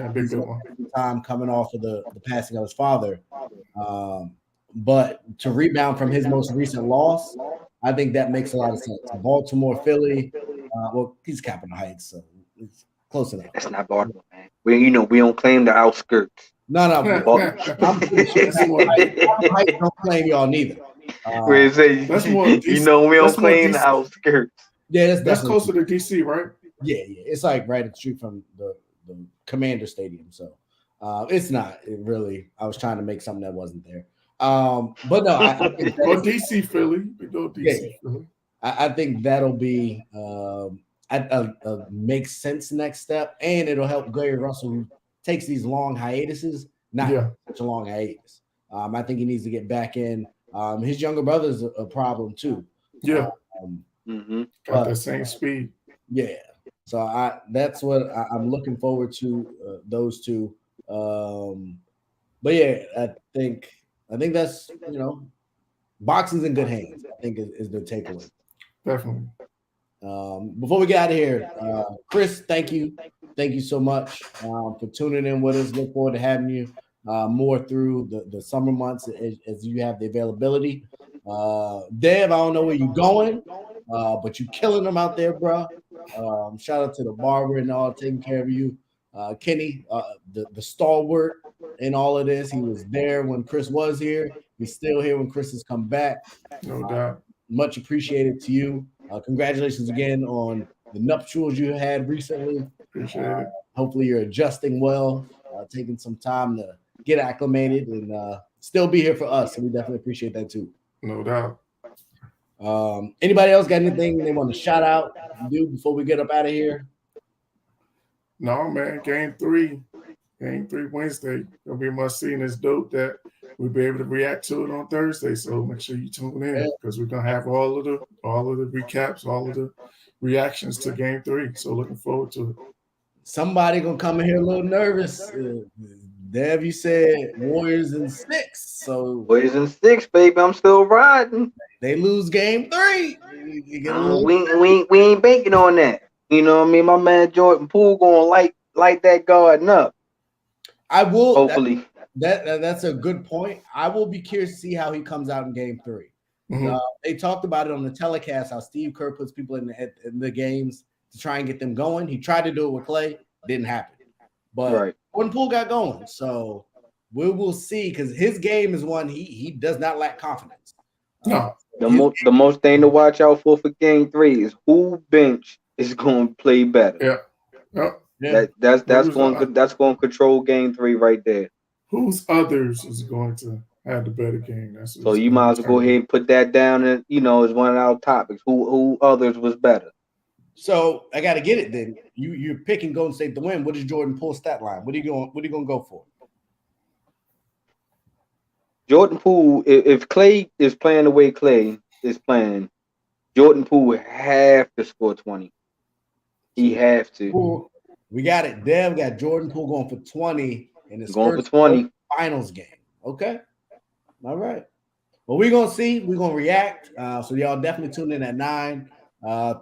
time coming off of the passing of his father, but to rebound from his most recent loss, I think that makes a lot of sense. Baltimore, Philly, well, he's Capitol Heights, so it's close enough. That's not Baltimore, man. We don't claim the outskirts. No, I'm pretty sure Heights don't claim y'all neither. That's more. We don't claim the outskirts. Yeah, that's closer to DC, right? Yeah, it's like right at the street from the Commander Stadium. So it's not really. I was trying to make something that wasn't there. But no, I think DC, Philly. We go DC, Philly. I think that'll be a makes sense next step, and it'll help Gary Russell, who takes these long hiatuses, not such a long hiatus. I think he needs to get back in. His younger brother's a problem too. Yeah. Got that same speed. Yeah. So that's what I'm looking forward to. Those two. But yeah, I think that's boxing's in good hands. I think is the takeaway. Definitely. Before we get out of here, Chris, thank you so much for tuning in with us. Look forward to having you more through the summer months as you have the availability. Dev, I don't know where you're going, but you're killing them out there, bro. Shout out to the barber and all taking care of you. Kenny, the stalwart in all of this. He was there when Chris was here. He's still here when Chris has come back. No doubt. Much appreciated to you. Congratulations again on the nuptials you had recently. Appreciate it. Hopefully you're adjusting well, taking some time to get acclimated and still be here for us. So we definitely appreciate that too. No doubt. Anybody else got anything they want to shout out and do before we get up out of here? No, man. Game 3 Wednesday. Gonna be a must see, and it's dope that we'll be able to react to it on Thursday. So make sure you tune in because we're gonna have all of the recaps, all of the reactions to Game 3. So looking forward to it. Somebody gonna come in here a little nervous. Dev, you said Warriors in 6. So Warriors in 6, baby. I'm still riding. They lose Game 3. We ain't banking on that. You know what I mean? My man Jordan Poole gonna light that garden up. I will. Hopefully. That's a good point. I will be curious to see how he comes out in Game 3. They talked about it on the telecast, how Steve Kerr puts people in the games to try and get them going. He tried to do it with Clay. Didn't happen. But Jordan Poole got going. So we will see because his game is one he does not lack confidence. No. The most thing to watch out for Game 3 is who bench is going to play better. Yeah. That's going to control Game 3 right there. Whose others is going to have the better game? So you might as well go ahead and put that down and as one of our topics. Who others was better? So I got to get it then. You're picking Golden State to win. What is Jordan Poole's stat line? What are you going to go for? Jordan Poole, if Clay is playing the way Clay is playing, Jordan Poole have to score 20. He have to. We got it. Dev got Jordan Poole going for 20 in his going first for 20 finals game. Okay. All right. Well, we're going to see. We're going to react. So y'all definitely tune in at 9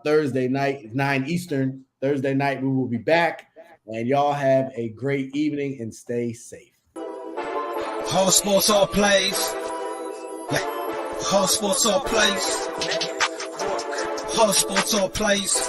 Thursday night, 9 Eastern. Thursday night, we will be back. And y'all have a great evening and stay safe. Whole sports all plays. Yeah. Whole sports all plays. Whole sports all plays.